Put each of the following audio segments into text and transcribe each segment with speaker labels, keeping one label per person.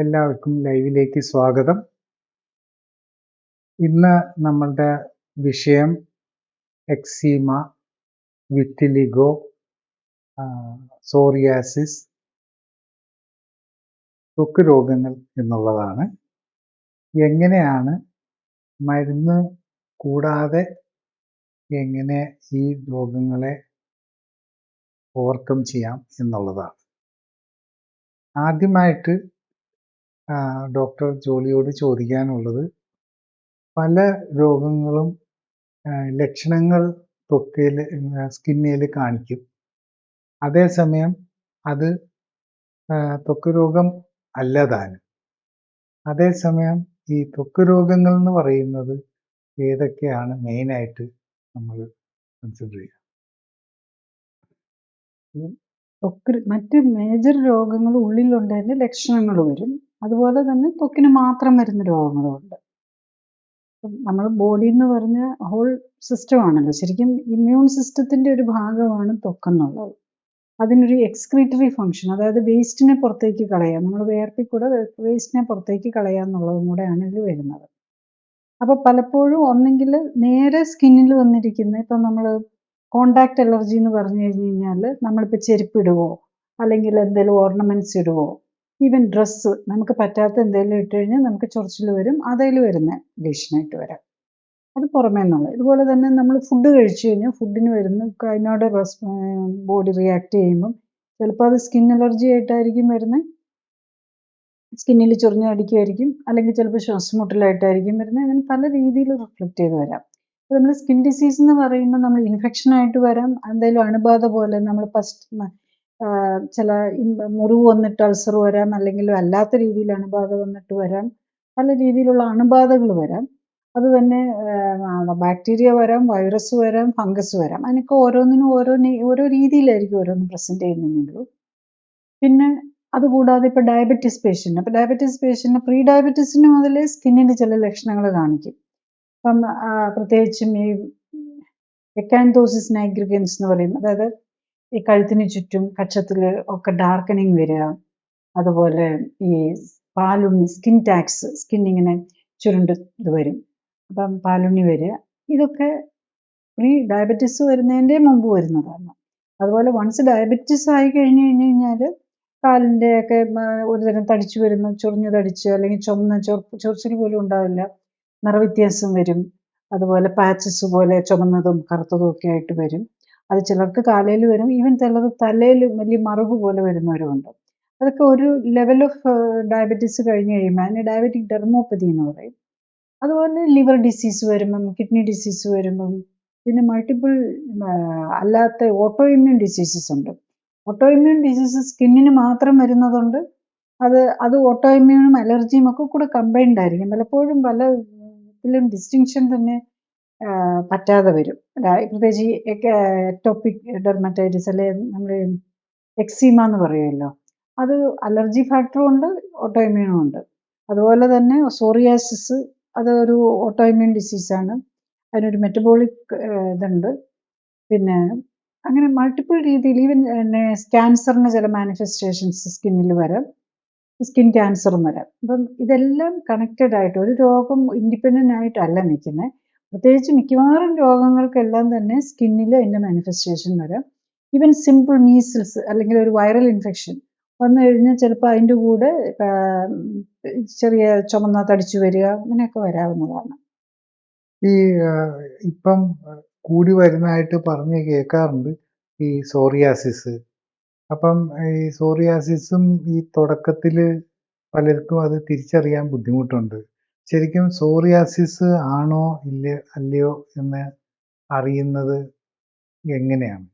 Speaker 1: എല്ലാവർക്കും ലൈവിലേക്ക് സ്വാഗതം. ഇന്ന് നമ്മളുടെ വിഷയം എക്സീമ, വിറ്റിലിഗോ, സോറിയാസിസ്, ത്വക്ക് രോഗങ്ങൾ എന്നുള്ളതാണ്. എങ്ങനെയാണ് മരുന്ന് കൂടാതെ എങ്ങനെ ഈ രോഗങ്ങളെ ഓവർകം ചെയ്യാം എന്നുള്ളതാണ്. ആദ്യമായിട്ട് ഡോക്ടർ ജോളിയോട് ചോദിക്കാനുള്ളത്, പല രോഗങ്ങളും ലക്ഷണങ്ങൾ സ്കിന്നിൽ കാണിക്കും. അതേസമയം അത് ത്വക്ക് രോഗം അല്ലതാനും. അതേസമയം ഈ ത്വക്ക് രോഗങ്ങൾ എന്ന് പറയുന്നത് ഏതൊക്കെയാണ് മെയിനായിട്ട് നമ്മൾ കൺസിഡർ ചെയ്യുക?
Speaker 2: മറ്റ് മേജർ രോഗങ്ങൾ ഉള്ളിലുണ്ടതിൻ്റെ ലക്ഷണങ്ങൾ വരും. അതുപോലെ തന്നെ ത്വക്കിന് മാത്രം വരുന്ന രോഗങ്ങളുമുണ്ട്. നമ്മൾ ബോഡി എന്ന് പറഞ്ഞ ഹോൾ സിസ്റ്റം ആണല്ലോ. ശരിക്കും ഇമ്മ്യൂൺ സിസ്റ്റത്തിൻ്റെ ഒരു ഭാഗമാണ് ത്വക്കെന്നുള്ളത്. അതിനൊരു എക്സ്ക്രീറ്ററി ഫങ്ഷൻ, അതായത് വേസ്റ്റിനെ പുറത്തേക്ക് കളയുക, നമ്മൾ വേർപ്പിൽ കൂടെ വേസ്റ്റിനെ പുറത്തേക്ക് കളയുക എന്നുള്ളതും കൂടെയാണ് ഇതിൽ വരുന്നത്. അപ്പോൾ പലപ്പോഴും ഒന്നെങ്കിൽ നേരെ സ്കിന്നിൽ വന്നിരിക്കുന്ന, ഇപ്പം നമ്മൾ കോണ്ടാക്ട് അലർജി എന്ന് പറഞ്ഞു കഴിഞ്ഞാൽ നമ്മളിപ്പോൾ ചെരുപ്പ് ഇടുവോ അല്ലെങ്കിൽ എന്തെങ്കിലും ഓർണമെൻറ്റ്സ് ഇടുവോ, ഈവൻ ഡ്രസ്സ് നമുക്ക് പറ്റാത്ത എന്തെങ്കിലും ഇട്ട് കഴിഞ്ഞാൽ നമുക്ക് ചൊറിച്ചിൽ വരും, അതിൽ വരുന്ന ലീഷനായിട്ട് വരാം. അത് പുറമേ നിന്നുള്ളത്. ഇതുപോലെ തന്നെ നമ്മൾ ഫുഡ് കഴിച്ചു കഴിഞ്ഞാൽ ഫുഡിന് വരുന്ന അതിനോട് ബോഡി റിയാക്ട് ചെയ്യുമ്പം ചിലപ്പോൾ അത് സ്കിൻ അലർജി ആയിട്ടായിരിക്കും വരുന്നത്, സ്കിന്നിൽ ചൊറിഞ്ഞടിക്കുമായിരിക്കും, അല്ലെങ്കിൽ ചിലപ്പോൾ ശ്വാസമുട്ടലായിട്ടായിരിക്കും വരുന്നത്. അങ്ങനെ പല രീതിയിൽ റിഫ്ലക്റ്റ് ചെയ്ത് വരാം. അപ്പോൾ നമ്മൾ സ്കിൻ ഡിസീസ് എന്ന് പറയുമ്പോൾ നമ്മൾ ഇൻഫെക്ഷനായിട്ട് വരാം, എന്തെങ്കിലും അണുബാധ പോലെ നമ്മൾ ചില മുറിവ് വന്നിട്ട് അൾസർ വരാം, അല്ലെങ്കിൽ അല്ലാത്ത രീതിയിൽ അണുബാധ വന്നിട്ട് വരാം. പല രീതിയിലുള്ള അണുബാധകൾ വരാം. അത് തന്നെ ബാക്ടീരിയ വരാം, വൈറസ് വരാം, ഫംഗസ് വരാം. അതിനൊക്കെ ഓരോന്നിനും ഓരോ രീതിയിലായിരിക്കും ഓരോന്ന് പ്രസൻറ്റ് ചെയ്യുന്നുള്ളൂ. പിന്നെ അതുകൂടാതെ ഇപ്പോൾ ഡയബറ്റീസ് പേഷ്യൻ്റ് പ്രീ ഡയബറ്റീസിന് മുതലേ സ്കിന്നിൻ്റെ ചില ലക്ഷണങ്ങൾ കാണിക്കും. അപ്പം പ്രത്യേകിച്ചും ഈ എക്കാൻതോസിസ് നൈഗ്രിഗൻസ് എന്ന് പറയും, അതായത് ഈ കഴുത്തിന് ചുറ്റും കക്ഷത്തിൽ ഒക്കെ ഡാർക്കനിങ് വരിക, അതുപോലെ ഈ പാലുണ്ണി, സ്കിൻ ടാക്സ്, സ്കിന്നിങ്ങനെ ചുരുണ്ട് ഇത് വരും, അപ്പം പാലുണ്ണി വരിക. ഇതൊക്കെ പ്രീ ഡയബറ്റീസ് വരുന്നതിൻ്റെ മുമ്പ് വരുന്നതാണ്. അതുപോലെ വൺസ് ഡയബറ്റീസ് ആയി കഴിഞ്ഞ് കഴിഞ്ഞാൽ കാലിൻ്റെ ഒക്കെ ഒരുതരം തടിച്ചു വരുന്നു, ചൊറിഞ്ഞ് തടിച്ച് അല്ലെങ്കിൽ ചുമന്ന ചൊറിച്ചിൽ പോലും ഉണ്ടാവില്ല, നിറവ്യത്യാസം വരും. അതുപോലെ പാച്ചസ് പോലെ ചുമന്നതും കറുത്തതും ഒക്കെ ആയിട്ട് വരും. അത് ചിലർക്ക് കാലയിൽ വരും, ഈവൻ ചിലത് തലയിൽ വലിയ മറുക് പോലെ വരുന്നവരുമുണ്ട്. അതൊക്കെ ഒരു ലെവൽ ഓഫ് ഡയബറ്റീസ് കഴിഞ്ഞ് കഴിയുമ്പോൾ അതിന് ഡയബറ്റിക് ഡെർമോപ്പതി എന്ന് പറയും. അതുപോലെ ലിവർ ഡിസീസ് വരുമ്പം, കിഡ്നി ഡിസീസ് വരുമ്പം, പിന്നെ മൾട്ടിപ്പിൾ അല്ലാത്ത ഓട്ടോ ഇമ്മ്യൂൺ ഡിസീസസ് ഉണ്ട്. ഓട്ടോ ഇമ്മ്യൂൺ ഡിസീസസ് സ്കിന്നിന് മാത്രം വരുന്നതുണ്ട്. അത് ഓട്ടോ ഇമ്മ്യൂണും അലർജിയും ഒക്കെ കൂടെ കമ്പൈൻഡ് ആയിരിക്കും. പലപ്പോഴും പല ഇതിലും ഡിസ്റ്റിങ്ഷൻ തന്നെ പറ്റാതെ വരും. പ്രത്യേകിച്ച് എക്ടോപിക് ഡെർമറ്റൈറ്റിസ്, അല്ലെ നമ്മൾ എക്സീമ എന്ന് പറയുമല്ലോ, അത് അലർജി ഫാക്ടറും ഉണ്ട്, ഓട്ടോ ഇമ്മ്യൂണും ഉണ്ട്. അതുപോലെ തന്നെ സോറിയാസിസ്, അതൊരു ഓട്ടോ ഇമ്മ്യൂൺ ഡിസീസാണ്, അതിനൊരു മെറ്റബോളിക് ഇതുണ്ട്. പിന്നെ അങ്ങനെ മൾട്ടിപ്പിൾ രീതിയിൽ, ഈവൻ ക്യാൻസറിന് ചില മാനിഫെസ്റ്റേഷൻസ് സ്കിന്നിൽ വരാം, സ്കിൻ ക്യാൻസറും വരാം. അപ്പം ഇതെല്ലാം കണക്റ്റഡ് ആയിട്ട്, ഒരു രോഗം ഇൻഡിപെൻഡൻ്റ് ആയിട്ടല്ല നിൽക്കുന്നത്. പ്രത്യേകിച്ച് മിക്കവാറും രോഗങ്ങൾക്കെല്ലാം തന്നെ സ്കിന്നിൽ അതിൻ്റെ മാനിഫെസ്റ്റേഷൻ വരാം. ഈവൻ സിമ്പിൾ മീസിൽസ് അല്ലെങ്കിൽ ഒരു വൈറൽ ഇൻഫെക്ഷൻ വന്നു കഴിഞ്ഞാൽ ചിലപ്പോൾ അതിൻ്റെ കൂടെ ചെറിയ ചുമന്ന തടിച്ചു വരിക, അങ്ങനെയൊക്കെ വരാവുന്നതാണ്.
Speaker 1: ഈ ഇപ്പം കൂടി വരുന്നതായിട്ട് പറഞ്ഞ് കേൾക്കാറുണ്ട് ഈ സോറിയാസിസ്. അപ്പം ഈ സോറിയാസിസും ഈ തുടക്കത്തിൽ പലർക്കും അത് തിരിച്ചറിയാൻ ബുദ്ധിമുട്ടുണ്ട്. ശരിക്കും സോറിയാസിസ് ആണോ അല്ലയോ എന്ന് അറിയുന്നത് എങ്ങനെയാണ്?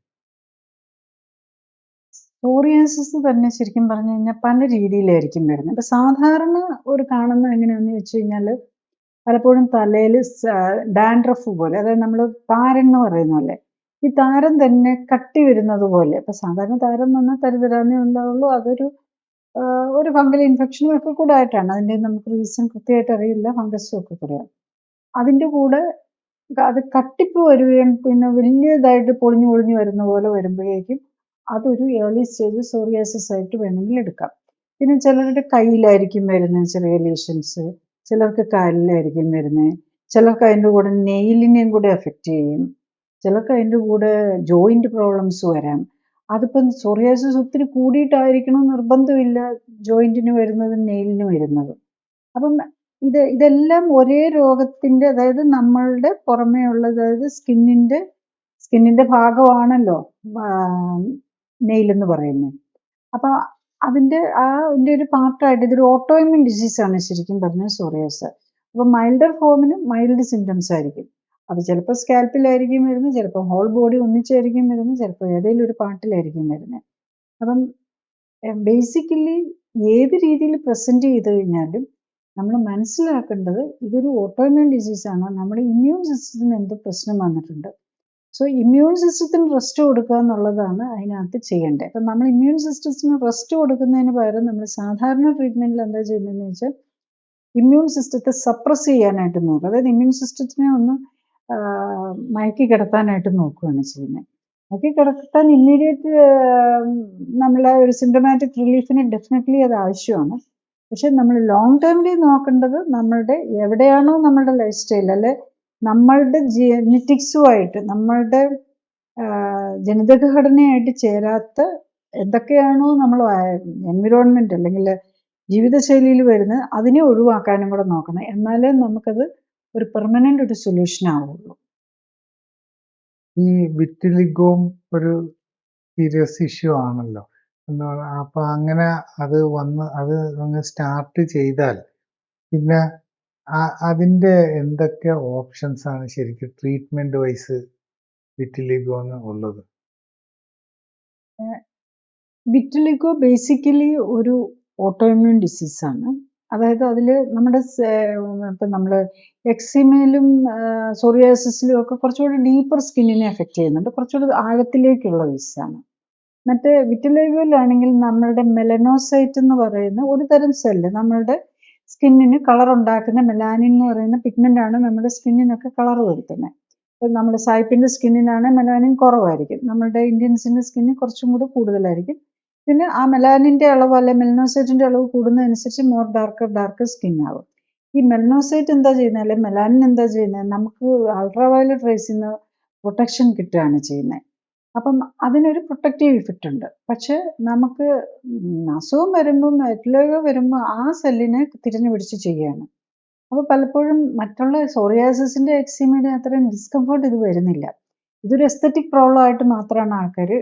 Speaker 2: സോറിയാസിസ് തന്നെ ശരിക്കും പറഞ്ഞു കഴിഞ്ഞാൽ പല രീതിയിലായിരിക്കും വരുന്നത്. ഇപ്പം സാധാരണ ഒരു കാണുന്നത് എങ്ങനെയാണെന്ന് വെച്ച് കഴിഞ്ഞാൽ, പലപ്പോഴും തലയിൽ ഡാൻഡ്രഫ് പോലെ, അതായത് നമ്മൾ താരൻ എന്ന് പറയുന്നല്ലേ, ഈ താരം തന്നെ കട്ടി വരുന്നത് പോലെ. ഇപ്പം സാധാരണ താരം വന്നാൽ തരിതരാന്നേ ഉണ്ടാവുള്ളൂ, അതൊരു ഒരു ഫംഗൽ ഇൻഫെക്ഷനും ഒക്കെ കൂടെ ആയിട്ടാണ്. അതിൻ്റെ നമുക്ക് റീസൺ കൃത്യമായിട്ട് അറിയില്ല, ഫംഗസും ഒക്കെ കൂടെയാണ്. അതിൻ്റെ കൂടെ അത് കട്ടിപ്പ് വരികയും പിന്നെ വലിയതായിട്ട് പൊളിഞ്ഞു വരുന്ന പോലെ വരുമ്പോഴേക്കും അതൊരു ഏർലി സ്റ്റേജ് സോറിയാസിസ് ആയിട്ട് വേണമെങ്കിൽ എടുക്കാം. പിന്നെ ചിലരുടെ കയ്യിലായിരിക്കും വരുന്നത് ചെറിയ ലീഷൻസ്, ചിലർക്ക് കാലിലായിരിക്കും വരുന്നത്, ചിലർക്ക് അതിൻ്റെ കൂടെ നെയിലിനെയും കൂടെ എഫക്റ്റ് ചെയ്യും, ചിലർക്ക് അതിൻ്റെ കൂടെ ജോയിന്റ് പ്രോബ്ലംസ് വരാം. അതിപ്പം സോറിയാസിസ് ഒത്തിരി കൂടിയിട്ടായിരിക്കണം നിർബന്ധമില്ല ജോയിന്റിന് വരുന്നതും നെയിലിന് വരുന്നതും. അപ്പം ഇതെല്ലാം ഒരേ രോഗത്തിന്റെ, അതായത് നമ്മളുടെ പുറമേ ഉള്ള, അതായത് സ്കിന്നിന്റെ ഭാഗമാണല്ലോ നെയിൽ എന്ന് പറയുന്നത്. അപ്പൊ അതിന്റെ ഒരു പാർട്ടായിട്ട് ഇതൊരു ഓട്ടോഇമ്യൂൺ ഡിസീസ് ആണ് ശരിക്കും പറഞ്ഞാൽ സോറിയാസിസ്. അപ്പൊ മൈൽഡർ ഫോമിന് മൈൽഡ് സിംറ്റംസ് ആയിരിക്കും. അത് ചിലപ്പോൾ സ്കാൽപ്പിലായിരിക്കും വരുന്നത്, ചിലപ്പോൾ ഹോൾ ബോഡി ഒന്നിച്ചായിരിക്കും വരുന്നത്, ചിലപ്പോൾ ഏതെങ്കിലും ഒരു പാർട്ടിലായിരിക്കും വരുന്നത്. അപ്പം ബേസിക്കലി ഏത് രീതിയിൽ പ്രസന്റ് ചെയ്ത് കഴിഞ്ഞാലും നമ്മൾ മനസ്സിലാക്കേണ്ടത് ഇതൊരു ഓട്ടോഇമ്യൂൺ ഡിസീസാണ്. നമ്മുടെ ഇമ്മ്യൂൺ സിസ്റ്റത്തിന് എന്തോ പ്രശ്നം വന്നിട്ടുണ്ട്. സോ ഇമ്മ്യൂൺ സിസ്റ്റത്തിന് റെസ്റ്റ് കൊടുക്കുക എന്നുള്ളതാണ് അതിനകത്ത് ചെയ്യേണ്ടത്. അപ്പം നമ്മൾ ഇമ്മ്യൂൺ സിസ്റ്റത്തിന് റെസ്റ്റ് കൊടുക്കുന്നതിന് പകരം നമ്മൾ സാധാരണ ട്രീറ്റ്മെൻറ്റിൽ എന്താ ചെയ്യുന്നതെന്ന് വെച്ചാൽ ഇമ്മ്യൂൺ സിസ്റ്റത്തെ സപ്രസ് ചെയ്യാനായിട്ട് നോക്കുക. അതായത് ഇമ്മ്യൂൺ സിസ്റ്റത്തിനെ ഒന്ന് മയക്കി കിടത്താനായിട്ട് നോക്കുകയാണ് ചെയ്യുന്നത്. മയക്കി കിടത്താൻ ഇമ്മീഡിയറ്റ് നമ്മളെ ഒരു സിംറ്റമാറ്റിക് റിലീഫിന് ഡെഫിനറ്റ്ലി അത് ആവശ്യമാണ്. പക്ഷെ നമ്മൾ ലോങ് ടേമിൽ നോക്കേണ്ടത് നമ്മളുടെ എവിടെയാണോ നമ്മളുടെ ലൈഫ് സ്റ്റൈൽ, അല്ലെ നമ്മളുടെ ജെനറ്റിക്സുമായിട്ട്, നമ്മളുടെ ജനിതകഘടനയായിട്ട് ചേരാത്ത എന്തൊക്കെയാണോ നമ്മൾ എൻവിറോൺമെന്റ് അല്ലെങ്കിൽ ജീവിതശൈലിയിൽ വരുന്നത് അതിനെ ഒഴിവാക്കാനും കൂടെ നോക്കണം. എന്നാലേ നമുക്കത് ഒരു പെർമനന്റ് ഒരു സൊല്യൂഷൻ ആവുള്ളൂ.
Speaker 1: ഈ വിറ്റിലിഗോം ഒരു സീരിയസ് ഇഷ്യൂ ആണല്ലോ. അപ്പൊ അങ്ങനെ അത് അങ്ങ് സ്റ്റാർട്ട് ചെയ്താൽ പിന്നെ അതിന്റെ എന്തൊക്കെ ഓപ്ഷൻസ് ആണ് ശരിക്കും ട്രീറ്റ്മെന്റ് വൈസ് വിറ്റിലിഗോന്ന് ഉള്ളത്?
Speaker 2: വിറ്റിലിഗോ ബേസിക്കലി ഒരു ഓട്ടോഇമ്യൂൺ ഡിസീസാണ്. അതായത് അതിൽ നമ്മുടെ ഇപ്പം നമ്മൾ എക്സിമയിലും സോറിയാസിസിലും ഒക്കെ കുറച്ചുകൂടി ഡീപ്പർ സ്കിന്നിനെ എഫക്റ്റ് ചെയ്യുന്നുണ്ട്, കുറച്ചുകൂടി ആഴത്തിലേക്കുള്ള ഡിസീസാണ്. മറ്റേ വിറ്റിലിഗോയിലാണെങ്കിൽ നമ്മളുടെ മെലനോസൈറ്റ് എന്ന് പറയുന്ന ഒരു തരം സെല്ല് നമ്മളുടെ സ്കിന്നിന് കളർ ഉണ്ടാക്കുന്ന മെലാനിൻ എന്ന് പറയുന്ന പിഗ്മെന്റ് ആണ് നമ്മുടെ സ്കിന്നിനൊക്കെ കളർ വരുത്തുന്നത്. ഇപ്പം നമ്മുടെ സായിപ്പിന്റെ സ്കിന്നിനാണ് മെലാനിൻ കുറവായിരിക്കും, നമ്മുടെ ഇന്ത്യൻസിന്റെ സ്കിന്നിന് കുറച്ചും കൂടി കൂടുതലായിരിക്കും. പിന്നെ ആ മെലാനിന്റെ അളവ് അല്ലെ മെലനോസൈറ്റിന്റെ അളവ് കൂടുന്നതനുസരിച്ച് മോർ ഡാർക്കർ സ്കിൻ ആവും. ഈ മെലനോസൈറ്റ് എന്താ ചെയ്യുന്നത്, അല്ലെ മെലാനിൻ എന്താ ചെയ്യുന്നത്, നമുക്ക് അൾട്രാവയലറ്റ് റേസിൽ നിന്ന് പ്രൊട്ടക്ഷൻ കിട്ടുകയാണ് ചെയ്യുന്നത്. അപ്പം അതിനൊരു പ്രൊട്ടക്റ്റീവ് ഇഫക്റ്റ് ഉണ്ട്. പക്ഷെ നമുക്ക് അസുഖം വരുമ്പോൾ, വിറ്റിലിഗോ വരുമ്പോൾ ആ സെല്ലിനെ തിരിഞ്ഞു പിടിച്ച് ചെയ്യുകയാണ്. അപ്പോൾ പലപ്പോഴും മറ്റുള്ള സോറിയാസിസിന്റെ എക്സിമയുടെ അത്രയും ഡിസ്കംഫർട്ട് ഇത് വരുന്നില്ല. ഇതൊരു എസ്തറ്റിക് പ്രോബ്ലം ആയിട്ട് മാത്രമാണ് ആൾക്കാർ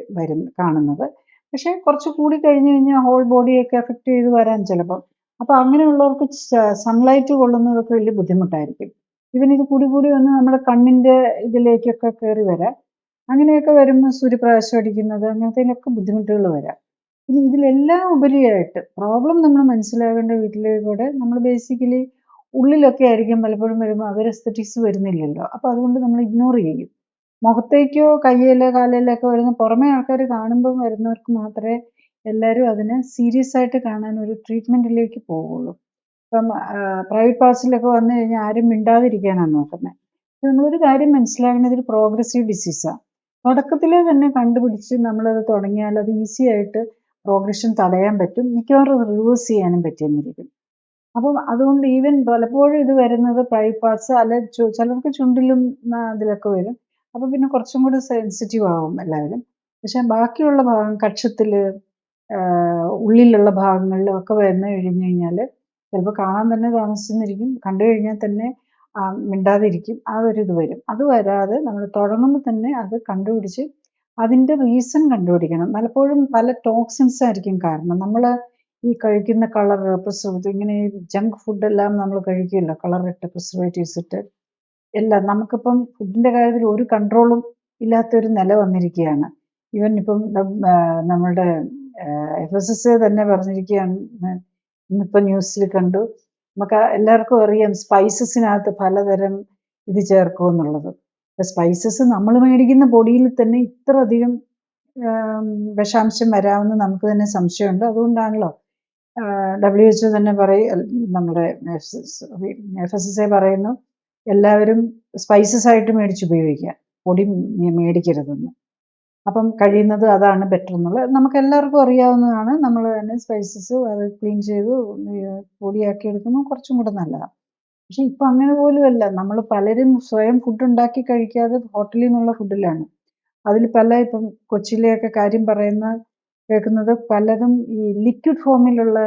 Speaker 2: കാണുന്നത്. പക്ഷെ കുറച്ച് കൂടി കഴിഞ്ഞ് കഴിഞ്ഞാൽ ഹോൾ ബോഡിയൊക്കെ എഫക്റ്റ് ചെയ്ത് വരാൻ ചിലപ്പം. അപ്പോൾ അങ്ങനെയുള്ളവർക്ക് സൺലൈറ്റ് കൊള്ളുന്നതൊക്കെ വലിയ ബുദ്ധിമുട്ടായിരിക്കും. ഇവൻ ഇത് കൂടി വന്ന് നമ്മുടെ കണ്ണിന്റെ ഇതിലേക്കൊക്കെ കയറി വരാം. അങ്ങനെയൊക്കെ വരുമ്പോൾ സൂര്യപ്രകാശം അടിക്കുന്നത് അങ്ങനത്തേലൊക്കെ ബുദ്ധിമുട്ടുകൾ വരാം. പിന്നെ ഇതിലെല്ലാം ഉപരിയായിട്ട് പ്രോബ്ലം നമ്മൾ മനസ്സിലാക്കേണ്ട വീട്ടിലേക്കൂടെ നമ്മൾ ബേസിക്കലി ഉള്ളിലൊക്കെ ആയിരിക്കും പലപ്പോഴും വരുമ്പോൾ അതൊരു എസ്തറ്റിക്സ് വരുന്നില്ലല്ലോ. അപ്പോൾ അതുകൊണ്ട് നമ്മൾ ഇഗ്നോർ ചെയ്യും. മുഖത്തേക്കോ കയ്യിലോ കാലിലൊക്കെ വരുന്ന പുറമേ ആൾക്കാർ കാണുമ്പോൾ വരുന്നവർക്ക് മാത്രമേ എല്ലാവരും അതിനെ സീരിയസ് ആയിട്ട് കാണാൻ ഒരു ട്രീറ്റ്മെന്റിലേക്ക് പോവുള്ളൂ. ഇപ്പം പ്രൈവറ്റ് പാർട്സിലൊക്കെ വന്നു കഴിഞ്ഞാൽ ആരും മിണ്ടാതിരിക്കാനാണ് നോക്കുന്നത്. നമ്മളൊരു കാര്യം മനസ്സിലാക്കുന്നത് ഒരു പ്രോഗ്രസീവ് ഡിസീസാണ്. തുടക്കത്തിലെ തന്നെ കണ്ടുപിടിച്ച് നമ്മളത് തുടങ്ങിയാൽ അത് ഈസി ആയിട്ട് പ്രോഗ്രഷൻ തടയാൻ പറ്റും, മിക്കവാറും റിവേഴ്സ് ചെയ്യാനും പറ്റിയെന്നിരിക്കും. അപ്പം അതുകൊണ്ട് ഈവൻ പലപ്പോഴും ഇത് വരുന്നത് പ്രൈവറ്റ് പാർട്സ് അല്ലെ ചിലർക്ക് ചുണ്ടിലും അതിലൊക്കെ വരും. അപ്പം പിന്നെ കുറച്ചും കൂടി സെൻസിറ്റീവ് ആവും എല്ലാവരും. പക്ഷെ ബാക്കിയുള്ള ഭാഗം കക്ഷത്തിൽ ഉള്ളിലുള്ള ഭാഗങ്ങളിലും ഒക്കെ വന്നു കഴിഞ്ഞു കഴിഞ്ഞാൽ ചിലപ്പോൾ കാണാൻ തന്നെ താമസിച്ചിരിക്കും, കണ്ടു കഴിഞ്ഞാൽ തന്നെ മിണ്ടാതിരിക്കും. ആ ഒരു ഇത് വരും. അത് വരാതെ നമ്മൾ തുടങ്ങുമ്പോൾ തന്നെ അത് കണ്ടുപിടിച്ച് അതിൻ്റെ റീസൺ കണ്ടുപിടിക്കണം. പലപ്പോഴും പല ടോക്സിൻസ് ആയിരിക്കും കാരണം. നമ്മൾ ഈ കഴിക്കുന്ന കളർ പ്രിസർവേറ്റീവ്, ഇങ്ങനെ ജങ്ക് ഫുഡെല്ലാം നമ്മൾ കഴിക്കുമല്ലോ, കളറിട്ട് പ്രിസർവേറ്റീവ്സ് ഇട്ട് എല്ലാം. നമുക്കിപ്പം ഫുഡിൻ്റെ കാര്യത്തിൽ ഒരു കൺട്രോളും ഇല്ലാത്തൊരു നില വന്നിരിക്കുകയാണ്. ഈവൻ ഇപ്പം നമ്മളുടെ FSSA തന്നെ പറഞ്ഞിരിക്കുകയാണ്, ഇന്നിപ്പോൾ ന്യൂസിൽ കണ്ടു, നമുക്ക് എല്ലാവർക്കും അറിയാം സ്പൈസസിനകത്ത് പലതരം ഇത് ചേർക്കുമെന്നുള്ളത്. സ്പൈസസ് നമ്മൾ മേടിക്കുന്ന പൊടിയിൽ തന്നെ ഇത്ര അധികം വിഷാംശം വരാമെന്ന് നമുക്ക് തന്നെ സംശയമുണ്ട്. അതുകൊണ്ടാണല്ലോ WHO തന്നെ നമ്മുടെ FSSA പറയുന്നു എല്ലാവരും സ്പൈസസ് ആയിട്ട് മേടിച്ച് ഉപയോഗിക്കുക, പൊടി മേടിക്കരുതെന്ന്. അപ്പം കഴിയുന്നത് അതാണ് ബെറ്റർ എന്നുള്ളത് നമുക്ക് എല്ലാവർക്കും അറിയാവുന്നതാണ്. നമ്മൾ തന്നെ സ്പൈസസ് അത് ക്ലീൻ ചെയ്ത് പൊടിയാക്കി എടുക്കുമ്പോൾ കുറച്ചും കൂടെ നല്ലതാണ്. പക്ഷെ ഇപ്പം അങ്ങനെ പോലുമല്ല. നമ്മൾ പലരും സ്വയം ഫുഡ് ഉണ്ടാക്കി കഴിക്കാതെ ഹോട്ടലിൽ നിന്നുള്ള ഫുഡിലാണ്. അതിൽ പല ഇപ്പം കൊച്ചിയിലെയൊക്കെ കാര്യം കേൾക്കുന്നത് പലതും ഈ ലിക്വിഡ് ഫോമിലുള്ള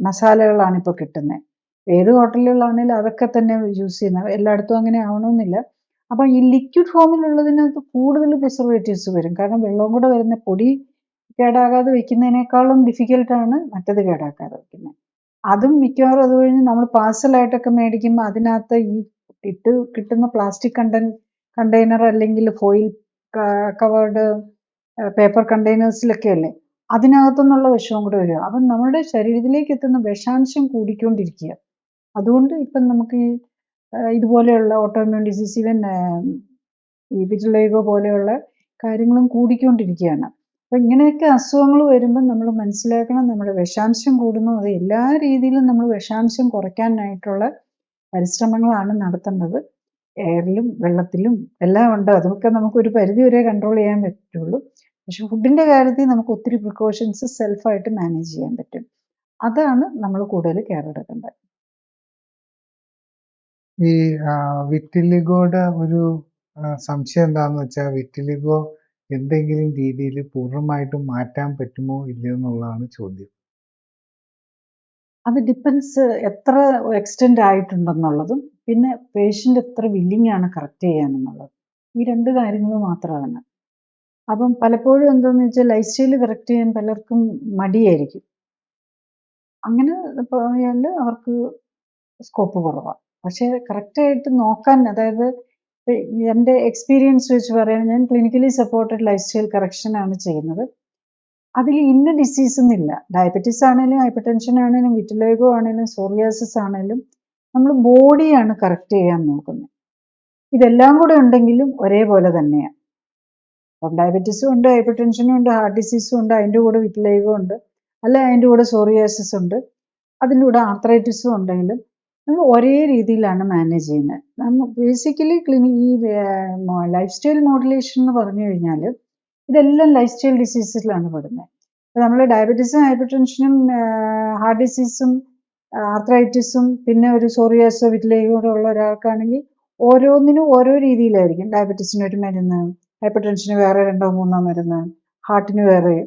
Speaker 2: മസാലകളാണ് ഇപ്പോൾ കിട്ടുന്നത്. ഏത് ഹോട്ടലുകളാണെങ്കിലും അതൊക്കെ തന്നെ യൂസ് ചെയ്യുന്നത്. എല്ലായിടത്തും അങ്ങനെ ആവണമെന്നില്ല. അപ്പം ഈ ലിക്വിഡ് ഫോമിലുള്ളതിനകത്ത് കൂടുതൽ പ്രിസർവേറ്റീവ്സ് വരും. കാരണം വെള്ളവും കൂടെ വരുന്ന പൊടി കേടാകാതെ വെക്കുന്നതിനേക്കാളും ഡിഫിക്കൽട്ടാണ് മറ്റത് കേടാക്കാതെ വെക്കുന്നത്. അതും മിക്കവാറും അത് കഴിഞ്ഞ് നമ്മൾ പാഴ്സലായിട്ടൊക്കെ മേടിക്കുമ്പോൾ അതിനകത്ത് ഈ കിട്ടുന്ന പ്ലാസ്റ്റിക് കണ്ടെയ്നർ അല്ലെങ്കിൽ ഫോയിൽ കവേർഡ് പേപ്പർ കണ്ടെയ്നേഴ്സിലൊക്കെ അല്ലേ, അതിനകത്തുനിന്നുള്ള വിഷവും കൂടെ വരിക. അപ്പം നമ്മുടെ ശരീരത്തിലേക്ക് എത്തുന്ന വിഷാംശം കൂടിക്കൊണ്ടിരിക്കുക. അതുകൊണ്ട് ഇപ്പം നമുക്ക് ഈ ഇതുപോലെയുള്ള ഓട്ടോഇമ്മ്യൂൺ ഡിസീസ്, ഈവൻ ഈ വിറ്റിലിഗോ പോലെയുള്ള കാര്യങ്ങളും കൂടിക്കൊണ്ടിരിക്കുകയാണ്. അപ്പം ഇങ്ങനെയൊക്കെ അസുഖങ്ങൾ വരുമ്പം നമ്മൾ മനസ്സിലാക്കണം, നമ്മുടെ വിഷാംശം കൂടുന്നു. അത് എല്ലാ രീതിയിലും നമ്മൾ വിഷാംശം കുറയ്ക്കാനായിട്ടുള്ള പരിശ്രമങ്ങളാണ് നടത്തേണ്ടത്. എയറിലും വെള്ളത്തിലും എല്ലാം ഉണ്ട്. അതൊക്കെ നമുക്കൊരു പരിധി വരെ കൺട്രോൾ ചെയ്യാൻ പറ്റുള്ളൂ. പക്ഷെ ഫുഡിൻ്റെ കാര്യത്തിൽ നമുക്ക് ഒത്തിരി പ്രിക്കോഷൻസ് സെൽഫായിട്ട് മാനേജ് ചെയ്യാൻ പറ്റും. അതാണ് നമ്മൾ കൂടുതൽ കെയർ എടുക്കേണ്ടത്.
Speaker 1: ഈ വിറ്റിലിഗോയുടെ ഒരു സംശയം എന്താണെന്ന് വെച്ചാൽ, വിറ്റിലിഗോ എന്തെങ്കിലും രീതിയിൽ പൂർണ്ണമായിട്ടും മാറ്റാൻ പറ്റുമോ ഇല്ലയോ എന്നുള്ളതാണ് ചോദ്യം.
Speaker 2: അത് ഡിപ്പെൻസ് എത്ര എക്സ്റ്റെൻഡ് ആയിട്ടുണ്ടെന്നുള്ളതും പിന്നെ പേഷ്യൻ്റ് എത്ര വില്ലിംഗ് ആണ് കറക്റ്റ് ചെയ്യാനെന്നുള്ളതും. ഈ 2 കാര്യങ്ങൾ മാത്രമാണ്. അപ്പം പലപ്പോഴും എന്താണെന്ന് വെച്ചാൽ ലൈഫ് സ്റ്റൈൽ കറക്റ്റ് ചെയ്യാൻ പലർക്കും മടിയായിരിക്കും. അങ്ങനെ പോയാൽ അവർക്ക് സ്കോപ്പ് കുറവാണ്. പക്ഷേ കറക്റ്റായിട്ട് നോക്കാൻ, അതായത് എൻ്റെ എക്സ്പീരിയൻസ് വെച്ച് പറയാൻ, ഞാൻ ക്ലിനിക്കലി സപ്പോർട്ടഡ് ലൈഫ് സ്റ്റൈൽ കറക്ഷനാണ് ചെയ്യുന്നത്. അതിൽ ഇന്ന ഡിസീസ് എന്നില്ല. ഡയബറ്റീസ് ആണെങ്കിലും ഹൈപ്പർ ടെൻഷൻ ആണെങ്കിലും വിറ്റിലിഗോ ആണെങ്കിലും സോറിയാസിസ് ആണെങ്കിലും നമ്മൾ ബോഡിയാണ് കറക്റ്റ് ചെയ്യാൻ നോക്കുന്നത്. ഇതെല്ലാം കൂടെ ഉണ്ടെങ്കിലും ഒരേപോലെ തന്നെയാണ്. അപ്പം ഡയബറ്റീസും ഉണ്ട്, ഹൈപ്പർ ടെൻഷനും ഉണ്ട്, ഹാർട്ട് ഡിസീസും ഉണ്ട്, അതിൻ്റെ കൂടെ വിറ്റിലിഗോ ഉണ്ട്, അല്ല അതിൻ്റെ കൂടെ സോറിയാസിസ് ഉണ്ട്, അതിൻ്റെ കൂടെ ആർത്രൈറ്റിസും ഉണ്ടെങ്കിലും നമ്മൾ ഒരേ രീതിയിലാണ് മാനേജ് ചെയ്യുന്നത്. നമ്മൾ ബേസിക്കലി ഈ ലൈഫ് സ്റ്റൈൽ മോഡുലേഷൻ എന്ന് പറഞ്ഞു കഴിഞ്ഞാൽ ഇതെല്ലാം ലൈഫ് സ്റ്റൈൽ ഡിസീസിലാണ് പെടുന്നത്. അപ്പോൾ നമ്മൾ ഡയബറ്റീസും ഹൈപ്പർ ടെൻഷനും ഹാർട്ട് ഡിസീസും ആർത്രൈറ്റിസും പിന്നെ ഒരു സോറിയാസോ വിറ്റിലിഗോ കൂടെ ഉള്ള ഒരാൾക്കാണെങ്കിൽ ഓരോന്നിനും ഓരോ രീതിയിലായിരിക്കും. ഡയബറ്റീസിന് ഒരു മരുന്ന്, ഹൈപ്പർ ടെൻഷന് വേറെ 2-3 മരുന്ന്, ഹാർട്ടിന് വേറെ,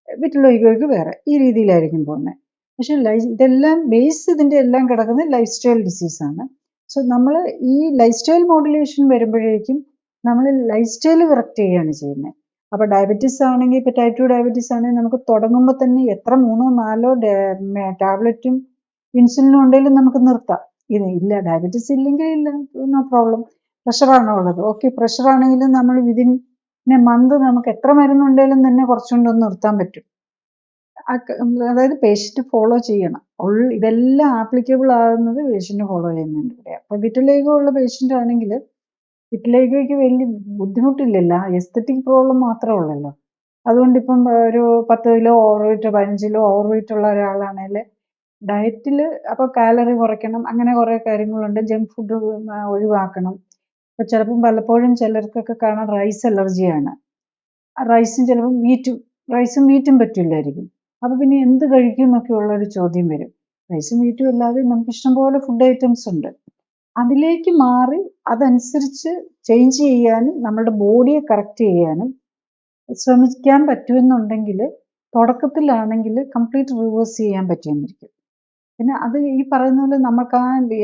Speaker 2: വിറ്റിലിഗോയ്ക്ക് വേറെ, ഈ രീതിയിലായിരിക്കും പോകുന്നത്. പക്ഷെ ഇതെല്ലാം ബേസ് ഇതിൻ്റെ എല്ലാം കിടക്കുന്നത് ലൈഫ് സ്റ്റൈൽ ഡിസീസാണ്. സോ നമ്മൾ ഈ ലൈഫ് സ്റ്റൈൽ മോഡുലേഷൻ വരുമ്പോഴേക്കും നമ്മൾ ലൈഫ് സ്റ്റൈൽ കറക്റ്റ് ചെയ്യുകയാണ് ചെയ്യുന്നത്. അപ്പോൾ ഡയബറ്റീസ് ആണെങ്കിൽ, ഇപ്പോൾ ടൈപ്പ് 2 ഡയബറ്റീസ് ആണെങ്കിൽ നമുക്ക് തുടങ്ങുമ്പോൾ തന്നെ എത്ര 3-4 ടാബ്ലറ്റും ഇൻസുലിനും ഉണ്ടെങ്കിലും നമുക്ക് നിർത്താം. ഇല്ല ഡയബറ്റീസ് ഇല്ലെങ്കിൽ ഇല്ല, നോ പ്രോബ്ലം. പ്രഷറാണോ ഉള്ളത്, ഓക്കെ, പ്രഷറാണെങ്കിലും നമ്മൾ വിതിൻ മന്ത് നമുക്ക് എത്ര മരുന്നുണ്ടെങ്കിലും തന്നെ കുറച്ചുകൊണ്ടൊന്ന് നിർത്താൻ പറ്റും. അതായത് പേഷ്യൻ്റ് ഫോളോ ചെയ്യണം. ഇതെല്ലാം ആപ്ലിക്കബിൾ ആകുന്നത് പേഷ്യൻ്റ് ഫോളോ ചെയ്യുന്നതിൻ്റെ കൂടെ. അപ്പോൾ വിറ്റിലിഗോ ഉള്ള പേഷ്യൻ്റ് ആണെങ്കിൽ വിറ്റിലിഗോയ്ക്ക് വലിയ ബുദ്ധിമുട്ടില്ലല്ലോ, എസ്തെറ്റിക് പ്രോബ്ലം മാത്രമേ ഉള്ളല്ലോ. അതുകൊണ്ട് ഇപ്പം ഒരു 10 kilo over weight, 15 kilo over weight ഉള്ള ഒരാളാണെങ്കിൽ ഡയറ്റിൽ അപ്പോൾ കാലറി കുറയ്ക്കണം, അങ്ങനെ കുറേ കാര്യങ്ങളുണ്ട്. ജങ്ക് ഫുഡ് ഒഴിവാക്കണം. ഇപ്പോൾ ചിലപ്പം പലപ്പോഴും ചിലർക്കൊക്കെ കാണാൻ റൈസ് അലർജിയാണ്. റൈസും ചിലപ്പം റൈസും വീറ്റും പറ്റില്ലായിരിക്കും. അപ്പോൾ പിന്നെ എന്ത് കഴിക്കും എന്നൊക്കെ ഉള്ളൊരു ചോദ്യം വരും. റൈസും വീറ്റും അല്ലാതെ നമുക്ക് ഇഷ്ടംപോലെ ഫുഡ് ഐറ്റംസ് ഉണ്ട്. അതിലേക്ക് മാറി അതനുസരിച്ച് ചേഞ്ച് ചെയ്യാനും നമ്മുടെ ബോഡിയെ കറക്റ്റ് ചെയ്യാനും ശ്രമിക്കാൻ പറ്റുമെന്നുണ്ടെങ്കിൽ തുടക്കത്തിലാണെങ്കിൽ കംപ്ലീറ്റ് റിവേഴ്സ് ചെയ്യാൻ പറ്റുമെന്നിരിക്കും. പിന്നെ അത് ഈ പറയുന്ന പോലെ നമുക്ക്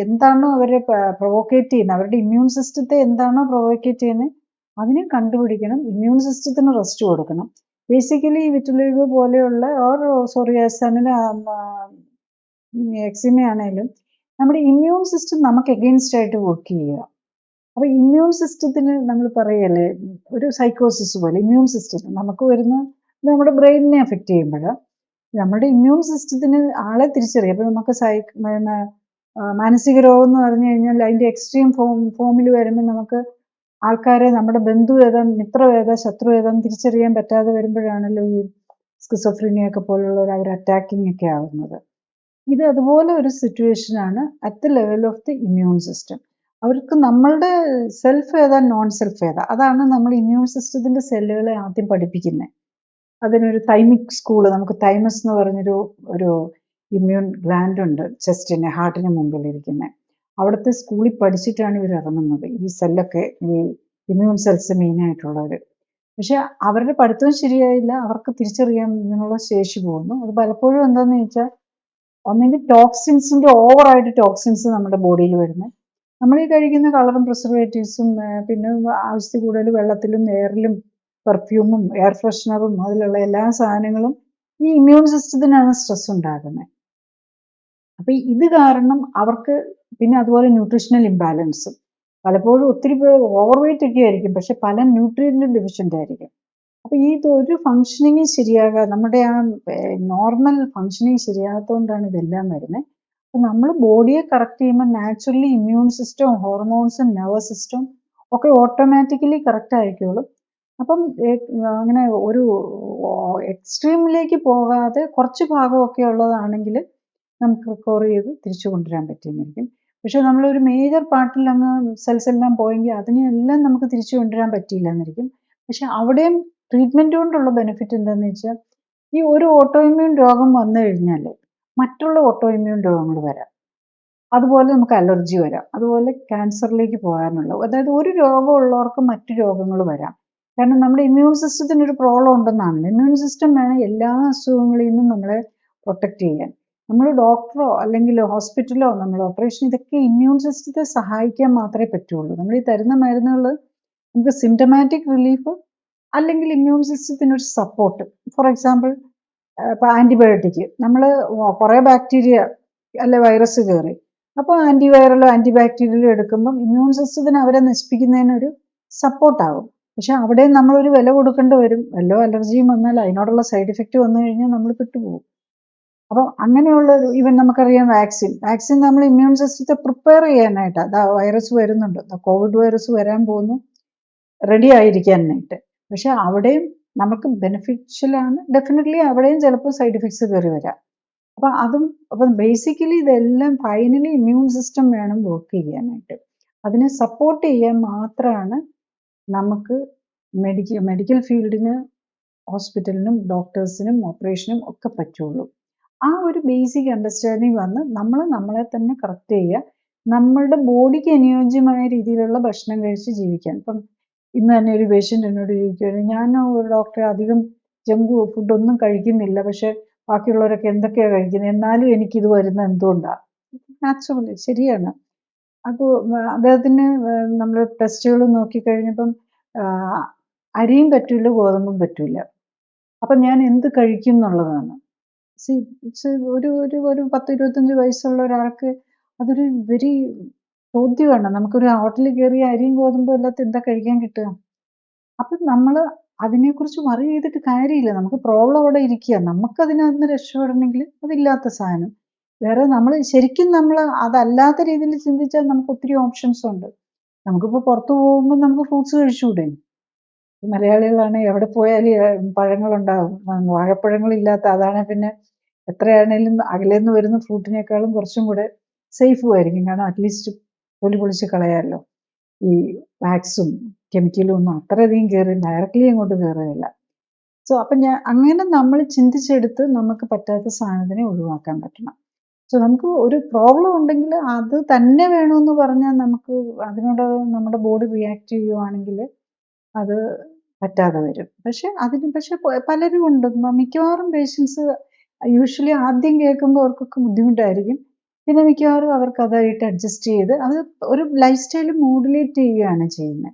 Speaker 2: എന്താണോ അവരെ പ്രൊവോക്കേറ്റ് ചെയ്യുന്നത്, അവരുടെ ഇമ്മ്യൂൺ സിസ്റ്റത്തെ എന്താണോ പ്രൊവോക്കേറ്റ് ചെയ്യുന്നത് അതിനെ കണ്ടുപിടിക്കണം. ഇമ്മ്യൂൺ സിസ്റ്റത്തിന് റെസ്റ്റ് കൊടുക്കണം. ബേസിക്കലി വിറ്റിലിഗോ പോലെയുള്ള സോറിയാസിസ് ആണെങ്കിലും എക്സിമ ആണെങ്കിലും നമ്മുടെ ഇമ്മ്യൂൺ സിസ്റ്റം നമുക്ക് എഗെയിൻസ്റ്റ് ആയിട്ട് വർക്ക് ചെയ്യുക. അപ്പോൾ ഇമ്മ്യൂൺ സിസ്റ്റത്തിന് നമ്മൾ പറയല്ലേ, ഒരു സൈക്കോസിസ് പോലെ ഇമ്മ്യൂൺ സിസ്റ്റം നമുക്ക് വരുന്ന നമ്മുടെ ബ്രെയിനിനെ എഫക്റ്റ് ചെയ്യുമ്പോഴാണ് നമ്മുടെ ഇമ്മ്യൂൺ സിസ്റ്റത്തിന് ആളെ തിരിച്ചറിയാം. അപ്പോൾ നമുക്ക് മാനസിക രോഗം എന്ന് പറഞ്ഞു കഴിഞ്ഞാൽ അതിൻ്റെ എക്സ്ട്രീം ഫോമിൽ വരുമ്പോൾ നമുക്ക് ആൾക്കാരെ, നമ്മുടെ ബന്ധു ഏതാ, മിത്രം ഏതാ, ശത്രു ഏതാന്ന് തിരിച്ചറിയാൻ പറ്റാതെ വരുമ്പോഴാണല്ലോ ഈ സ്കിസോഫ്രീനിയൊക്കെ പോലുള്ളവർ അവർ അറ്റാക്കിംഗ് ഒക്കെ ആകുന്നത്. ഇത് അതുപോലെ ഒരു സിറ്റുവേഷനാണ് at the level of the immune system. അവർക്ക് നമ്മളുടെ സെൽഫ് ഏതാ നോൺ സെൽഫ് ഏതാ അതാണ് നമ്മൾ ഇമ്മ്യൂൺ സിസ്റ്റത്തിന്റെ സെല്ലുകളെ ആദ്യം പഠിപ്പിക്കുന്നത്. അതിനൊരു തൈമിക് സ്കൂള്, നമുക്ക് തൈമസ് എന്ന് പറഞ്ഞൊരു ഒരു ഇമ്മ്യൂൺ ഗ്ലാൻഡ് ഉണ്ട് ചെസ്റ്റിന്, ഹാർട്ടിന് മുമ്പിൽ ഇരിക്കുന്നത്. അവിടുത്തെ സ്കൂളിൽ പഠിച്ചിട്ടാണ് ഇവർ ഇറങ്ങുന്നത്, ഈ സെല്ലൊക്കെ, ഈ ഇമ്മ്യൂൺ സെൽസ് മെയിനായിട്ടുള്ളവർ. പക്ഷെ അവരുടെ പഠിത്തവും ശരിയായില്ല, അവർക്ക് തിരിച്ചറിയാനുള്ള ശേഷി പോകുന്നു. അത് പലപ്പോഴും എന്താണെന്ന് ചോദിച്ചാൽ, ഒന്നെങ്കിൽ ടോക്സിൻസിന്റെ ഓവറായിട്ട് ടോക്സിൻസ് നമ്മുടെ ബോഡിയിൽ വരുന്നത്, നമ്മൾ ഈ കഴിക്കുന്ന കളറും പ്രിസർവേറ്റീവ്സും, പിന്നെ ആവശ്യത്തിൽ കൂടുതൽ വെള്ളത്തിലും എയറിലും പെർഫ്യൂമും എയർ ഫ്രഷ്നറും അതിലുള്ള എല്ലാ സാധനങ്ങളും ഈ ഇമ്മ്യൂൺ സിസ്റ്റത്തിനാണ് സ്ട്രെസ് ഉണ്ടാക്കുന്നത്. അപ്പൊ ഇത് കാരണം അവർക്ക്, പിന്നെ അതുപോലെ ന്യൂട്രീഷണൽ ഇംബാലൻസും, പലപ്പോഴും ഒത്തിരി പേർ ഓവർ വെയിറ്റ് ഒക്കെ ആയിരിക്കും, പക്ഷെ പല ന്യൂട്രിയന്റും ഡെഫിഷ്യൻ്റ് ആയിരിക്കും. അപ്പൊ ഈ ഒരു ഫങ്ഷനിങ് ശരിയാകാതെ, നമ്മുടെ ആ നോർമൽ ഫങ്ഷനിങ് ശരിയാകാത്തതുകൊണ്ടാണ് ഇതെല്ലാം വരുന്നത്. അപ്പൊ നമ്മൾ ബോഡിയെ കറക്റ്റ് ചെയ്യുമ്പോൾ നാച്ചുറലി ഇമ്മ്യൂൺ സിസ്റ്റവും ഹോർമോൺസും നെർവസ് സിസ്റ്റം ഒക്കെ ഓട്ടോമാറ്റിക്കലി കറക്റ്റ് ആയിക്കോളും. അപ്പം അങ്ങനെ ഒരു എക്സ്ട്രീമിലേക്ക് പോകാതെ കുറച്ച് ഭാഗമൊക്കെ ഉള്ളതാണെങ്കിൽ നമുക്ക് റിക്കവർ ചെയ്ത് തിരിച്ചു കൊണ്ടുവരാൻ പറ്റുന്നതായിരിക്കും. പക്ഷെ നമ്മളൊരു മേജർ പാർട്ടിൽ അങ്ങ് സെൽസ് എല്ലാം പോയെങ്കിൽ അതിനെല്ലാം നമുക്ക് തിരിച്ചു കൊണ്ടുവരാൻ പറ്റിയില്ല എന്നിരിക്കും. പക്ഷെ അവിടെയും ട്രീറ്റ്മെന്റ് കൊണ്ടുള്ള ബെനിഫിറ്റ് എന്താണെന്ന് വെച്ചാൽ, ഈ ഒരു ഓട്ടോ ഇമ്മ്യൂൺ രോഗം വന്നു കഴിഞ്ഞാൽ മറ്റുള്ള ഓട്ടോ ഇമ്മ്യൂൺ രോഗങ്ങൾ വരാം, അതുപോലെ നമുക്ക് അലർജി വരാം, അതുപോലെ ക്യാൻസറിലേക്ക് പോകാനുള്ള, അതായത് ഒരു രോഗമുള്ളവർക്ക് മറ്റു രോഗങ്ങൾ വരാം. കാരണം നമ്മുടെ ഇമ്മ്യൂൺ സിസ്റ്റത്തിന് ഒരു പ്രോബ്ലം ഉണ്ടെന്നാണ്. ഇമ്മ്യൂൺ സിസ്റ്റം വേണം എല്ലാ അസുഖങ്ങളിൽ നിന്നും നമ്മളെ പ്രൊട്ടക്റ്റ് ചെയ്യാൻ. നമ്മൾ ഡോക്ടറോ അല്ലെങ്കിൽ ഹോസ്പിറ്റലോ നമ്മൾ ഓപ്പറേഷൻ, ഇതൊക്കെ ഇമ്മ്യൂൺ സിസ്റ്റത്തെ സഹായിക്കാൻ മാത്രമേ പറ്റുള്ളൂ. നമ്മൾ ഈ തരുന്ന മരുന്നുകൾ നമുക്ക് സിംറ്റമാറ്റിക് റിലീഫ് അല്ലെങ്കിൽ ഇമ്മ്യൂൺ സിസ്റ്റത്തിന് ഒരു സപ്പോർട്ട്. ഫോർ എക്സാമ്പിൾ, ഇപ്പോൾ ആൻറ്റിബയോട്ടിക്, നമ്മൾ കുറേ ബാക്ടീരിയ അല്ലെ വൈറസ് കയറി, അപ്പോൾ ആൻറ്റിവൈറലോ ആൻറ്റി ബാക്ടീരിയലോ എടുക്കുമ്പം ഇമ്മ്യൂൺ സിസ്റ്റത്തിന് അവരെ നശിപ്പിക്കുന്നതിനൊരു സപ്പോർട്ടാകും. പക്ഷെ അവിടെ നമ്മളൊരു വില കൊടുക്കേണ്ടി വരും. വല്ലോ അലർജിയും വന്നാൽ അതിനോടുള്ള സൈഡ് ഇഫക്റ്റ് വന്നു കഴിഞ്ഞാൽ നമ്മൾ പെട്ടുപോകും. അപ്പം അങ്ങനെയുള്ള ഈവൻ നമുക്കറിയാം വാക്സിൻ നമ്മൾ ഇമ്മ്യൂൺ സിസ്റ്റത്തെ പ്രിപ്പയർ ചെയ്യാനായിട്ട്, അതാ വൈറസ് വരുന്നുണ്ട്, കോവിഡ് വൈറസ് വരാൻ പോകുന്നു, റെഡി ആയിരിക്കാനായിട്ട്. പക്ഷെ അവിടെയും നമുക്ക് ബെനിഫിഷ്യലാണ്, ഡെഫിനറ്റ്ലി അവിടെയും ചിലപ്പോൾ സൈഡ് ഇഫക്ട്സ് കയറി വരാം. അപ്പം ബേസിക്കലി ഇതെല്ലാം ഫൈനലി ഇമ്മ്യൂൺ സിസ്റ്റം വേണം വർക്ക് ചെയ്യാനായിട്ട്. അതിനെ സപ്പോർട്ട് ചെയ്യാൻ മാത്രമാണ് നമുക്ക് മെഡിക്കൽ ഫീൽഡിന്, ഹോസ്പിറ്റലിനും ഡോക്ടേഴ്സിനും ഓപ്പറേഷനും ഒക്കെ പറ്റുള്ളൂ. ആ ഒരു ബേസിക് അണ്ടർസ്റ്റാൻഡിങ് വന്ന് നമ്മൾ നമ്മളെ തന്നെ കറക്റ്റ് ചെയ്യുക, നമ്മളുടെ ബോഡിക്ക് അനുയോജ്യമായ രീതിയിലുള്ള ഭക്ഷണം കഴിച്ച് ജീവിക്കാൻ. ഇപ്പം ഇന്ന് തന്നെ ഒരു പേഷ്യൻ്റ് എന്നോട് ചോദിക്കുകയാണ്, ഞാൻ ഒരു ഡോക്ടറെ അധികം ജങ്ക് ഫുഡൊന്നും കഴിക്കുന്നില്ല, പക്ഷെ ബാക്കിയുള്ളവരൊക്കെ എന്തൊക്കെയാണ് കഴിക്കുന്നത്, എന്നാലും എനിക്കിത് വരുന്നത് എന്തുകൊണ്ടാണ്? നാച്ചുറലി ശരിയാണ്. അപ്പോൾ അദ്ദേഹത്തിന് നമ്മൾ ടെസ്റ്റുകൾ നോക്കിക്കഴിഞ്ഞപ്പം അരിയും പറ്റില്ല, ഗോതമ്പും പറ്റില്ല. അപ്പം ഞാൻ എന്ത് കഴിക്കും എന്നുള്ളതാണ്. ഒരു ഒരു ഒരു 10-25 വയസ്സുള്ള ഒരാൾക്ക് അതൊരു വെരി ചോദ്യമാണ്. നമുക്കൊരു ഹോട്ടലിൽ കയറി അരിയും ഗോതമ്പും അല്ലാത്ത എന്താ കഴിക്കാൻ കിട്ടുക? അപ്പം നമ്മൾ അതിനെക്കുറിച്ച് വറി ചെയ്തിട്ട് കാര്യമില്ല. നമുക്ക് പ്രോബ്ലം അവിടെ ഇരിക്കുക. നമുക്കതിനകത്ത് രക്ഷപ്പെടണമെങ്കിൽ അതില്ലാത്ത സാധനം. വേറെ നമ്മൾ ശരിക്കും നമ്മൾ അതല്ലാത്ത രീതിയിൽ ചിന്തിച്ചാൽ നമുക്ക് ഒത്തിരി ഓപ്ഷൻസ് ഉണ്ട്. നമുക്കിപ്പോൾ പുറത്ത് പോകുമ്പോൾ നമുക്ക് ഫ്രൂട്ട്സ് കഴിച്ചുകൂടെ? മലയാളികളാണ് എവിടെ പോയാലും പഴങ്ങളുണ്ടാകും. വാഴപ്പഴങ്ങളില്ലാത്ത, അതാണ് പിന്നെ എത്രയാണേലും അകലേന്ന് വരുന്ന ഫ്രൂട്ടിനേക്കാളും കുറച്ചും കൂടെ സേഫും ആയിരിക്കും. കാരണം അറ്റ്ലീസ്റ്റ് തൊലി പൊളിച്ച് കളയാമല്ലോ. ഈ വാക്സും കെമിക്കലും ഒന്നും അത്രയധികം ഡയറക്റ്റ്ലി അങ്ങോട്ട് കയറുകയില്ല. സോ അപ്പം അങ്ങനെ നമ്മൾ ചിന്തിച്ചെടുത്ത് നമുക്ക് പറ്റാത്ത സാധനത്തിനെ ഒഴിവാക്കാൻ പറ്റണം. സോ നമുക്ക് ഒരു പ്രോബ്ലം ഉണ്ടെങ്കിൽ അത് തന്നെ വേണമെന്ന് പറഞ്ഞാൽ നമുക്ക് അതിനോട് നമ്മുടെ ബോഡി റിയാക്ട് ചെയ്യുവാണെങ്കിൽ അത് പറ്റാതെ വരും. പക്ഷെ പലരും ഉണ്ട്, മിക്കവാറും പേഷ്യൻസ് യൂഷ്വലി ആദ്യം കേൾക്കുമ്പോൾ അവർക്കൊക്കെ ബുദ്ധിമുട്ടായിരിക്കും. പിന്നെ മിക്കവാറും അവർക്ക് അതായിട്ട് അഡ്ജസ്റ്റ് ചെയ്ത് അത് ഒരു ലൈഫ് സ്റ്റൈൽ മോഡുലേറ്റ് ചെയ്യുകയാണ് ചെയ്യുന്നത്.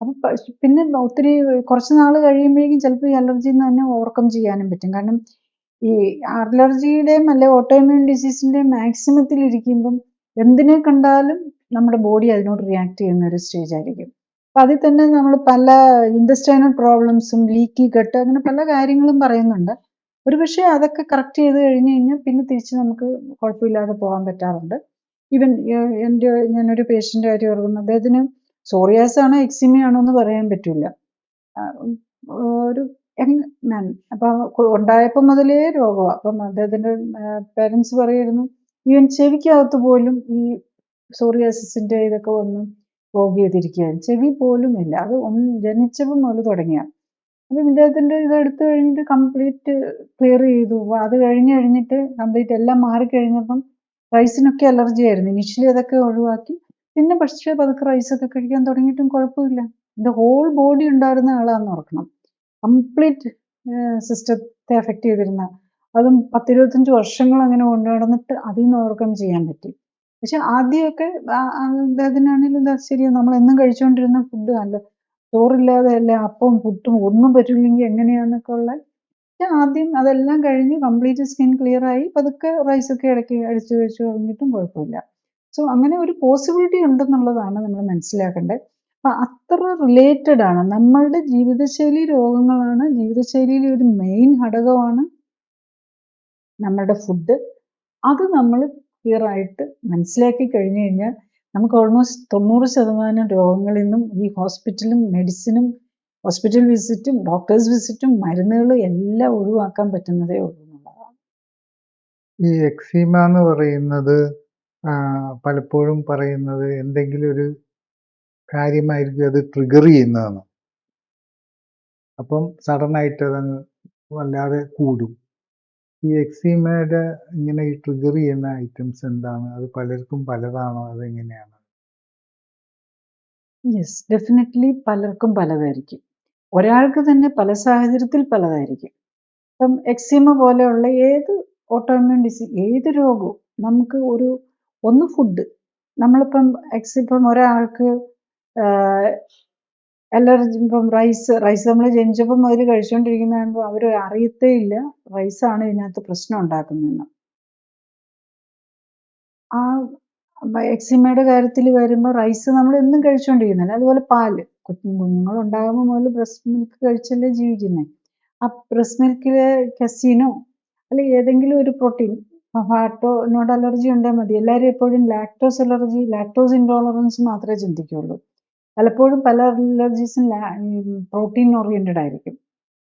Speaker 2: അപ്പം പിന്നെ ഒത്തിരി കുറച്ച് നാൾ കഴിയുമ്പോഴേക്കും ചിലപ്പോൾ ഈ അലർജിന്ന് തന്നെ ഓവർകം ചെയ്യാനും പറ്റും. കാരണം ഈ അലർജിയുടെയും അല്ലെ ഓട്ടോഇമ്യൂൺ ഡിസീസിൻ്റെയും മാക്സിമത്തിൽ ഇരിക്കുമ്പം എന്തിനെ കണ്ടാലും നമ്മുടെ ബോഡി അതിനോട് റിയാക്ട് ചെയ്യുന്ന ഒരു സ്റ്റേജ് ആയിരിക്കും. അപ്പം അതിൽ തന്നെ നമ്മൾ പല ഇൻറ്റസ്റ്റൈനൽ പ്രോബ്ലംസും ലീക്കി ഗട്ട് അങ്ങനെ പല കാര്യങ്ങളും പറയുന്നുണ്ട്. ഒരുപക്ഷെ അതൊക്കെ കറക്റ്റ് ചെയ്ത് കഴിഞ്ഞ് കഴിഞ്ഞാൽ പിന്നെ തിരിച്ച് നമുക്ക് കുഴപ്പമില്ലാതെ പോകാൻ പറ്റാറുണ്ട്. ഈവൻ ഞാനൊരു പേഷ്യൻ്റെ കാര്യം ഓർക്കുന്നു. അദ്ദേഹത്തിന് സോറിയാസ് ആണോ എക്സിമ ആണോ എന്ന് പറയാൻ പറ്റില്ല. ഒരു യങ് മാൻ, അപ്പം ഉണ്ടായപ്പോൾ മുതലേ രോഗമാണ്. അപ്പം അദ്ദേഹത്തിൻ്റെ പേരൻസ് പറയുമായിരുന്നു, ഈവൻ ചെവിക്കകത്ത് പോലും ഈ സോറിയാസിന്റെ ഇതൊക്കെ വന്ന് ക്ലോഗ് ചെയ്തിരിക്കുകയാണ്. ചെവി പോലും ഇല്ല. അത് ജനിച്ചപ്പം മുതൽ തുടങ്ങിയ. അപ്പൊ ഇദ്ദേഹത്തിന്റെ ഇതെടുത്ത് കഴിഞ്ഞിട്ട് കംപ്ലീറ്റ് ക്ലിയർ ചെയ്തു. അത് കഴിഞ്ഞിട്ട് കംപ്ലീറ്റ് എല്ലാം മാറിക്കഴിഞ്ഞപ്പം റൈസിനൊക്കെ അലർജി ആയിരുന്നു. ഇനിഷ്യലി അതൊക്കെ ഒഴിവാക്കി. പിന്നെ പക്ഷേ പതുക്കെ റൈസൊക്കെ കഴിക്കാൻ തുടങ്ങിയിട്ടും കുഴപ്പമില്ല. ഇത് ഹോൾ ബോഡി ഉണ്ടായിരുന്ന ആളാന്ന് ഓർക്കണം. കംപ്ലീറ്റ് സിസ്റ്റത്തെ എഫക്ട് ചെയ്തിരുന്ന, അതും 10-25 വർഷങ്ങൾ അങ്ങനെ കൊണ്ടു നടന്നിട്ട് അതിൽ നിന്ന് ഓവർകം ചെയ്യാൻ പറ്റി. പക്ഷെ ആദ്യമൊക്കെ അദ്ദേഹത്തിനാണെങ്കിലും എന്താ ശരിയാ, നമ്മൾ എന്നും കഴിച്ചുകൊണ്ടിരുന്ന ഫുഡ് അല്ല, ചോറില്ലാതെ അല്ല അപ്പവും പുട്ടും ഒന്നും പറ്റില്ലെങ്കിൽ എങ്ങനെയാന്നൊക്കെ ഉള്ള. ആദ്യം അതെല്ലാം കഴിഞ്ഞ് കംപ്ലീറ്റ് സ്കിൻ ക്ലിയർ ആയി പതുക്കെ റൈസൊക്കെ ഇടയ്ക്ക് അടിച്ചു കഴിച്ചു തുടങ്ങിയിട്ടും കുഴപ്പമില്ല. സോ അങ്ങനെ ഒരു പോസിബിലിറ്റി ഉണ്ടെന്നുള്ളതാണ് നമ്മൾ മനസ്സിലാക്കേണ്ടത്. അപ്പൊ അത്ര റിലേറ്റഡ് ആണ്. നമ്മളുടെ ജീവിതശൈലി രോഗങ്ങളാണ്, ജീവിതശൈലിയിലെ ഒരു മെയിൻ ഘടകമാണ് നമ്മളുടെ ഫുഡ്. അത് നമ്മൾ ക്ലിയർ ആയിട്ട് മനസ്സിലാക്കി കഴിഞ്ഞു കഴിഞ്ഞാൽ നമുക്ക് ഓൾമോസ്റ്റ് 90% രോഗങ്ങളിൽ നിന്നും ഈ ഹോസ്പിറ്റലും മെഡിസിനും ഹോസ്പിറ്റൽ വിസിറ്റും ഡോക്ടേഴ്സ് വിസിറ്റും മരുന്നുകളും എല്ലാം ഒഴിവാക്കാൻ പറ്റുന്നതേ ഉള്ളൂ എന്നുള്ളതാണ്.
Speaker 1: ഈ എക്സീമ എന്ന് പറയുന്നത് പലപ്പോഴും പറയുന്നത് എന്തെങ്കിലും ഒരു കാര്യമായിരിക്കും അത് ട്രിഗർ ചെയ്യുന്നതെന്ന്. അപ്പം സഡനായിട്ട് അതങ്ങ് വല്ലാതെ കൂടും. ഈ എക്സീമയുടെ ഇങ്ങനെ ഈ ട്രിഗർ ചെയ്യുന്ന ഐറ്റംസ് എന്താണ്? അത് പലർക്കും പലതാണോ? അതെങ്ങനെയാണ്?
Speaker 2: യെസ്, ഡെഫിനറ്റ്ലി പലർക്കും പലതായിരിക്കും. ഒരാൾക്ക് തന്നെ പല സാഹചര്യത്തിൽ പലതായിരിക്കും. ഇപ്പം എക്സീമ പോലെയുള്ള ഏത് ഓട്ടോഇമ്മ്യൂൺ ഡിസീസ്, ഏത് രോഗവും നമുക്ക് ഒന്ന് ഫുഡ്. നമ്മളിപ്പം ഇപ്പം ഒരാൾക്ക് അലർജി, ഇപ്പം റൈസ് നമ്മൾ ജനിച്ചപ്പം മുതൽ കഴിച്ചുകൊണ്ടിരിക്കുന്ന കാണുമ്പോൾ അവർ അറിയത്തേ ഇല്ല റൈസാണ് ഇതിനകത്ത് പ്രശ്നം ഉണ്ടാക്കുന്നതെന്ന്. ആ എക്സിമയുടെ കാര്യത്തിൽ വരുമ്പോൾ റൈസ് നമ്മൾ എന്നും കഴിച്ചുകൊണ്ടിരിക്കുന്നില്ല. അതുപോലെ പാല്, കുഞ്ഞുങ്ങൾ ഉണ്ടാകുമ്പോൾ മുതൽ ബ്രസ്റ്റ് മിൽക്ക് കഴിച്ചല്ലേ ജീവിക്കുന്നത്. ആ ബ്രസ്റ്റ് മിൽക്കിലെ കസീനോ അല്ലെങ്കിൽ ഏതെങ്കിലും ഒരു പ്രോട്ടീൻ, ഫാറ്റോനോട് അലർജി ഉണ്ടെങ്കിൽ മതി. എല്ലാവരും എപ്പോഴും ലാക്ടോസ് അലർജി, ലാക്ടോസ് ഇൻടോളറൻസ് മാത്രമേ ചിന്തിക്കുകയുള്ളൂ. പലപ്പോഴും പല അലർജീസും പ്രോട്ടീൻ ഓറിയന്റഡ് ആയിരിക്കും.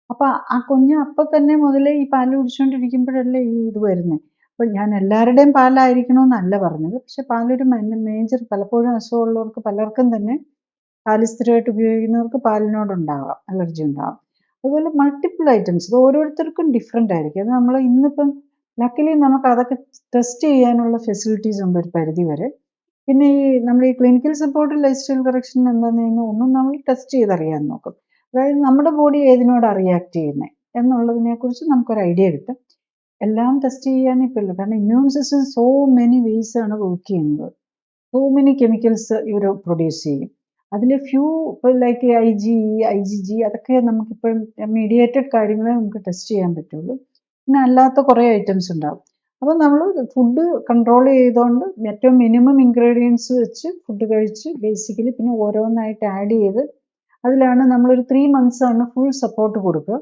Speaker 2: അപ്പൊ ആ കുഞ്ഞ് അപ്പൊ തന്നെ മുതലേ ഈ പാല് കുടിച്ചുകൊണ്ടിരിക്കുമ്പോഴല്ലേ ഈ ഇത് വരുന്നത്. അപ്പൊ ഞാൻ എല്ലാവരുടെയും പാലായിരിക്കണമെന്നല്ല പറഞ്ഞത്. പക്ഷെ പാലൊരു മേജർ, പലപ്പോഴും അസുഖമുള്ളവർക്ക് പലർക്കും തന്നെ പാല് സ്ഥിരമായിട്ട് ഉപയോഗിക്കുന്നവർക്ക് പാലിനോടുണ്ടാവാം, അലർജി ഉണ്ടാവാം. അതുപോലെ മൾട്ടിപ്പിൾ ഐറ്റംസ്, ഇത് ഓരോരുത്തർക്കും ഡിഫറെൻ്റ് ആയിരിക്കും. അത് നമ്മൾ ഇന്നിപ്പം ലക്കിലി നമുക്ക് അതൊക്കെ ടെസ്റ്റ് ചെയ്യാനുള്ള ഫെസിലിറ്റീസ് ഉണ്ട് ഒരു പരിധി വരെ. പിന്നെ നമ്മൾ ഈ clinical support life style correction എന്താണെന്ന് കഴിഞ്ഞാൽ ഒന്നും നമ്മൾ ടെസ്റ്റ് ചെയ്തറിയാൻ നോക്കും. അതായത് നമ്മുടെ ബോഡി ഏതിനോടാണ് റിയാക്ട് ചെയ്യുന്നത് എന്നുള്ളതിനെക്കുറിച്ച് നമുക്കൊരു ഐഡിയ കിട്ടും. എല്ലാം ടെസ്റ്റ് ചെയ്യാനിപ്പോൾ ഇല്ല. കാരണം immune system so many vase ആണ് വർക്ക് ചെയ്യുന്നത്. സോ മെനി കെമിക്കൽസ് ഇവർ പ്രൊഡ്യൂസ് ചെയ്യും. അതിൽ ഫ്യൂ ലൈക്ക് IgG അതൊക്കെ നമുക്കിപ്പോൾ മീഡിയേറ്റഡ് കാര്യങ്ങളെ നമുക്ക് ടെസ്റ്റ് ചെയ്യാൻ പറ്റുള്ളൂ. പിന്നെ അല്ലാത്ത കുറേ ഐറ്റംസ് ഉണ്ടാവും. അപ്പോൾ നമ്മൾ ഫുഡ് കൺട്രോൾ ചെയ്തുകൊണ്ട് ഏറ്റവും മിനിമം ഇൻഗ്രീഡിയൻസ് വെച്ച് ഫുഡ് കഴിച്ച് ബേസിക്കലി പിന്നെ ഓരോന്നായിട്ട് ആഡ് ചെയ്ത് അതിലാണ് നമ്മളൊരു 3 months ആണ് ഫുൾ സപ്പോർട്ട് കൊടുക്കുക.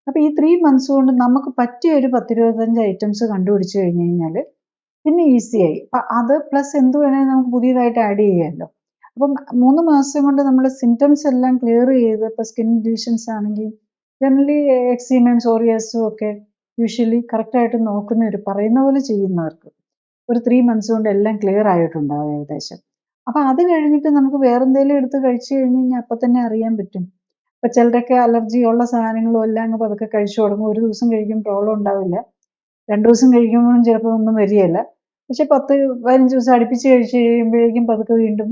Speaker 2: അപ്പോൾ ഈ 3 months കൊണ്ട് നമുക്ക് പറ്റിയ ഒരു 10-25 ഐറ്റംസ് കണ്ടുപിടിച്ച് കഴിഞ്ഞ് കഴിഞ്ഞാൽ പിന്നെ ഈസിയായി. അപ്പം അത് പ്ലസ് എന്ത് വേണമെങ്കിലും നമുക്ക് പുതിയതായിട്ട് ആഡ് ചെയ്യാമല്ലോ. അപ്പം 3 മാസം കൊണ്ട് നമ്മൾ സിംറ്റംസ് എല്ലാം ക്ലിയർ ചെയ്ത്, ഇപ്പോൾ സ്കിൻ ഡിവിഷൻസ് ആണെങ്കിൽ ജനറലി എക്സീമയും സോറിയാസും ഒക്കെ യൂഷ്വലി കറക്റ്റായിട്ട് നോക്കുന്നവർ, പറയുന്ന പോലെ ചെയ്യുന്നവർക്ക് ഒരു 3 months കൊണ്ട് എല്ലാം ക്ലിയർ ആയിട്ടുണ്ടാവും ഏകദേശം. അപ്പം അത് കഴിഞ്ഞിട്ട് നമുക്ക് വേറെ എന്തെങ്കിലും എടുത്ത് കഴിച്ചു കഴിഞ്ഞ് കഴിഞ്ഞാൽ അപ്പം തന്നെ അറിയാൻ പറ്റും. ഇപ്പം ചിലരൊക്കെ അലർജി ഉള്ള സാധനങ്ങളും എല്ലാം അങ്ങ് പതുക്കെ കഴിച്ചു തുടങ്ങും. ഒരു ദിവസം കഴിക്കും പ്രോബ്ലം ഉണ്ടാവില്ല, 2 ദിവസം കഴിക്കുമ്പോഴും ചിലപ്പോൾ ഒന്നും വരികയില്ല. പക്ഷെ 10-15 ദിവസം അടുപ്പിച്ച് കഴിച്ച് കഴിയുമ്പോഴേക്കും പതുക്കെ വീണ്ടും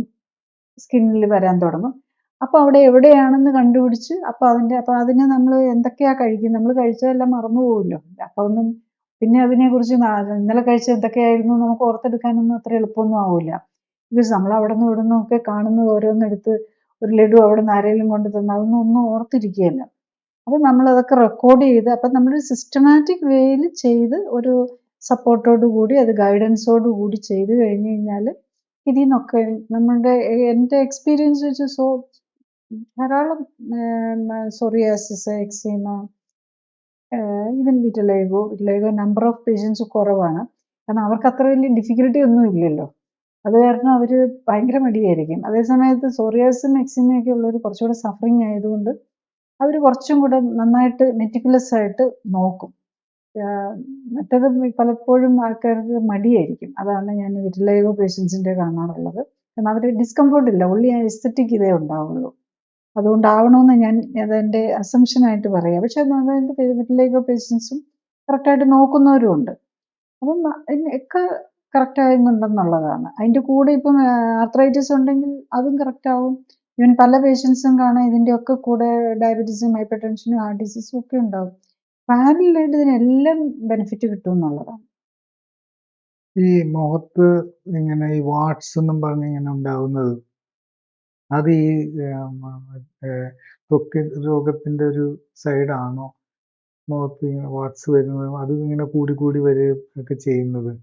Speaker 2: സ്കിന്നിൽ വരാൻ തുടങ്ങും. അപ്പോൾ അവിടെ എവിടെയാണെന്ന് കണ്ടുപിടിച്ച് അപ്പോൾ അതിന് നമ്മൾ എന്തൊക്കെയാണ് കഴിക്കുന്നത്, നമ്മൾ കഴിച്ചതെല്ലാം മറന്നു പോകുമല്ലോ. അപ്പോൾ ഒന്നും പിന്നെ അതിനെക്കുറിച്ച് ഇന്നലെ കഴിച്ച എന്തൊക്കെയായിരുന്നു നമുക്ക് ഓർത്തെടുക്കാനൊന്നും അത്ര എളുപ്പമൊന്നും ആവില്ല. ബിക്കോസ് നമ്മൾ അവിടെ നിന്നും ഇവിടെ നിന്നും ഒക്കെ കാണുന്നത് ഓരോന്നെടുത്ത് ഒരു ലഡു അവിടെ നിന്ന് ആരെങ്കിലും കൊണ്ട് തന്നു ഒന്നും ഓർത്തിരിക്കുകയല്ല. അപ്പോൾ നമ്മളതൊക്കെ റെക്കോർഡ് ചെയ്ത്, അപ്പം നമ്മളൊരു സിസ്റ്റമാറ്റിക് വേയിൽ ചെയ്ത് ഒരു സപ്പോർട്ടോട് കൂടി അത് ഗൈഡൻസോട് കൂടി ചെയ്ത് കഴിഞ്ഞ് കഴിഞ്ഞാൽ ഇതിൽ നിന്നൊക്കെ എൻ്റെ എക്സ്പീരിയൻസ് വെച്ച് ധാരാളം psoriasis, eczema, even vitiligo number of patients കുറവാണ്. കാരണം അവർക്ക് അത്ര വലിയ ഡിഫിക്കൽട്ടി ഒന്നും ഇല്ലല്ലോ. അത് കാരണം അവർ ഭയങ്കര മടിയായിരിക്കും. അതേസമയത്ത് സോറിയാസിസും എക്സീമയൊക്കെ ഉള്ളവർ കുറച്ചുകൂടെ സഫറിങ് ആയതുകൊണ്ട് അവർ കുറച്ചും കൂടെ നന്നായിട്ട് മെറ്റിക്കുലസ് ആയിട്ട് നോക്കും. മറ്റത് പലപ്പോഴും ആൾക്കാർക്ക് മടിയായിരിക്കും. അതാണ് ഞാൻ വിറ്റിലിഗോ പേഷ്യൻസിൻ്റെ കാണാറുള്ളത്. കാരണം അവർ ഡിസ്കംഫോർട്ട് ഇല്ല, ഒൺലി എസ്തെറ്റിക് ഇതേ ഉണ്ടാവുള്ളൂ. അതുകൊണ്ടാവണമെന്ന് ഞാൻ അതെൻ്റെ അസംഷനായിട്ട് പറയാം. പക്ഷെ അതിൻ്റെ വിറ്റിലിഗോ പേഷ്യൻസും കറക്റ്റായിട്ട് നോക്കുന്നവരും ഉണ്ട്. അപ്പം ഒക്കെ കറക്റ്റ് ആകുന്നുണ്ടെന്നുള്ളതാണ്. അതിൻ്റെ കൂടെ ഇപ്പം ആർത്രൈറ്റിസ് ഉണ്ടെങ്കിൽ അതും കറക്റ്റ് ആവും. ഈവൻ പല പേഷ്യൻസും കാണാം ഇതിൻ്റെയൊക്കെ കൂടെ ഡയബറ്റീസും ഹൈപ്പർ ടെൻഷനും ഹാർട്ട് ഡിസീസും ഒക്കെ ഉണ്ടാവും. പാരലായിട്ട് ഇതിനെല്ലാം ബെനിഫിറ്റ് കിട്ടും എന്നുള്ളതാണ്.
Speaker 1: ഈ മുഖത്ത് ഇങ്ങനെ ഈ വാട്സ് എന്നും പറഞ്ഞ് ഇങ്ങനെ ഉണ്ടാവുന്നത്, അത് ഈ ത്വക്ക് രോഗത്തിന്റെ ഒരു സൈഡാണോ? മുഖത്ത് ഇങ്ങനെ വാട്സ് വരുന്നത്, അത് ഇങ്ങനെ കൂടി വരികയും ഒക്കെ ചെയ്യുന്നത്?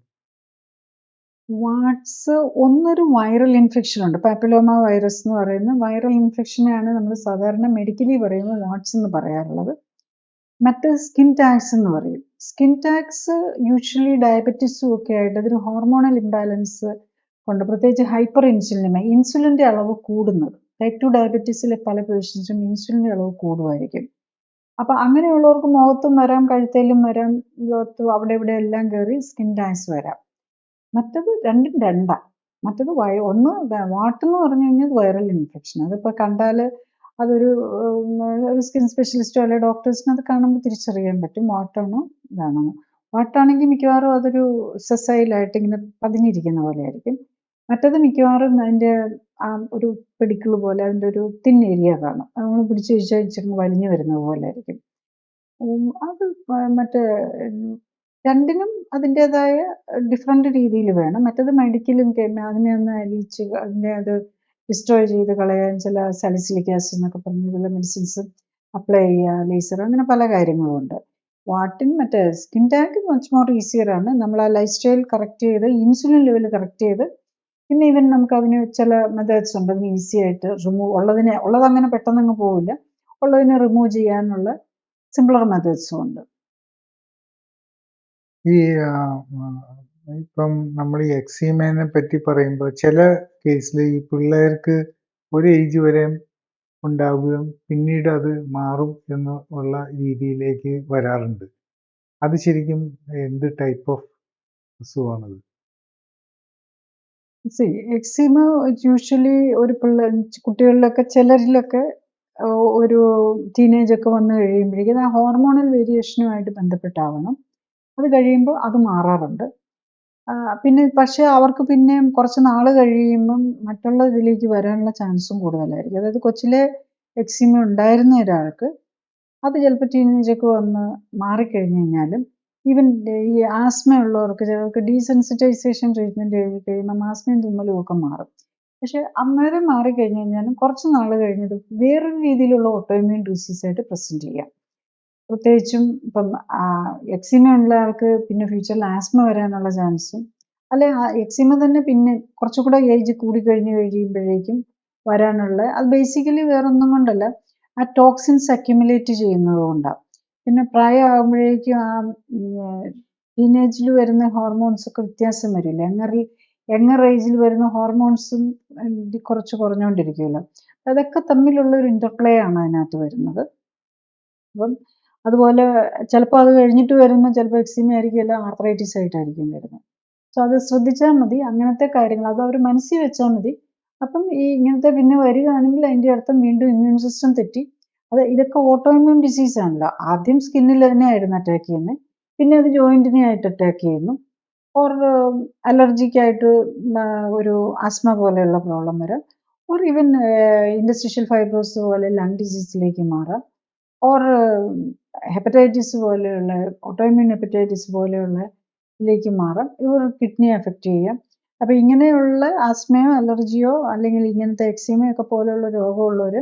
Speaker 2: വാട്സ് ഒന്നൊരു വൈറൽ ഇൻഫെക്ഷൻ ഉണ്ട്. പാപ്പിലോമ വൈറസ് എന്ന് പറയുന്ന വൈറൽ ഇൻഫെക്ഷനെയാണ് നമ്മൾ സാധാരണ മെഡിക്കലി പറയുമ്പോൾ വാട്സ് എന്ന് പറയാറുള്ളത്. മറ്റ് സ്കിൻ ടാക്സ് എന്ന് പറയും. സ്കിൻ ടാക്സ് യൂഷ്വലി ഡയബറ്റീസും ഒക്കെ ആയിട്ട് അതൊരു ഹോർമോണൽ ഇംബാലൻസ് കൊണ്ട്, പ്രത്യേകിച്ച് ഹൈപ്പർ ഇൻസുലിനമ, ഇൻസുലിൻ്റെ അളവ് കൂടുന്നത്. ടൈപ്പ് 2 ഡയബറ്റീസിലെ പല പേഷ്യൻസും ഇൻസുലിൻ്റെ അളവ് കൂടുമായിരിക്കും. അപ്പം അങ്ങനെയുള്ളവർക്ക് മുഖത്തും വരാം, കഴുത്തേലും വരാം, അവിടെ ഇവിടെ എല്ലാം കയറി സ്കിൻ ടാക്സ് വരാം. മറ്റത് രണ്ടും രണ്ടാണ്. മറ്റത് ഒന്ന് വാട്ടെന്ന് പറഞ്ഞു കഴിഞ്ഞാൽ വൈറൽ ഇൻഫെക്ഷൻ. അതിപ്പോൾ കണ്ടാൽ അതൊരു സ്കിൻ സ്പെഷ്യലിസ്റ്റോ അല്ലെങ്കിൽ ഡോക്ടേഴ്സിന് അത് കാണുമ്പോൾ തിരിച്ചറിയാൻ പറ്റും വാട്ടാണോ ഇതാണെന്ന്. വാട്ടാണെങ്കിൽ മിക്കവാറും അതൊരു സെസൈലായിട്ട് ഇങ്ങനെ പതിഞ്ഞിരിക്കുന്ന പോലെ ആയിരിക്കും. മറ്റത് മിക്കവാറും അതിൻ്റെ ഒരു പെഡിക്കിൾ പോലെ അതിൻ്റെ ഒരു തിൻ ഏരിയ കാണും. അത് നമ്മൾ പിടിച്ച് ഇച്ചിരി വലിഞ്ഞു വരുന്നത് പോലെ ആയിരിക്കും. അത് മറ്റേ രണ്ടിനും അതിൻ്റേതായ ഡിഫറെൻ്റ് രീതിയിൽ വേണം. മറ്റത് മെഡിക്കലും അതിനെ ഒന്ന് അലിയിച്ച് അത് ഡിസ്ട്രോയ് ചെയ്ത് കളയാൻ ചില സാലിസിലിക് ആസിഡ് എന്നൊക്കെ പറഞ്ഞ ചില മെഡിസിൻസ് അപ്ലൈ ചെയ്യുക, ലേസർ, അങ്ങനെ പല കാര്യങ്ങളുമുണ്ട്. വാട്ടിന് മറ്റേ സ്കിൻ ടാഗ് മച്ച് മോർ ഈസിയറാണ്. നമ്മൾ ആ ലൈഫ് സ്റ്റൈൽ കറക്റ്റ് ചെയ്ത് ഇൻസുലിൻ ലെവൽ കറക്റ്റ് ചെയ്ത്, പിന്നെ ഈവൻ നമുക്ക് അതിന് ചില മെത്തേഡ്സ് ഉണ്ട് അതിന് ഈസി ആയിട്ട് ഉള്ളതങ്ങനെ പെട്ടെന്നങ്ങ് പോവില്ല, ഉള്ളതിനെ റിമൂവ് ചെയ്യാനുള്ള സിംപ്ലർ മെത്തേഡ്സും ഉണ്ട്.
Speaker 1: ഈ ഇപ്പം നമ്മൾ ഈ എക്സീമേനെ പറ്റി പറയുമ്പോൾ ചില കേസിൽ ഈ പിള്ളേർക്ക് ഒരു ഏജ് വരെ ഉണ്ടാവുകയും പിന്നീട് അത് മാറും എന്നുള്ള രീതിയിലേക്ക് വരാറുണ്ട്. അത് ശരിക്കും എന്ത് ടൈപ്പ് ഓഫ് അസുഖമാണത്?
Speaker 2: എക്സിമ യൂഷ്വലി ഒരു കുട്ടികളിലൊക്കെ ചിലരിലൊക്കെ ഒരു ടീനേജ് ഒക്കെ വന്നു കഴിയുമ്പോഴേക്കും ആ ഹോർമോണൽ വേരിയേഷനുമായിട്ട് ബന്ധപ്പെട്ടാവണം. അത് കഴിയുമ്പോൾ അത് മാറാറുണ്ട്. പിന്നെ പക്ഷേ അവർക്ക് പിന്നെ കുറച്ച് നാൾ കഴിയുമ്പം മറ്റുള്ള ഇതിലേക്ക് വരാനുള്ള ചാൻസും കൂടുതലായിരിക്കും. അതായത് കൊച്ചിലെ എക്സിമ ഉണ്ടായിരുന്ന ഒരാൾക്ക് അത് ചിലപ്പോൾ ടീനേജൊക്കെ വന്ന് മാറിക്കഴിഞ്ഞ് കഴിഞ്ഞാലും, ഈവൻ ഈ ആസ്മ ഉള്ളവർക്ക് ചിലർക്ക് ഡീസെൻസിറ്റൈസേഷൻ ട്രീറ്റ്മെൻറ്റ് എഴുതി കഴിയുമ്പോൾ ആസ്മയും തുമ്മലും ഒക്കെ മാറും. പക്ഷേ അന്നേരം മാറിക്കഴിഞ്ഞ് കഴിഞ്ഞാലും കുറച്ച് നാൾ കഴിഞ്ഞത് വേറൊരു രീതിയിലുള്ള ഓട്ടോഇമ്യൂൺ ഡിസീസായിട്ട് പ്രസൻറ്റ് ചെയ്യാം. പ്രത്യേകിച്ചും ഇപ്പം എക്സിമ ഉള്ള ആൾക്ക് പിന്നെ ഫ്യൂച്ചറിൽ ആസ്മ വരാനുള്ള ചാൻസും, അല്ലെ എക്സിമ തന്നെ പിന്നെ കുറച്ചുകൂടെ ഏജ് കൂടിക്കഴിഞ്ഞ് കഴിയുമ്പോഴേക്കും വരാനുള്ള, അത് ബേസിക്കലി വേറൊന്നും കൊണ്ടല്ല, ആ ടോക്സിൻസ് അക്യുമുലേറ്റ് ചെയ്യുന്നത് കൊണ്ടാണ്. പിന്നെ പ്രായമാകുമ്പോഴേക്കും ആ ടീനേജിൽ വരുന്ന ഹോർമോൺസ് ഒക്കെ വ്യത്യാസം വരില്ല. യങ്ങർ ഏജിൽ വരുന്ന ഹോർമോൺസും കുറച്ച് കുറഞ്ഞുകൊണ്ടിരിക്കുമല്ലോ. അതൊക്കെ തമ്മിലുള്ള ഒരു ഇൻ്റർപ്ലേ ആണ് അതിനകത്ത് വരുന്നത്. അപ്പം അതുപോലെ ചിലപ്പോൾ അത് കഴിഞ്ഞിട്ട് വരുമ്പോൾ ചിലപ്പോൾ എക്സിമ ആയിരിക്കില്ല, ആർത്രൈറ്റിസ് ആയിട്ടായിരിക്കും വരുന്നത്. സോ അത് ശ്രദ്ധിച്ചാൽ മതി. അങ്ങനത്തെ കാര്യങ്ങൾ അത് അവർ മനസ്സിൽ വെച്ചാൽ മതി. അപ്പം ഈ ഇങ്ങനത്തെ പിന്നെ വരികയാണെങ്കിൽ അതിൻ്റെ അർത്ഥം വീണ്ടും ഇമ്മ്യൂൺ സിസ്റ്റം തെറ്റി. ഇതൊക്കെ ഓട്ടോഇമ്യൂൺ ഡിസീസ് ആണല്ലോ. ആദ്യം സ്കിന്നിൽ തന്നെയായിരുന്നു അറ്റാക്ക് ചെയ്യുന്നത്, പിന്നെ അത് ജോയിൻറ്റിനെ ആയിട്ട് അറ്റാക്ക് ചെയ്യുന്നു, ഓർ അലർജിക്കായിട്ട് ഒരു ആസ്മ പോലെയുള്ള പ്രോബ്ലം വരാം, ഓർ ഈവൻ ഇൻഡസ്ട്രിഷ്യൽ ഫൈബ്രോസ് പോലെ ലങ് ഡിസീസിലേക്ക് മാറാം, ഓർ ഹെപ്പറ്റൈറ്റിസ് പോലെയുള്ള ഓട്ടോഇമ്യൂൺ ഹെപ്പറ്റൈറ്റിസ് പോലെയുള്ള ഇതിലേക്ക് മാറാം, ഇവർ കിഡ്നിയെ അഫക്റ്റ് ചെയ്യാം. അപ്പോൾ ഇങ്ങനെയുള്ള ആസ്മയോ അലർജിയോ അല്ലെങ്കിൽ ഇങ്ങനത്തെ എക്സിമയോ ഒക്കെ പോലെയുള്ള രോഗമുള്ളവർ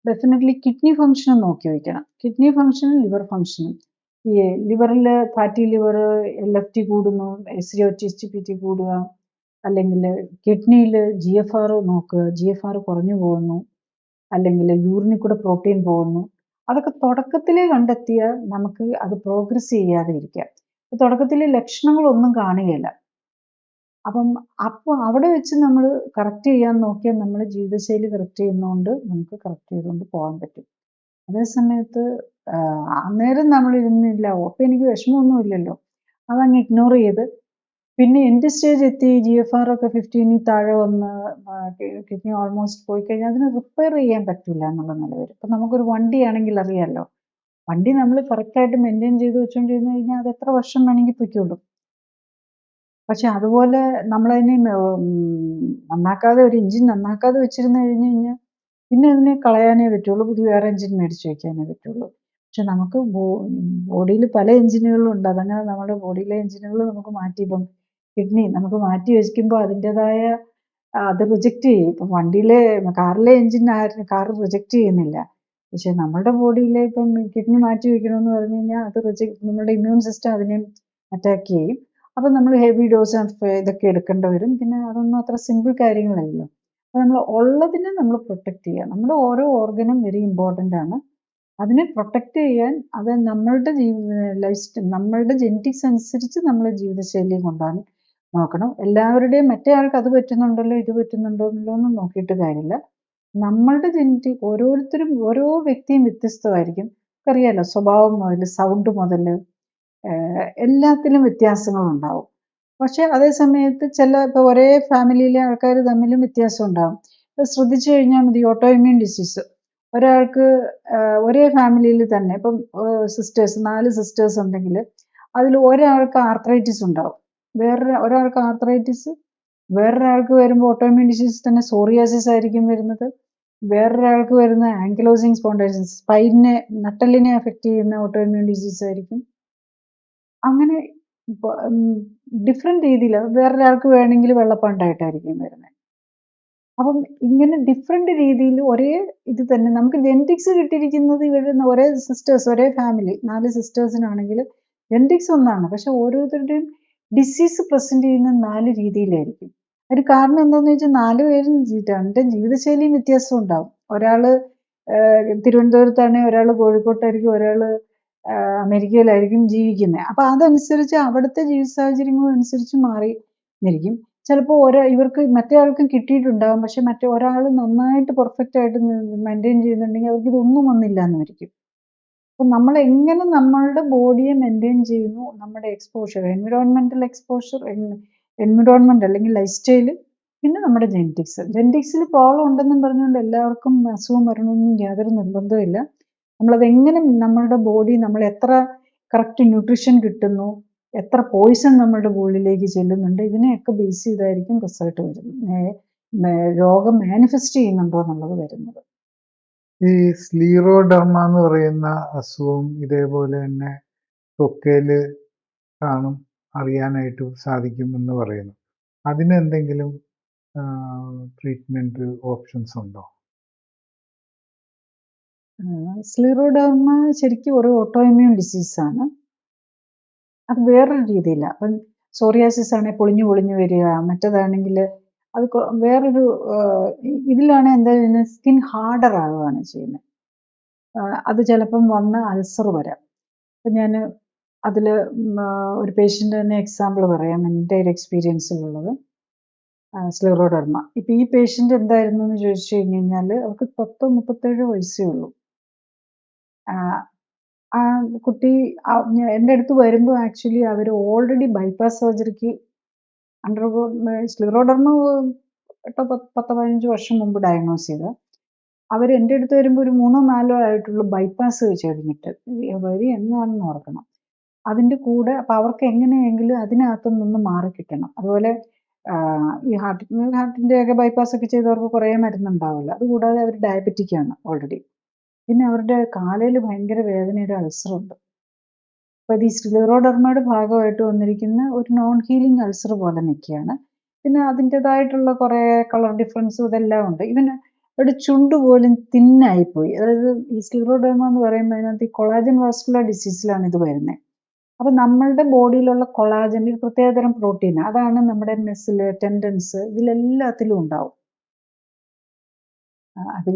Speaker 2: ഡെഫിനറ്റ്ലി കിഡ്നി ഫംഗ്ഷനും നോക്കി വയ്ക്കണം. കിഡ്നി ഫംഗ്ഷനും ലിവർ ഫംഗ്ഷനും. ഈ ലിവറിൽ ഫാറ്റി ലിവർ, LFT കൂടുന്നു, SGOT കൂടുക, അല്ലെങ്കിൽ കിഡ്നിയിൽ GFR നോക്കുക, GFR കുറഞ്ഞു പോകുന്നു, അല്ലെങ്കിൽ യൂറിനിൽ കൂടെ പ്രോട്ടീൻ പോകുന്നു. അതൊക്കെ തുടക്കത്തിലേ കണ്ടെത്തിയാൽ നമുക്ക് അത് പ്രോഗ്രസ് ചെയ്യാതെ ഇരിക്കാം. തുടക്കത്തിൽ ലക്ഷണങ്ങളൊന്നും കാണുകയില്ല. അപ്പോൾ അവിടെ വെച്ച് നമ്മൾ കറക്റ്റ് ചെയ്യാൻ നോക്കിയാൽ നമ്മൾ ജീവിതശൈലി കറക്റ്റ് ചെയ്യുന്നതുകൊണ്ട് നമുക്ക് കറക്റ്റ് ചെയ്തുകൊണ്ട് പോകാൻ പറ്റും. അതേ സമയത്ത് അന്നേരം നമ്മളിരുന്നില്ല. അപ്പോൾ എനിക്ക് വിഷമമൊന്നുമില്ലല്ലോ. അതങ്ങ് ഇഗ്നോർ ചെയ്ത് പിന്നെ എൻഡ് സ്റ്റേജ് എത്തി GFR ഒക്കെ 15 താഴെ വന്ന് കിഡ്നി ഓൾമോസ്റ്റ് പോയി കഴിഞ്ഞാൽ അതിന് റിപ്പയർ ചെയ്യാൻ പറ്റില്ല എന്നുള്ള നിലവിൽ. ഇപ്പം നമുക്കൊരു വണ്ടിയാണെങ്കിൽ അറിയാമല്ലോ, വണ്ടി നമ്മൾ കറക്റ്റായിട്ട് മെയിൻറ്റെയിൻ ചെയ്ത് വെച്ചുകൊണ്ടിരുന്നു കഴിഞ്ഞാൽ അത് എത്ര വർഷം വേണമെങ്കിൽ പൊയ്ക്കോളും. പക്ഷെ അതുപോലെ നമ്മളതിനെ നന്നാക്കാതെ ഒരു എഞ്ചിൻ നന്നാക്കാതെ വെച്ചിരുന്നു കഴിഞ്ഞ് കഴിഞ്ഞാൽ പിന്നെ അതിനെ കളയാനേ പറ്റുള്ളൂ, പുതിയ വേറെ എഞ്ചിൻ മേടിച്ച് വയ്ക്കാനേ പറ്റുള്ളൂ. പക്ഷെ നമുക്ക് ബോഡിയിൽ പല എഞ്ചിനുകളും ഉണ്ട്. അതങ്ങനെ നമ്മുടെ ബോഡിയിലെ എഞ്ചിനുകൾ നമുക്ക് മാറ്റി, ഇപ്പം കിഡ്നി നമുക്ക് മാറ്റി വയ്ക്കുമ്പോൾ അതിൻ്റെതായ അത് റിജക്റ്റ് ചെയ്യും. ഇപ്പം വണ്ടിയിലെ കാറിലെ എഞ്ചിൻ കാർ റിജക്റ്റ് ചെയ്യുന്നില്ല. പക്ഷെ നമ്മുടെ ബോഡിയിലെ ഇപ്പം കിഡ്നി മാറ്റി വയ്ക്കണമെന്ന് പറഞ്ഞു കഴിഞ്ഞാൽ അത് നമ്മുടെ ഇമ്മ്യൂൺ സിസ്റ്റം അതിനെ അറ്റാക്ക് ചെയ്യും. അപ്പം നമ്മൾ ഹെവി ഡോസ് ഓഫ് ഇതൊക്കെ എടുക്കേണ്ടി വരും. പിന്നെ അതൊന്നും അത്ര സിമ്പിൾ കാര്യങ്ങളല്ലല്ലോ. അപ്പോൾ നമ്മൾ ഉള്ളതിനെ നമ്മൾ പ്രൊട്ടക്റ്റ് ചെയ്യുക. നമ്മുടെ ഓരോ ഓർഗനും വെരി ഇമ്പോർട്ടൻ്റ് ആണ്. അതിനെ പ്രൊട്ടക്റ്റ് ചെയ്യാൻ അത് നമ്മളുടെ നമ്മളുടെ ജെനറ്റിക്സ് അനുസരിച്ച് നമ്മൾ ജീവിതശൈലി കൊണ്ടുപോകാൻ നോക്കണം. എല്ലാവരുടെയും മറ്റേ ആൾക്ക് അത് പറ്റുന്നുണ്ടല്ലോ ഇത് പറ്റുന്നുണ്ടോ എന്നൊന്നും നോക്കിയിട്ട് കാര്യമില്ല. നമ്മളുടെ ജെനറ്റിക് ഓരോരുത്തരും ഓരോ വ്യക്തിയും വ്യത്യസ്തമായിരിക്കും. അറിയാലോ, സ്വഭാവം മുതൽ സൗണ്ട് മുതൽ എല്ലാത്തിലും വ്യത്യാസങ്ങളുണ്ടാവും. പക്ഷെ അതേ സമയത്ത് ഇപ്പോൾ ഒരേ ഫാമിലിയിലെ ആൾക്കാർ തമ്മിലും വ്യത്യാസം ഉണ്ടാകും. ഇപ്പോൾ ശ്രദ്ധിച്ചു കഴിഞ്ഞാൽ മതി, ഓട്ടോ ഇമ്മ്യൂൺ ഡിസീസ് ഒരാൾക്ക് ഒരേ ഫാമിലിയിൽ തന്നെ ഇപ്പം 4 സിസ്റ്റേഴ്സ് ഉണ്ടെങ്കിൽ അതിൽ ഒരാൾക്ക് ആർത്രൈറ്റിസ് ഉണ്ടാവും, ഒരാൾക്ക് ആർത്രൈറ്റിസ് വേറൊരാൾക്ക് വരുമ്പോൾ ഓട്ടോഇമ്മ്യൂൺ ഡിസീസ് തന്നെ സോറിയാസിസ് ആയിരിക്കും വരുന്നത്. വേറൊരാൾക്ക് വരുന്ന ആങ്കിലോസിങ് സ്പോണ്ടൈലോസിസ്, സ്പൈനിനെ നട്ടെല്ലിനെ അഫക്റ്റ് ചെയ്യുന്ന ഓട്ടോഇമ്മ്യൂൺ ഡിസീസ് ആയിരിക്കും. അങ്ങനെ ഡിഫറെൻറ്റ് രീതിയിൽ വേറൊരാൾക്ക് വേണമെങ്കിൽ വെള്ളപ്പാണ്ടായിട്ടായിരിക്കും വരുന്നത്. അപ്പം ഇങ്ങനെ ഡിഫറെൻറ്റ് രീതിയിൽ ഒരേ ഇത് തന്നെ നമുക്ക് ജെനറ്റിക്സ് കിട്ടിയിരിക്കുന്നത് ഇവരുടെ ഒരേ സിസ്റ്റേഴ്സ്, ഒരേ ഫാമിലി 4 സിസ്റ്റേഴ്സിനാണെങ്കിൽ ജെനറ്റിക്സ് ഒന്നാണ്. പക്ഷെ ഓരോരുത്തരുടെയും ഡിസീസ് പ്രസൻറ്റ് ചെയ്യുന്ന 4 രീതിയിലായിരിക്കും. അതിന് കാരണം എന്താണെന്ന് വെച്ചാൽ 4 പേരും രണ്ട് ജീവിതശൈലിയും വ്യത്യാസം ഉണ്ടാവും. ഒരാൾ തിരുവനന്തപുരത്താണെങ്കിൽ ഒരാൾ കോഴിക്കോട്ടായിരിക്കും, ഒരാൾ അമേരിക്കയിലായിരിക്കും ജീവിക്കുന്നത്. അപ്പോൾ അതനുസരിച്ച് അവിടുത്തെ ജീവിത സാഹചര്യങ്ങളും അനുസരിച്ച് മാറി എന്നിരിക്കും. ചിലപ്പോൾ ഇവർക്ക് മറ്റേ ആൾക്കും കിട്ടിയിട്ടുണ്ടാകും, പക്ഷെ മറ്റേ ഒരാൾ നന്നായിട്ട് പെർഫെക്റ്റ് ആയിട്ട് മെയിൻറ്റെയിൻ ചെയ്യുന്നുണ്ടെങ്കിൽ അവർക്ക് ഇതൊന്നും വന്നില്ല എന്നിരിക്കും. അപ്പം നമ്മൾ എങ്ങനെ നമ്മളുടെ ബോഡിയെ മെയിൻറ്റെയിൻ ചെയ്യുന്നു, നമ്മുടെ എക്സ്പോഷർ, എൻവിറോൺമെൻറ്റൽ എക്സ്പോഷർ, എൻവിറോൺമെൻറ്റ് അല്ലെങ്കിൽ ലൈഫ് സ്റ്റൈല്, പിന്നെ നമ്മുടെ ജെനറ്റിക്സിൽ പ്രോബ്ലം ഉണ്ടെന്നും പറഞ്ഞുകൊണ്ട് എല്ലാവർക്കും അസുഖം വരണമെന്നും യാതൊരു നിർബന്ധവും ഇല്ല. നമ്മളതെങ്ങനെ നമ്മളുടെ ബോഡി നമ്മൾ എത്ര കറക്റ്റ് ന്യൂട്രീഷൻ കിട്ടുന്നു, എത്ര പോയിസൺ നമ്മളുടെ ബോഡിയിലേക്ക് ചെല്ലുന്നുണ്ട്, ഇതിനെയൊക്കെ ബേസ് ചെയ്തായിരിക്കും റിസൾട്ട് വരുന്നത്, രോഗം മാനിഫെസ്റ്റ് ചെയ്യുന്നുണ്ടോ എന്നുള്ളത് വരുന്നത്.
Speaker 1: ഈ സ്ലീറോഡെർമ എന്ന് പറയുന്ന അസുഖം ഇതേപോലെ തന്നെ ത്വക്കയിൽ കാണും, അറിയാനായിട്ട് സാധിക്കുമെന്ന് പറയുന്നു. അതിനെന്തെങ്കിലും ട്രീറ്റ്മെൻറ്റ് ഓപ്ഷൻസ് ഉണ്ടോ?
Speaker 2: സ്ലീറോഡെർമ ശരിക്കും ഒരു ഓട്ടോഇമ്മ്യൂൺ ഡിസീസാണ്. അത് വേറൊരു രീതിയിലാണ്. അപ്പം സോറിയാസിസ് ആണെങ്കിൽ പൊളിഞ്ഞു വരിക, മറ്റേതാണെങ്കിൽ അത് വേറൊരു ഇതിലാണ് എന്താ ചെയ്യുന്നത്, സ്കിൻ ഹാർഡർ ആവുകയാണ് ചെയ്യുന്നത്. അത് ചിലപ്പം വന്ന് അൾസർ വരാം. അപ്പം ഞാൻ അതിൽ ഒരു പേഷ്യൻ്റ് തന്നെ എക്സാമ്പിൾ പറയാം, എൻ്റെ ഒരു എക്സ്പീരിയൻസിലുള്ളത്. സ്ലീറോഡെർമ. ഇപ്പം ഈ പേഷ്യൻ്റ് എന്തായിരുന്നു എന്ന് ചോദിച്ചു കഴിഞ്ഞ് കഴിഞ്ഞാൽ അവർക്ക് 37 വയസ്സേ ഉള്ളൂ. ആ കുട്ടി എൻ്റെ അടുത്ത് വരുമ്പോൾ ആക്ച്വലി അവർ ഓൾറെഡി ബൈപ്പാസ് സർജറിക്ക് സ്ലീറോഡെർമ 10-15 വർഷം മുമ്പ് ഡയഗ്നോസ് ചെയ്ത അവർ എൻ്റെ അടുത്ത് വരുമ്പോൾ ഒരു 3-4 ആയിട്ടുള്ള ബൈപ്പാസ് കഴിഞ്ഞിട്ട്, വെരി എന്നാണെന്ന് ഓർക്കണം. അതിൻ്റെ കൂടെ അപ്പം അവർക്ക് എങ്ങനെയെങ്കിലും അതിനകത്തുനിന്ന് മാറിക്കിട്ടണം. അതുപോലെ ഈ ഹാർട്ടിൻ്റെയൊക്കെ ബൈപ്പാസ് ഒക്കെ ചെയ്തവർക്ക് കുറേ മരുന്നുണ്ടാവില്ല. അതുകൂടാതെ അവർ ഡയബറ്റിക് ആണ് ഓൾറെഡി. പിന്നെ അവരുടെ കാലയിൽ ഭയങ്കര വേദനയുടെ അൾസറുണ്ട്. അപ്പോൾ ഇത് ഈ സ്ക്ലിറോഡെർമയുടെ ഭാഗമായിട്ട് വന്നിരിക്കുന്ന ഒരു നോൺ ഹീലിംഗ് അൾസർ പോലെ നിൽക്കുകയാണ്. പിന്നെ അതിൻ്റെതായിട്ടുള്ള കുറേ കളർ ഡിഫറൻസും ഇതെല്ലാം ഉണ്ട്. ഇവന് ഒരു ചുണ്ട് പോലും തിന്നായിപ്പോയി. അതായത് ഈ സ്ക്ലിറോഡെർമ എന്ന് പറയുമ്പോൾ അതിനകത്ത് ഈ കൊളാജൻ വാസ്കുലർ ഡിസീസിലാണ് ഇത് വരുന്നത്. അപ്പം നമ്മളുടെ ബോഡിയിലുള്ള കൊളാജൻ ഒരു പ്രത്യേകതരം പ്രോട്ടീൻ, അതാണ് നമ്മുടെ മസിൽ, ടെൻഡൻസ്, ഇതിലെല്ലാത്തിലും ഉണ്ടാവും. അപ്പം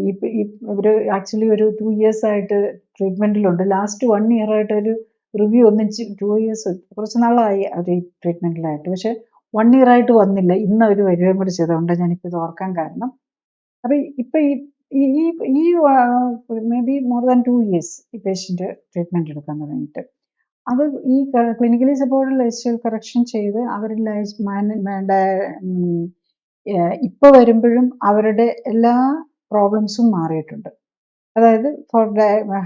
Speaker 2: ഇവർ ആക്ച്വലി ഒരു 2 years ആയിട്ട് ട്രീറ്റ്മെൻറ്റിലുണ്ട്. ലാസ്റ്റ് 1 year ആയിട്ട് ഒരു റിവ്യൂ ഒന്നിച്ച് 2 years കുറച്ച് നാളായി അവർ ഈ ട്രീറ്റ്മെൻറ്റിലായിട്ട്. പക്ഷേ 1 year ആയിട്ട് വന്നില്ല. ഇന്ന് അവർ വരികയും കൂടി ചെയ്തതുകൊണ്ട് ഞാനിപ്പോൾ ഇത് ഓർക്കാൻ കാരണം. അപ്പം ഇപ്പം ഈ ഈ ഈ ഈ may be more than 2 years ഈ പേഷ്യൻ്റ് ട്രീറ്റ്മെൻറ്റ് എടുക്കാൻ തുടങ്ങിയിട്ട്. അത് ഈ clinically supported life style correction ചെയ്ത് അവർ ഇപ്പോൾ വരുമ്പോഴും അവരുടെ എല്ലാ പ്രോബ്ലംസും മാറിയിട്ടുണ്ട്. അതായത്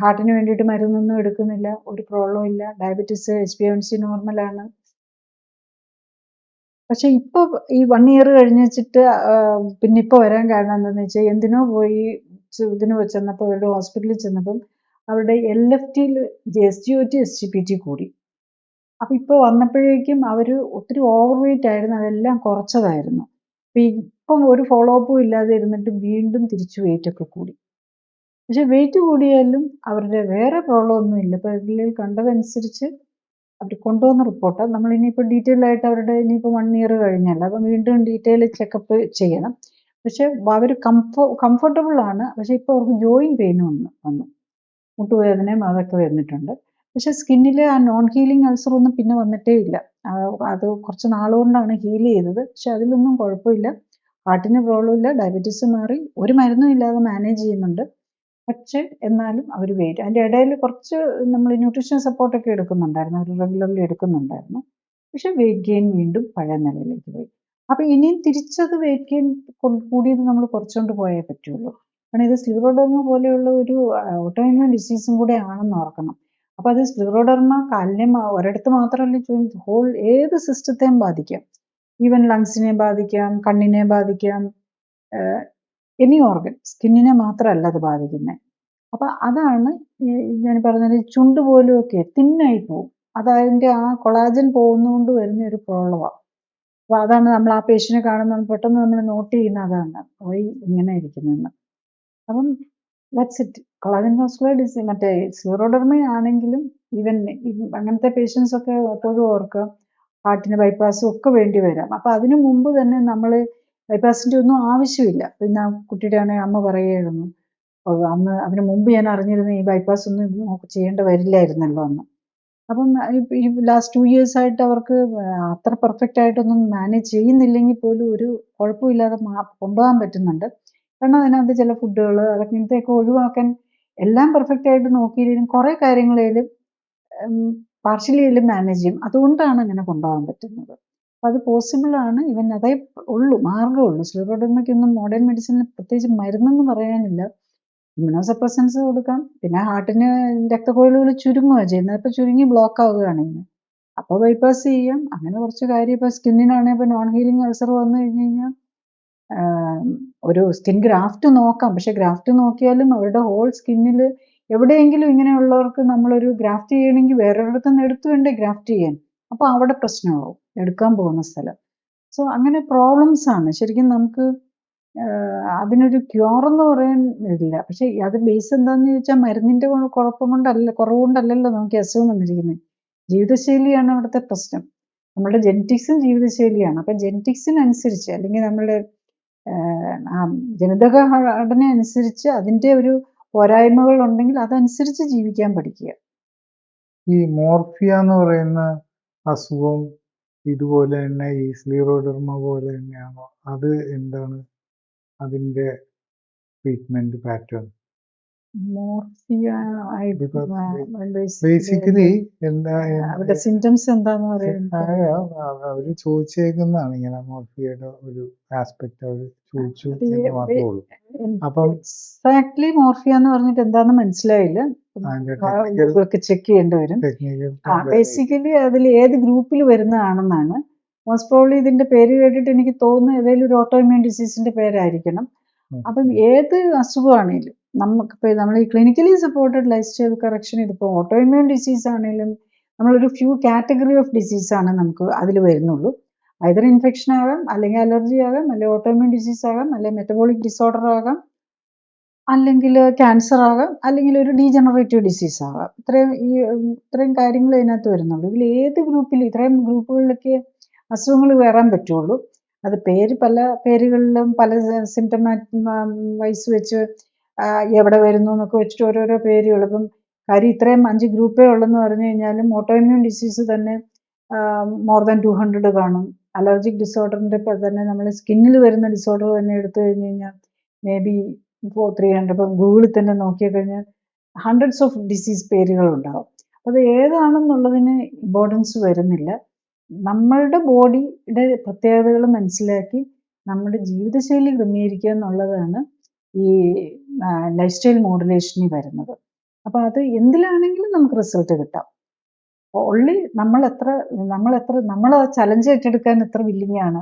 Speaker 2: ഹാർട്ടിന് വേണ്ടിയിട്ട് മരുന്നൊന്നും എടുക്കുന്നില്ല, ഒരു പ്രോബ്ലം ഇല്ല, ഡയബറ്റീസ് HbA1c നോർമലാണ്. പക്ഷെ ഇപ്പോൾ ഈ 1 year കഴിഞ്ഞ് വെച്ചിട്ട് പിന്നെ ഇപ്പോൾ വരാൻ കാരണം എന്താണെന്ന് വെച്ചാൽ എന്തിനോ പോയി ഇതിന് ചെന്നപ്പോൾ അവരുടെ ഹോസ്പിറ്റലിൽ ചെന്നപ്പം അവരുടെ LFTയിൽ SGOT SGPT കൂടി. അപ്പം ഇപ്പോൾ വന്നപ്പോഴേക്കും അവർ ഒത്തിരി ഓവർ വെയിറ്റ് ആയിരുന്നു, അതെല്ലാം കുറച്ചതായിരുന്നു. അപ്പം ഇപ്പം ഒരു ഫോളോ അപ്പും ഇല്ലാതെ ഇരുന്നിട്ട് വീണ്ടും തിരിച്ച് വെയിറ്റ് ഒക്കെ കൂടി. പക്ഷെ വെയിറ്റ് കൂടിയാലും അവരുടെ വേറെ പ്രോബ്ലം ഒന്നും ഇല്ല. ഇപ്പോൾ ഇതിൽ കണ്ടതനുസരിച്ച് അവർ കൊണ്ടുവന്ന റിപ്പോർട്ട് നമ്മൾ ഇനിയിപ്പോൾ ഡീറ്റെയിൽ ആയിട്ട് അവരുടെ ഇനിയിപ്പോൾ 1 year കഴിഞ്ഞല്ല, അപ്പം വീണ്ടും ഡീറ്റെയിൽ ചെക്കപ്പ് ചെയ്യണം. പക്ഷെ അവർ കംഫർട്ടബിൾ ആണ്. പക്ഷെ ഇപ്പോൾ അവർക്ക് ജോയിൻറ്റ് പെയിനും വന്നു, മുട്ടുവേദനയും അതൊക്കെ വന്നിട്ടുണ്ട്. പക്ഷെ സ്കിന്നിൽ ആ നോൺ ഹീലിംഗ് അൾസർ ഒന്നും പിന്നെ വന്നിട്ടേ ഇല്ല. അത് കുറച്ച് നാളുകൊണ്ടാണ് ഹീൽ ചെയ്തത്. പക്ഷെ അതിലൊന്നും കുഴപ്പമില്ല. ഹാർട്ടിന് പ്രോബ്ലം ഇല്ല, ഡയബറ്റീസ് മാറി, ഒരു മരുന്നും ഇല്ലാതെ മാനേജ് ചെയ്യുന്നുണ്ട്. പക്ഷെ എന്നാലും അവർ വെയിറ്റ്, അതിൻ്റെ ഇടയിൽ കുറച്ച് നമ്മൾ ന്യൂട്രീഷൻ സപ്പോർട്ടൊക്കെ എടുക്കുന്നുണ്ടായിരുന്നു, അവർ റെഗുലർലി എടുക്കുന്നുണ്ടായിരുന്നു. പക്ഷെ വെയിറ്റ് ഗെയിൻ വീണ്ടും പഴയ നിലയിലേക്ക് പോയി. അപ്പം ഇനിയും തിരിച്ചത് വെയിറ്റ് ഗെയിൻ കൂടിയത് നമ്മൾ കുറച്ചുകൊണ്ട് പോയേ പറ്റുള്ളൂ. കാരണം ഇത് സ്ക്ലിറോഡെർമ പോലെയുള്ള ഒരു ഓട്ടോഇമ്യൂൺ ഡിസീസും കൂടെ ആണെന്ന് ഓർക്കണം. അപ്പോൾ അത് സ്ക്ലിറോഡെർമ കാലിനെ ഒരിടത്ത് മാത്രമല്ല, ഹോൾ ഏത് സിസ്റ്റത്തെയും ബാധിക്കാം. ഈവൻ ലങ്സിനെ ബാധിക്കാം, കണ്ണിനെ ബാധിക്കാം, എനി ഓർഗൻ, സ്കിന്നിനെ മാത്രമല്ല അത് ബാധിക്കുന്നത്. അപ്പം അതാണ് ഞാൻ പറഞ്ഞത്, ചുണ്ട് പോലുമൊക്കെ തിന്നായി പോവും. അതതിൻ്റെ ആ കൊളാജൻ പോകുന്നതുകൊണ്ട് വരുന്ന ഒരു പ്രോബ്ലമാണ്. അപ്പോൾ അതാണ് നമ്മൾ ആ പേഷ്യനെ കാണുമ്പോൾ പെട്ടെന്ന് നമ്മൾ നോട്ട് ചെയ്യുന്ന അതാണ് പോയി ഇങ്ങനെ ഇരിക്കുന്നതെന്ന്. അപ്പം that's it. Collagen vascular disease മറ്റേ സ്ക്ലിറോഡെർമ ആണെങ്കിലും ഈവൻ അങ്ങനത്തെ പേഷ്യൻസ് ഒക്കെ എപ്പോഴും ഓർക്കുക, ഹാർട്ടിന് ബൈപ്പാസും ഒക്കെ വേണ്ടി വരാം. അപ്പം അതിനു മുമ്പ് തന്നെ നമ്മൾ ബൈപ്പാസിൻ്റെ ഒന്നും ആവശ്യമില്ല. പിന്നെ ആ കുട്ടിയുടെ ആണെങ്കിൽ അമ്മ പറയുമായിരുന്നു, അന്ന് അതിന് മുമ്പ് ഞാൻ അറിഞ്ഞിരുന്ന ഈ ബൈപ്പാസ് ഒന്നും ചെയ്യേണ്ട വരില്ലായിരുന്നല്ലോ അന്ന്. അപ്പം ഈ ലാസ്റ്റ് 2 years ആയിട്ട് അവർക്ക് അത്ര പെർഫെക്റ്റ് ആയിട്ടൊന്നും മാനേജ് ചെയ്യുന്നില്ലെങ്കിൽ പോലും ഒരു കുഴപ്പമില്ലാതെ കൊണ്ടുപോകാൻ പറ്റുന്നുണ്ട്. കാരണം അതിനകത്ത് ചില ഫുഡുകൾ അതൊക്കെ ഇങ്ങനത്തെയൊക്കെ ഒഴിവാക്കാൻ എല്ലാം പെർഫെക്റ്റ് ആയിട്ട് നോക്കിയില്ലെങ്കിലും കുറേ കാര്യങ്ങളേലും പാർഷ്യലിയിലും മാനേജ് ചെയ്യും. അതുകൊണ്ടാണ് അങ്ങനെ കൊണ്ടുപോകാൻ പറ്റുന്നത്. അപ്പം അത് പോസിബിളാണ്. ഇവൻ അതേ ഉള്ളൂ, മാർഗ്ഗമുള്ളൂ. സ്ക്ലിറോഡെർമയ്ക്കൊന്നും മോഡേൺ മെഡിസിനിൽ പ്രത്യേകിച്ച് മരുന്നൊന്നും പറയാനില്ല. ഇമ്മ്യൂണോസപ്രസൻസ് കൊടുക്കാം. പിന്നെ ഹാർട്ടിന് രക്തക്കുഴലുകൾ ചുരുങ്ങുകയാണ് ചെയ്യുന്നത്. അപ്പോൾ ചുരുങ്ങി ബ്ലോക്ക് ആവുകയാണ് ഇങ്ങനെ. അപ്പോൾ ബൈപ്പാസ് ചെയ്യാം. അങ്ങനെ കുറച്ച് കാര്യം. ഇപ്പോൾ സ്കിന്നിനാണെങ്കിൽ ഇപ്പോൾ നോൺ ഹീലിംഗ് അൾസർ വന്നു കഴിഞ്ഞ് കഴിഞ്ഞാൽ ഒരു സ്കിൻ ഗ്രാഫ്റ്റ് നോക്കാം. പക്ഷെ ഗ്രാഫ്റ്റ് നോക്കിയാലും അവരുടെ ഹോൾ സ്കിന്നിൽ എവിടെയെങ്കിലും ഇങ്ങനെയുള്ളവർക്ക് നമ്മളൊരു ഗ്രാഫ്റ്റ് ചെയ്യണമെങ്കിൽ വേറൊരിടത്തു നിന്ന് എടുത്തു വേണ്ടേ ഗ്രാഫ്റ്റ് ചെയ്യാൻ. അപ്പോൾ അവിടെ പ്രശ്നമാവും എടുക്കാൻ പോകുന്ന സ്ഥലം. സോ അങ്ങനെ പ്രോബ്ലംസ് ആണ് ശരിക്കും. നമുക്ക് അതിനൊരു ക്യൂർ എന്ന് പറയാൻ ഇല്ല. പക്ഷെ അത് ബേസ് എന്താണെന്ന് ചോദിച്ചാൽ മരുന്നിൻ്റെ കുഴപ്പം കൊണ്ടല്ല, കുറവ് കൊണ്ടല്ലല്ലോ നമുക്ക് അസുഖം വന്നിരിക്കുന്നത്. ജീവിതശൈലിയാണ് അവിടുത്തെ പ്രശ്നം. നമ്മളുടെ ജെനറ്റിക്സും ജീവിതശൈലിയാണ്. അപ്പം ജെനറ്റിക്സിനനുസരിച്ച് അല്ലെങ്കിൽ നമ്മളുടെ ജനിതക ഘടന അനുസരിച്ച് അതിൻ്റെ ഒരു പോരായ്മകൾ ഉണ്ടെങ്കിൽ അതനുസരിച്ച് ജീവിക്കാൻ പഠിക്കുക.
Speaker 1: ഈ മോർഫിയ എന്ന് പറയുന്ന അസുഖം ഇതുപോലെ തന്നെ ഈ സ്ക്ലിറോഡെർമ പോലെ തന്നെയാണോ? അത് എന്താണ് അതിൻ്റെ ട്രീറ്റ്മെന്റ് പാറ്റേൺ?
Speaker 2: മോർഫിയ
Speaker 1: ബേസിക്കലി എന്താ
Speaker 2: അവരുടെ സിംറ്റംസ് എന്താന്ന് പറയുന്നത്
Speaker 1: അവര് ചോദിച്ചേക്കുന്നതാണ് ഇങ്ങനെ മോർഫിയയുടെ ഒരു ആസ്പെക്ട് അവർ ചോദിച്ചു എന്ന് മാത്രമേ ഉള്ളൂ. അപ്പം
Speaker 2: എക്സാക്ട്ലി മോർഫിയ എന്ന് പറഞ്ഞിട്ട് എന്താന്ന് മനസ്സിലായില്ല. ചെക്ക് ചെയ്യേണ്ടി വരും. ബേസിക്കലി അതിൽ ഏത് ഗ്രൂപ്പിൽ വരുന്നതാണെന്നാണ്. മോസ്റ്റ് പ്രോബ്ലി ഇതിന്റെ പേര് കേട്ടിട്ട് എനിക്ക് തോന്നുന്നു ഏതെങ്കിലും ഒരു ഓട്ടോഇമ്യൂൺ ഡിസീസിന്റെ പേരായിരിക്കണം. അപ്പം ഏത് അസുഖമാണെങ്കിലും നമുക്കിപ്പോൾ നമ്മൾ ഈ clinically supported life style correction, ഇതിപ്പോൾ ഓട്ടോഇമ്യൂൺ ഡിസീസ് ആണെങ്കിലും നമ്മളൊരു ഫ്യൂ കാറ്റഗറി ഓഫ് ഡിസീസാണ് നമുക്ക് അതിൽ വരുന്നുള്ളൂ. ഐദർ ഇൻഫെക്ഷൻ ആകാം, അല്ലെങ്കിൽ അലർജി ആകാം, അല്ലെങ്കിൽ ഓട്ടോഇമ്യൂൺ ഡിസീസ് ആകാം, അല്ലെങ്കിൽ മെറ്റബോളിക് ഡിസോർഡർ ആകാം, അല്ലെങ്കിൽ ക്യാൻസർ ആകാം, അല്ലെങ്കിൽ ഒരു ഡീജനറേറ്റീവ് ഡിസീസ് ആകാം. ഇത്രയും കാര്യങ്ങൾ അതിനകത്ത് വരുന്നുള്ളൂ. ഇതിൽ ഏത് ഗ്രൂപ്പിൽ, ഇത്രയും ഗ്രൂപ്പുകളിലൊക്കെ അസുഖങ്ങൾ വരാൻ പറ്റുള്ളൂ. അത് പല പേരുകളിലും പല വയസ്സ് വെച്ച് എവിടെ വരുന്നു എന്നൊക്കെ വെച്ചിട്ട് ഓരോരോ പേരുകൾ. ഇപ്പം കാര്യം ഇത്രയും 5 ഗ്രൂപ്പേ ഉള്ളെന്ന് പറഞ്ഞു കഴിഞ്ഞാലും ഓട്ടോഇമ്യൂൺ ഡിസീസ് തന്നെ മോർ ദാൻ 200 കാണും. അലർജിക് ഡിസോർഡറിൻ്റെ തന്നെ നമ്മൾ സ്കിന്നിൽ വരുന്ന ഡിസോർഡർ തന്നെ എടുത്തു കഴിഞ്ഞ് കഴിഞ്ഞാൽ മേ ബി 300 ഇപ്പം ഗൂഗിളിൽ തന്നെ നോക്കിക്കഴിഞ്ഞാൽ ഹൺഡ്രഡ്സ് ഓഫ് ഡിസീസ് പേരുകളുണ്ടാവും. അത് ഏതാണെന്നുള്ളതിന് ഇമ്പോർട്ടൻസ് വരുന്നില്ല. നമ്മളുടെ ബോഡിയുടെ പ്രത്യേകതകൾ മനസ്സിലാക്കി നമ്മുടെ ജീവിതശൈലി ക്രമീകരിക്കുക എന്നുള്ളതാണ് ഈ ലൈഫ് സ്റ്റൈൽ മോഡുലേഷനിൽ വരുന്നത്. അപ്പോൾ അത് എന്തിലാണെങ്കിലും നമുക്ക് റിസൾട്ട് കിട്ടാം. ഓൺലി നമ്മൾ ചലഞ്ച് ഏറ്റെടുക്കാൻ എത്ര വില്ലിങ് ആണ്,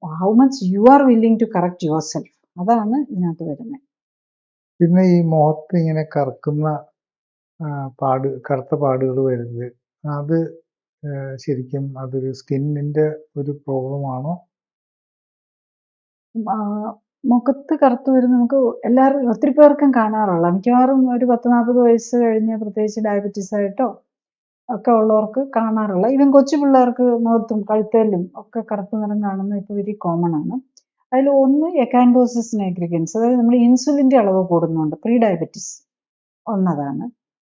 Speaker 2: how much you are willing to correct yourself, അതാണ് ഇതിനകത്ത് വരുന്നത്.
Speaker 1: പിന്നെ ഈ മുഖത്ത് ഇങ്ങനെ കറുത്ത പാടുകൾ വരുന്നത്, അത് ശരിക്കും അതൊരു സ്കിന്നിന്റെ ഒരു പ്രോബ്ലം ആണോ?
Speaker 2: മുഖത്ത് കറുത്ത് വരുന്ന നമുക്ക് എല്ലാവർക്കും ഒത്തിരി പേർക്കും കാണാറുള്ള, മിക്കവാറും ഒരു 10-40 വയസ്സ് കഴിഞ്ഞ് പ്രത്യേകിച്ച് ഡയബറ്റീസ് ആയിട്ടോ ഒക്കെ ഉള്ളവർക്ക് കാണാറുള്ള, ഈവൻ കൊച്ചു പിള്ളേർക്ക് മുഖത്തും കഴുത്തേലും ഒക്കെ കറുപ്പ് നിറം കാണുന്നത് ഇപ്പോൾ വെരി കോമൺ ആണ്. അതിൽ ഒന്ന് എക്കാൻഡോസിസ് നൈഗ്രിഗൻസ്, അതായത് നമ്മൾ ഇൻസുലിൻ്റെ അളവ് കൂടുന്നുണ്ട്, പ്രീ ഡയബറ്റീസ് ഒന്നതാണ്.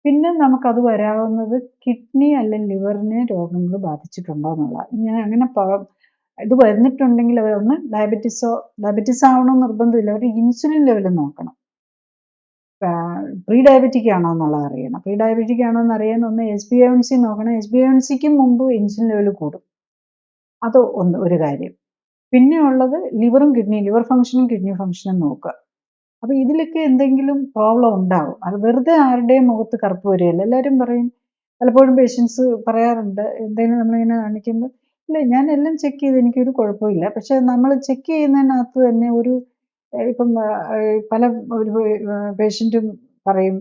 Speaker 2: പിന്നെ നമുക്കത് വരാവുന്നത് കിഡ്നി അല്ലെങ്കിൽ ലിവറിനെ രോഗങ്ങൾ ബാധിച്ചിട്ടുണ്ടോ എന്നുള്ള, അങ്ങനെ ഇത് വന്നിട്ടുണ്ടെങ്കിൽ അവരൊന്ന് ഡയബറ്റീസ് ആവണമെന്ന് നിർബന്ധമില്ല, അവർ ഇൻസുലിൻ ലെവൽ നോക്കണം. പ്രീ ഡയബറ്റിക് ആണോ എന്നുള്ളത് അറിയണം. പ്രീ ഡയബറ്റിക് ആണോ എന്ന് അറിയാൻ ഒന്ന് HbA1c നോക്കണം. HbA1cക്ക് മുമ്പ് ഇൻസുലിൻ ലെവൽ കൂടും, അത് ഒരു കാര്യം. പിന്നെ ഉള്ളത് ലിവർ ഫംഗ്ഷനും കിഡ്നി ഫംഗ്ഷനും നോക്കുക. അപ്പോൾ ഇതിലൊക്കെ എന്തെങ്കിലും പ്രോബ്ലം ഉണ്ടാവും. അത് വെറുതെ ആരുടെയും മുഖത്ത് കറുപ്പ് വരികയല്ല. എല്ലാവരും പറയും, പലപ്പോഴും പേഷ്യൻസ് പറയാറുണ്ട്, എന്തെങ്കിലും നമ്മളിങ്ങനെ കാണിക്കുമ്പോൾ, ഇല്ല ഞാൻ എല്ലാം ചെക്ക് ചെയ്ത് എനിക്കൊരു കുഴപ്പമില്ല. പക്ഷേ നമ്മൾ ചെക്ക് ചെയ്യുന്നതിനകത്ത് തന്നെ ഇപ്പം പല ഒരു പേഷ്യൻറ്റും പറയും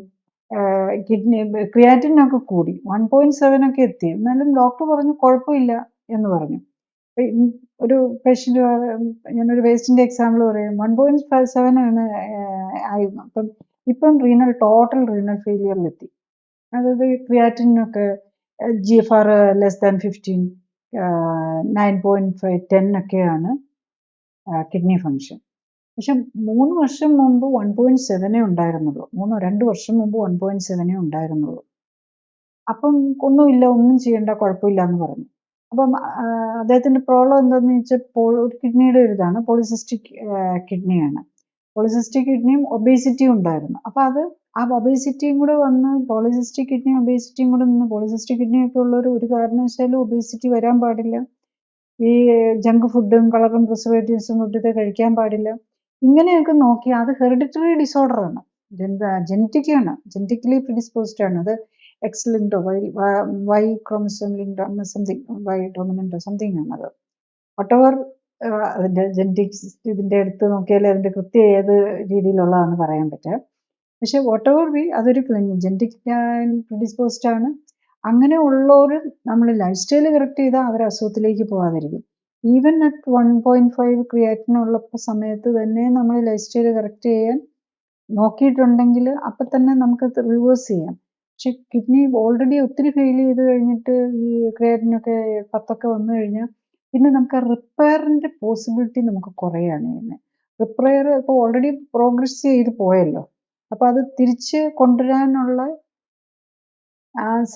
Speaker 2: കിഡ്നി ക്രിയാറ്റിനൊക്കെ കൂടി 1.7 ഒക്കെ എത്തി, എന്നാലും ഡോക്ടർ പറഞ്ഞു കുഴപ്പമില്ല എന്ന് പറഞ്ഞു. ഒരു പേഷ്യൻ്റ്, ഞാനൊരു പേഷ്യൻ്റെ എക്സാമ്പിൾ പറയാം, 1.7 ആണ് ആയിരുന്നു. ഇപ്പം ടോട്ടൽ റീനൽ ഫെയിലിയറിലെത്തി. അതായത് ക്രിയാറ്റിനൊക്കെ GFR <15, 9.5, 10 ഒക്കെയാണ് കിഡ്നി ഫംഗ്ഷൻ. പക്ഷെ 3 വർഷം മുമ്പ് 1.7 ഉണ്ടായിരുന്നുള്ളൂ. 2 വർഷം മുമ്പ് 1.7 ഉണ്ടായിരുന്നുള്ളൂ. അപ്പം ഒന്നും ചെയ്യേണ്ട, കുഴപ്പമില്ല എന്ന് പറഞ്ഞു. അപ്പം അദ്ദേഹത്തിൻ്റെ പ്രോബ്ലം എന്താണെന്ന് വെച്ചാൽ ഒരു കിഡ്നിയുടെ ഒരു ഇതാണ്, പോളിസിസ്റ്റിക് കിഡ്നിയാണ്. പോളിസിസ്റ്റിക് കിഡ്നിയും ഒബേസിറ്റിയും ഉണ്ടായിരുന്നു. അപ്പോൾ ആ ഒബേസിറ്റിയും കൂടെ വന്ന് പോളിസിസ്റ്റിക് കിഡ്നിയും ഒബേസിറ്റിയും കൂടെ നിന്ന്, പോളിസിസ്റ്റിക് കിഡ്നിയൊക്കെ ഉള്ളവർ ഒരു കാരണവശാലും ഒബേസിറ്റി വരാൻ പാടില്ല. ഈ ജങ്ക് ഫുഡും കളറും പ്രിസർവേറ്റീവ്സും ഫുഡൊക്കെ കഴിക്കാൻ പാടില്ല. ഇങ്ങനെയൊക്കെ നോക്കി അത് ഹെറിഡിറ്ററി ഡിസോർഡറാണ്, ജനറ്റിക്കലി പ്രിഡിസ്പോസ്ഡ് ആണ്. അത് എക്സ് ലിങ്ക്ഡോ വൈ ക്രോമസോം ലിങ്ക്ഡോ സംതിങ്, വൈ ഡോമിനൻ്റോ സംതിങ് ആണത്. വട്ടെവർ അതിൻ്റെ ജനറ്റിക്സ് ഇതിൻ്റെ അടുത്ത് നോക്കിയാലേ അതിൻ്റെ കൃത്യം ഏത് രീതിയിലുള്ളതാണെന്ന് പറയാൻ പറ്റുക. പക്ഷേ വട്ടെവർ അതൊരു ജനറ്റിക് പ്രിഡിസ്പോസ്ഡ് ആണ്. അങ്ങനെ ഉള്ളവർ നമ്മൾ ലൈഫ് സ്റ്റൈൽ കറക്റ്റ് ചെയ്താൽ അവർ അസുഖത്തിലേക്ക് പോകാതിരിക്കും. ഈവൻ അറ്റ് 1.5 ക്രിയാറ്റിനുള്ള സമയത്ത് തന്നെ നമ്മൾ ലൈഫ് സ്റ്റൈൽ കറക്റ്റ് ചെയ്യാൻ നോക്കിയിട്ടുണ്ടെങ്കിൽ അപ്പം തന്നെ നമുക്ക് റിവേഴ്സ് ചെയ്യാം. പക്ഷെ കിഡ്നി ഓൾറെഡി ഒത്തിരി ഫെയിൽ ചെയ്ത് കഴിഞ്ഞിട്ട് ഈ ക്രിയാറ്റിനൊക്കെ 10 വന്നു കഴിഞ്ഞാൽ പിന്നെ നമുക്ക് റിപ്പയറിൻ്റെ പോസിബിലിറ്റി നമുക്ക് കുറയാണ് ചെയ്യുന്നത്. റിപ്പയർ ഇപ്പോൾ ഓൾറെഡി പ്രോഗ്രസ് ചെയ്ത് പോയല്ലോ, അപ്പോൾ അത് തിരിച്ച് കൊണ്ടുവരാനുള്ള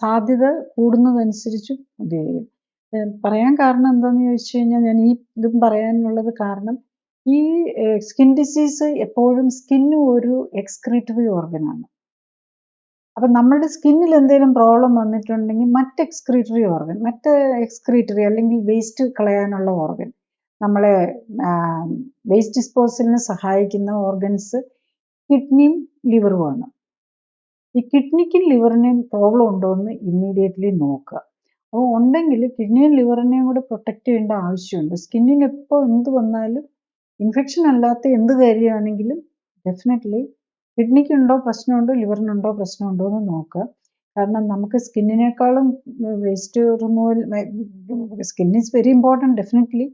Speaker 2: സാധ്യത കൂടുന്നതനുസരിച്ചും ഇത് ചെയ്യും. പറയാൻ കാരണം എന്താണെന്ന് ചോദിച്ചു കഴിഞ്ഞാൽ, ഞാൻ ഈ ഇതും പറയാനുള്ളത് കാരണം, ഈ സ്കിൻ ഡിസീസ് എപ്പോഴും സ്കിന്ന് ഒരു എക്സ്ക്രീറ്ററി ഓർഗനാണ്. അപ്പം നമ്മളുടെ സ്കിന്നിൽ എന്തെങ്കിലും പ്രോബ്ലം വന്നിട്ടുണ്ടെങ്കിൽ മറ്റ് എക്സ്ക്രീറ്ററി അല്ലെങ്കിൽ വേസ്റ്റ് കളയാനുള്ള ഓർഗൻ, നമ്മളെ വേസ്റ്റ് ഡിസ്പോസലിന് സഹായിക്കുന്ന ഓർഗൻസ് കിഡ്നിയും ലിവറുമാണ്. ഈ കിഡ്നിക്കും ലിവറിനെയും പ്രോബ്ലം ഉണ്ടോ എന്ന് ഇമ്മീഡിയറ്റ്ലി നോക്കുക. അപ്പോൾ ഉണ്ടെങ്കിൽ കിഡ്നിയും ലിവറിനെയും കൂടെ പ്രൊട്ടക്റ്റ് ചെയ്യേണ്ട ആവശ്യമുണ്ട്. സ്കിന്നിന് എപ്പോൾ എന്ത് വന്നാലും, ഇൻഫെക്ഷൻ അല്ലാത്ത എന്ത് കാര്യമാണെങ്കിലും ഡെഫിനറ്റ്ലി കിഡ്നിക്കുണ്ടോ പ്രശ്നമുണ്ടോ, ലിവറിനുണ്ടോ പ്രശ്നമുണ്ടോ എന്ന് നോക്കുക. കാരണം നമുക്ക് സ്കിന്നിനേക്കാളും waste removal, skin is very important definitely.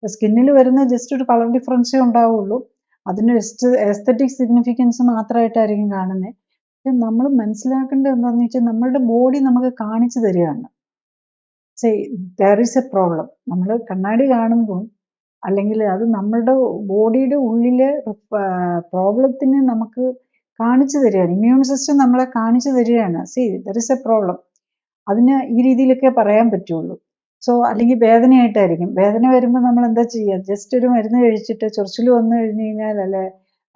Speaker 2: സ്കിന്നിൽ വരുന്ന ജസ്റ്റ് ഒരു കളർ ഡിഫറൻസേ ഉണ്ടാവുള്ളൂ, അതിന് എസ്തറ്റിക് സിഗ്നിഫിക്കൻസ് മാത്രമായിട്ടായിരിക്കും കാണുന്നത്. പക്ഷെ നമ്മൾ മനസ്സിലാക്കേണ്ടത് എന്താണെന്ന് വെച്ചാൽ, നമ്മളുടെ ബോഡി നമുക്ക് കാണിച്ചു തരികയാണ്, ദർ ഈസ് എ പ്രോബ്ലം. നമ്മൾ കണ്ണാടി കാണുമ്പോൾ അല്ലെങ്കിൽ അത് നമ്മളുടെ ബോഡിയുടെ ഉള്ളിലെ പ്രോബ്ലത്തിന് നമുക്ക് കാണിച്ചു തരികയാണ്. ഇമ്മ്യൂൺ സിസ്റ്റം നമ്മളെ കാണിച്ചു തരികയാണ്, ദർ ഈസ് എ പ്രോബ്ലം. അതിന് ഈ രീതിയിലൊക്കെ പറയാൻ പറ്റുള്ളൂ. അല്ലെങ്കിൽ വേദനയായിട്ടായിരിക്കും. വേദന വരുമ്പോൾ നമ്മൾ എന്താ ചെയ്യുക, ജസ്റ്റ് ഒരു മരുന്ന് കഴിച്ചിട്ട് ചൊറിച്ചിൽ വന്നു കഴിഞ്ഞ് കഴിഞ്ഞാൽ, അല്ലെ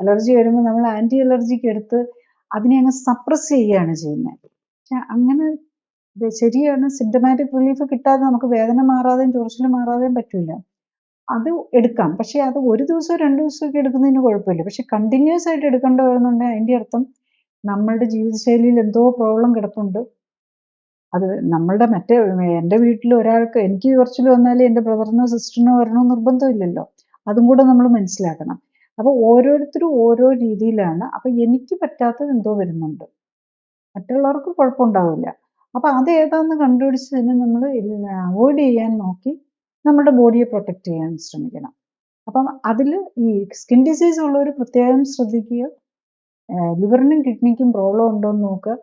Speaker 2: അലർജി വരുമ്പോൾ നമ്മൾ ആൻറ്റി അലർജിക്ക് എടുത്ത് അതിനെ അങ്ങ് സപ്രസ് ചെയ്യുകയാണ് ചെയ്യുന്നത്. പക്ഷെ അങ്ങനെ ശരിയാണ്, സിംറ്റമാറ്റിക് റിലീഫ് കിട്ടാതെ നമുക്ക് വേദന മാറാതെയും ചൊറിച്ചിൽ മാറാതെയും പറ്റില്ല. അത് എടുക്കാം, പക്ഷെ അത് 1 ദിവസമോ 2 ദിവസമൊക്കെ എടുക്കുന്നതിന് കുഴപ്പമില്ല. പക്ഷെ കണ്ടിന്യൂസ് ആയിട്ട് എടുക്കേണ്ടി വരുന്നുണ്ടെങ്കിൽ അതിൻ്റെ അർത്ഥം നമ്മളുടെ ജീവിതശൈലിയിൽ എന്തോ പ്രോബ്ലം കിടപ്പുണ്ട്. അത് നമ്മളുടെ എൻ്റെ വീട്ടിൽ ഒരാൾക്ക് എനിക്ക് ചൊറിച്ചിൽ വന്നാൽ എൻ്റെ ബ്രദറിനോ സിസ്റ്ററിനോ വരണമെന്ന് നിർബന്ധമില്ലല്ലോ. അതും കൂടെ നമ്മൾ മനസ്സിലാക്കണം. അപ്പോൾ ഓരോരുത്തരും ഓരോ രീതിയിലാണ്. അപ്പോൾ എനിക്ക് പറ്റാത്തത് എന്തോ വരുന്നുണ്ട്, മറ്റുള്ളവർക്ക് കുഴപ്പമുണ്ടാവില്ല. അപ്പോൾ അത് ഏതാണെന്ന് കണ്ടുപിടിച്ച് തന്നെ നമ്മൾ അവോയ്ഡ് ചെയ്യാൻ നോക്കി നമ്മുടെ ബോഡിയെ പ്രൊട്ടക്റ്റ് ചെയ്യാൻ ശ്രമിക്കണം. അപ്പം അതിൽ ഈ സ്കിൻ ഡിസീസ് ഉള്ളവർ പ്രത്യേകം ശ്രദ്ധിക്കുക. ലിവറിനും കിഡ്നിക്കും പ്രോബ്ലം ഉണ്ടോ എന്ന് നോക്കുക.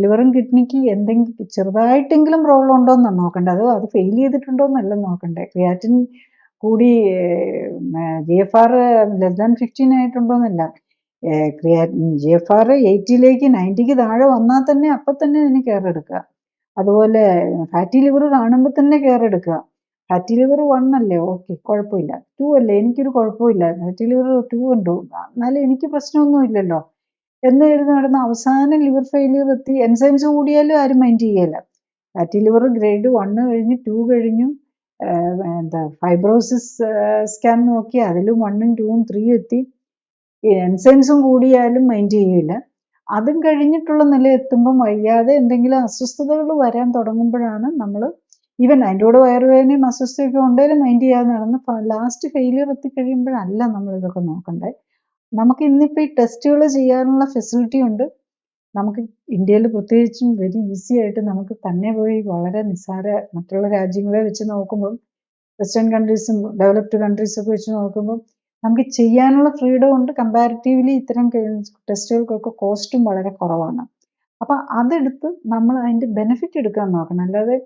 Speaker 2: ലിവറും കിഡ്നിക്ക് എന്തെങ്കിലും ചെറുതായിട്ടെങ്കിലും പ്രോബ്ലം ഉണ്ടോ എന്നാണ് നോക്കേണ്ടത്. അത് ഫെയിൽ ചെയ്തിട്ടുണ്ടോ എന്നല്ല നോക്കണ്ടേ. ക്രിയാറ്റിൻ കൂടി GFR <15 ആയിട്ടുണ്ടോ എന്നല്ല. GFR 80ലേക്ക് 90ക്ക് താഴെ വന്നാൽ തന്നെ അപ്പം തന്നെ അതിന് കെയർ എടുക്കുക. അതുപോലെ ഫാറ്റി ലിവർ കാണുമ്പോൾ തന്നെ കെയർ എടുക്കുക. ഫാറ്റി ലിവർ 1 അല്ലേ, ഓക്കെ, കുഴപ്പമില്ല. 2 അല്ലേ, എനിക്കൊരു കുഴപ്പമില്ല. ഫാറ്റി ലിവർ 2 ഉണ്ട്, എന്നാലും എനിക്ക് പ്രശ്നമൊന്നും ഇല്ലല്ലോ എന്ന് കരുതി നടന്ന അവസാനം ലിവർ ഫെയിലിയർ എത്തി. എൻസൈംസ് കൂടിയാലും ആരും മൈൻഡ് ചെയ്യല. ഫാറ്റി ലിവർ ഗ്രേഡ് 1 കഴിഞ്ഞു, 2 കഴിഞ്ഞു. ഫൈബ്രോസിസ് സ്കാൻ നോക്കി അതിലും 1ഉം 2ഉം 3ഉം എത്തി. എൻസൈംസും കൂടിയാലും മൈൻഡ് ചെയ്യില്ല. അതും കഴിഞ്ഞിട്ടുള്ള നില എത്തുമ്പം വയ്യാതെ എന്തെങ്കിലും അസ്വസ്ഥതകൾ വരാൻ തുടങ്ങുമ്പോഴാണ് നമ്മൾ ഈവൻ അതിൻ്റെ കൂടെ വയറുവേദനയും അസ്വസ്ഥയൊക്കെ ഉണ്ടെങ്കിലും മൈൻഡ് ചെയ്യാതെ നടന്ന് ലാസ്റ്റ് ഫെയിലിയർ എത്തിക്കഴിയുമ്പോഴല്ല നമ്മൾ ഇതൊക്കെ നോക്കണ്ടേ. നമുക്ക് ഇന്നിപ്പോൾ ഈ ടെസ്റ്റുകൾ ചെയ്യാനുള്ള ഫെസിലിറ്റി ഉണ്ട്. നമുക്ക് ഇന്ത്യയിൽ പ്രത്യേകിച്ചും വെരി ഈസി ആയിട്ട് നമുക്ക് തന്നെ പോയി വളരെ നിസ്സാര മറ്റുള്ള രാജ്യങ്ങളെ വെച്ച് നോക്കുമ്പോൾ, വെസ്റ്റേൺ കൺട്രീസും ഡെവലപ്ഡ് കൺട്രീസൊക്കെ വെച്ച് നോക്കുമ്പോൾ നമുക്ക് ചെയ്യാനുള്ള ഫ്രീഡം ഉണ്ട്. കമ്പാരിറ്റീവ്ലി ഇത്തരം ടെസ്റ്റുകൾക്കൊക്കെ കോസ്റ്റും വളരെ കുറവാണ്. അപ്പം അതെടുത്ത് നമ്മൾ അതിൻ്റെ ബെനിഫിറ്റ് എടുക്കാൻ നോക്കണം. അല്ലാതെ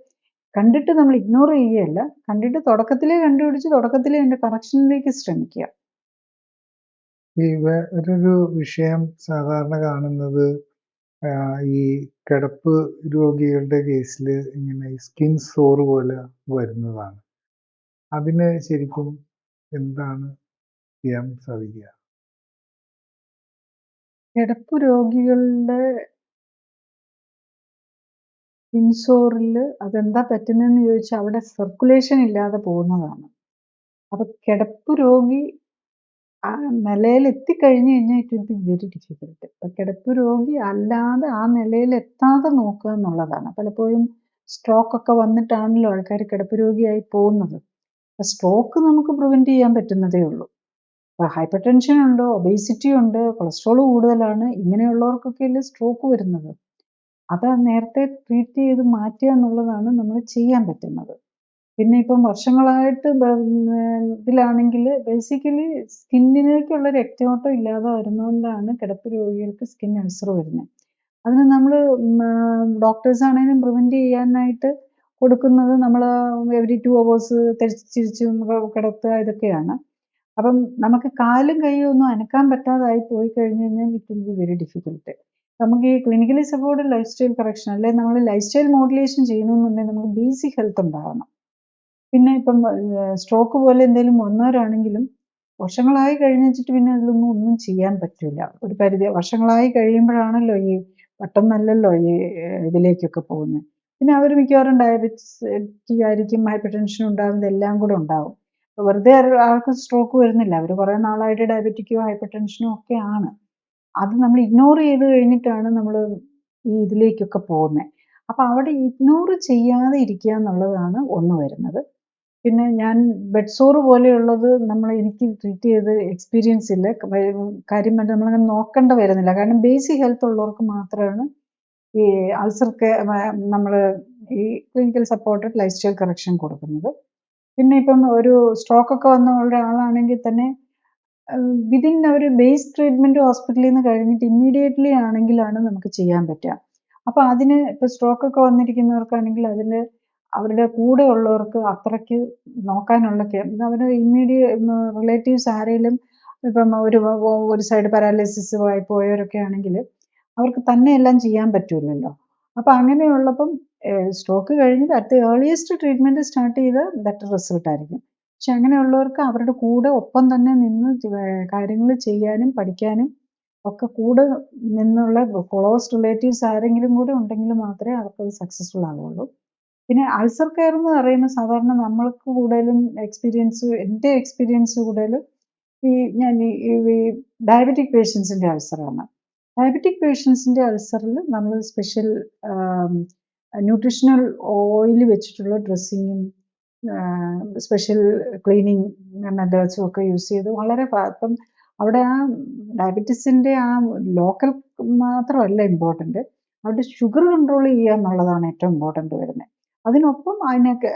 Speaker 2: കണ്ടിട്ട് നമ്മൾ ഇഗ്നോർ ചെയ്യുകയല്ല, കണ്ടിട്ട് തുടക്കത്തിലേ കണ്ടുപിടിച്ച് തുടക്കത്തിലേ അതിൻ്റെ കറക്ഷനിലേക്ക് ശ്രമിക്കുക.
Speaker 1: ഈ വേറൊരു വിഷയം സാധാരണ കാണുന്നത് ഈ കിടപ്പ് രോഗികളുടെ കേസിൽ ഇങ്ങനെ സ്കിൻ സോർ പോലെ വരുന്നതാണ്. അതിന് ശരിക്കും എന്താണ് ചെയ്യാൻ സാധിക്കുക?
Speaker 2: കിടപ്പ് രോഗികളുടെ സ്കിൻ സോറിൽ അതെന്താ പറ്റുന്നതെന്ന് ചോദിച്ചാൽ അവിടെ സർക്കുലേഷൻ ഇല്ലാതെ പോകുന്നതാണ്. അപ്പം കിടപ്പ് രോഗി ആ നിലയിൽ എത്തിക്കഴിഞ്ഞു കഴിഞ്ഞാൽ it will be very difficult. അപ്പം കിടപ്പ് രോഗി അല്ലാതെ ആ നിലയിൽ എത്താതെ നോക്കുക എന്നുള്ളതാണ്. പലപ്പോഴും സ്ട്രോക്കൊക്കെ വന്നിട്ടാണല്ലോ ആൾക്കാർ കിടപ്പ് രോഗിയായി പോകുന്നത്. അപ്പം സ്ട്രോക്ക് നമുക്ക് പ്രിവെൻറ്റ് ചെയ്യാൻ പറ്റുന്നതേ ഉള്ളൂ. അപ്പോൾ ഹൈപ്പർ ടെൻഷൻ ഉണ്ട്, ഒബേസിറ്റി ഉണ്ട്, കൊളസ്ട്രോൾ കൂടുതലാണ്, ഇങ്ങനെയുള്ളവർക്കൊക്കെയല്ലേ സ്ട്രോക്ക് വരുന്നത്. അത് നേരത്തെ ട്രീറ്റ് ചെയ്ത് മാറ്റുക എന്നുള്ളതാണ് നമ്മൾ ചെയ്യാൻ പറ്റുന്നത്. പിന്നെ ഇപ്പം വർഷങ്ങളായിട്ട് ഇതിലാണെങ്കിൽ ബേസിക്കലി സ്കിന്നിലേക്കുള്ള രക്തയോട്ടം ഇല്ലാതെ വരുന്നതുകൊണ്ടാണ് കിടപ്പ് രോഗികൾക്ക് സ്കിൻ അൾസർ വരുന്നത്. അതിന് നമ്മൾ ഡോക്ടേഴ്സ് ആണെങ്കിലും പ്രിവെൻറ്റ് ചെയ്യാനായിട്ട് കൊടുക്കുന്നത് നമ്മൾ എവറി 2 hours തിരിച്ചും കിടത്തുക, ഇതൊക്കെയാണ്. അപ്പം നമുക്ക് കാലും കൈയും ഒന്നും അനക്കാൻ പറ്റാതായി പോയി കഴിഞ്ഞ് കഴിഞ്ഞാൽ it will be very difficult. നമുക്ക് ഈ clinically supported life style correction, അല്ലെങ്കിൽ നമ്മൾ ലൈഫ് സ്റ്റൈൽ മോഡുലേഷൻ ചെയ്യണമെന്നുണ്ടെങ്കിൽ നമുക്ക് ബേസിക് ഹെൽത്ത് ഉണ്ടാകണം. പിന്നെ ഇപ്പം സ്ട്രോക്ക് പോലെ എന്തെങ്കിലും വന്നവരാണെങ്കിലും വർഷങ്ങളായി കഴിഞ്ഞിട്ട് പിന്നെ അതിലൊന്നും ഒന്നും ചെയ്യാൻ പറ്റില്ല. ഒരു പരിധി വർഷങ്ങളായി കഴിയുമ്പോഴാണല്ലോ ഈ പെട്ടെന്നല്ലല്ലോ ഈ ഇതിലേക്കൊക്കെ പോകുന്നത്. പിന്നെ അവർ മിക്കവാറും ഡയബറ്റിസ് ആയിരിക്കും, ഹൈപ്പർ ടെൻഷൻ ഉണ്ടാകുന്നത്, എല്ലാം കൂടെ ഉണ്ടാവും. വെറുതെ ആൾക്ക് സ്ട്രോക്ക് വരുന്നില്ല, അവർ കുറേ നാളായിട്ട് ഡയബറ്റിക്കോ ഹൈപ്പർ ടെൻഷനോ ഒക്കെ ആണ്. അത് നമ്മൾ ഇഗ്നോർ ചെയ്ത് കഴിഞ്ഞിട്ടാണ് നമ്മൾ ഈ ഇതിലേക്കൊക്കെ പോകുന്നത്. അപ്പം അവിടെ ഇഗ്നോർ ചെയ്യാതെ ഇരിക്കുക എന്നുള്ളതാണ് ഒന്ന് വരുന്നത്. പിന്നെ ഞാൻ ബെഡ് സോർ പോലെയുള്ളത് എനിക്ക് ട്രീറ്റ് ചെയ്ത് എക്സ്പീരിയൻസ് ഇല്ല. കാര്യം നമ്മളങ്ങനെ നോക്കേണ്ട വരുന്നില്ല. കാരണം ബേസിക് ഹെൽത്ത് ഉള്ളവർക്ക് മാത്രമാണ് ഈ അൾസർക്ക് നമ്മൾ ഈ clinical supported life style correction കൊടുക്കുന്നത്. പിന്നെ ഇപ്പം ഒരു സ്ട്രോക്കൊക്കെ വന്ന ഒരാളാണെങ്കിൽ തന്നെ വിതിൻ ഒരു ബേസ് ട്രീറ്റ്മെൻറ്റ് ഹോസ്പിറ്റലിൽ നിന്ന് കഴിഞ്ഞിട്ട് ഇമ്മീഡിയറ്റ്ലി ആണെങ്കിലാണ് നമുക്ക് ചെയ്യാൻ പറ്റുക. അപ്പോൾ അതിന് ഇപ്പോൾ സ്ട്രോക്കൊക്കെ വന്നിരിക്കുന്നവർക്കാണെങ്കിൽ അതിൽ അവരുടെ കൂടെ ഉള്ളവർക്ക് അത്രയ്ക്ക് നോക്കാനുള്ള അവരുടെ റിലേറ്റീവ്സ് ആരെങ്കിലും ഇപ്പം ഒരു സൈഡ് പാരാലിസിസ് ആയി പോയവരൊക്കെ ആണെങ്കിൽ അവർക്ക് തന്നെ എല്ലാം ചെയ്യാൻ പറ്റില്ലല്ലോ. അപ്പം അങ്ങനെയുള്ളപ്പം സ്ട്രോക്ക് കഴിഞ്ഞിട്ട് at the earliest treatment start ചെയ്താൽ ബെറ്റർ റിസൾട്ട് ആയിരിക്കും. പക്ഷെ അങ്ങനെയുള്ളവർക്ക് അവരുടെ കൂടെ ഒപ്പം തന്നെ നിന്ന് കാര്യങ്ങൾ ചെയ്യാനും പഠിക്കാനും ഒക്കെ കൂടെ നിന്നുള്ള ക്ലോസ് റിലേറ്റീവ്സ് ആരെങ്കിലും കൂടെ ഉണ്ടെങ്കിൽ മാത്രമേ അവർക്കത് സക്സസ്ഫുൾ ആവുള്ളൂ. പിന്നെ അൾസർ കെയർ എന്ന് പറയുന്നത് സാധാരണ നമ്മൾക്ക് കൂടുതലും എൻ്റെ എക്സ്പീരിയൻസ് കൂടുതലും ഞാൻ ഈ ഡയബറ്റിക് പേഷ്യൻസിൻ്റെ അൾസറാണ്. ഡയബറ്റിക് പേഷ്യൻസിൻ്റെ അൾസറിൽ നമ്മൾ സ്പെഷ്യൽ ന്യൂട്രീഷണൽ ഓയിൽ വെച്ചിട്ടുള്ള ഡ്രസ്സിങ്ങും സ്പെഷ്യൽ ക്ലീനിങ് മെത്തേഡ്സും ഒക്കെ യൂസ് ചെയ്ത് വളരെ ഇപ്പം അവിടെ ആ ഡയബറ്റീസിൻ്റെ ആ ലോക്കൽ മാത്രമല്ല ഇമ്പോർട്ടൻറ്റ്, അവിടെ ഷുഗർ കൺട്രോൾ ചെയ്യുക എന്നുള്ളതാണ് ഏറ്റവും ഇമ്പോർട്ടൻറ്റ് വരുന്നത്. അതിനൊപ്പം അതിനൊക്കെ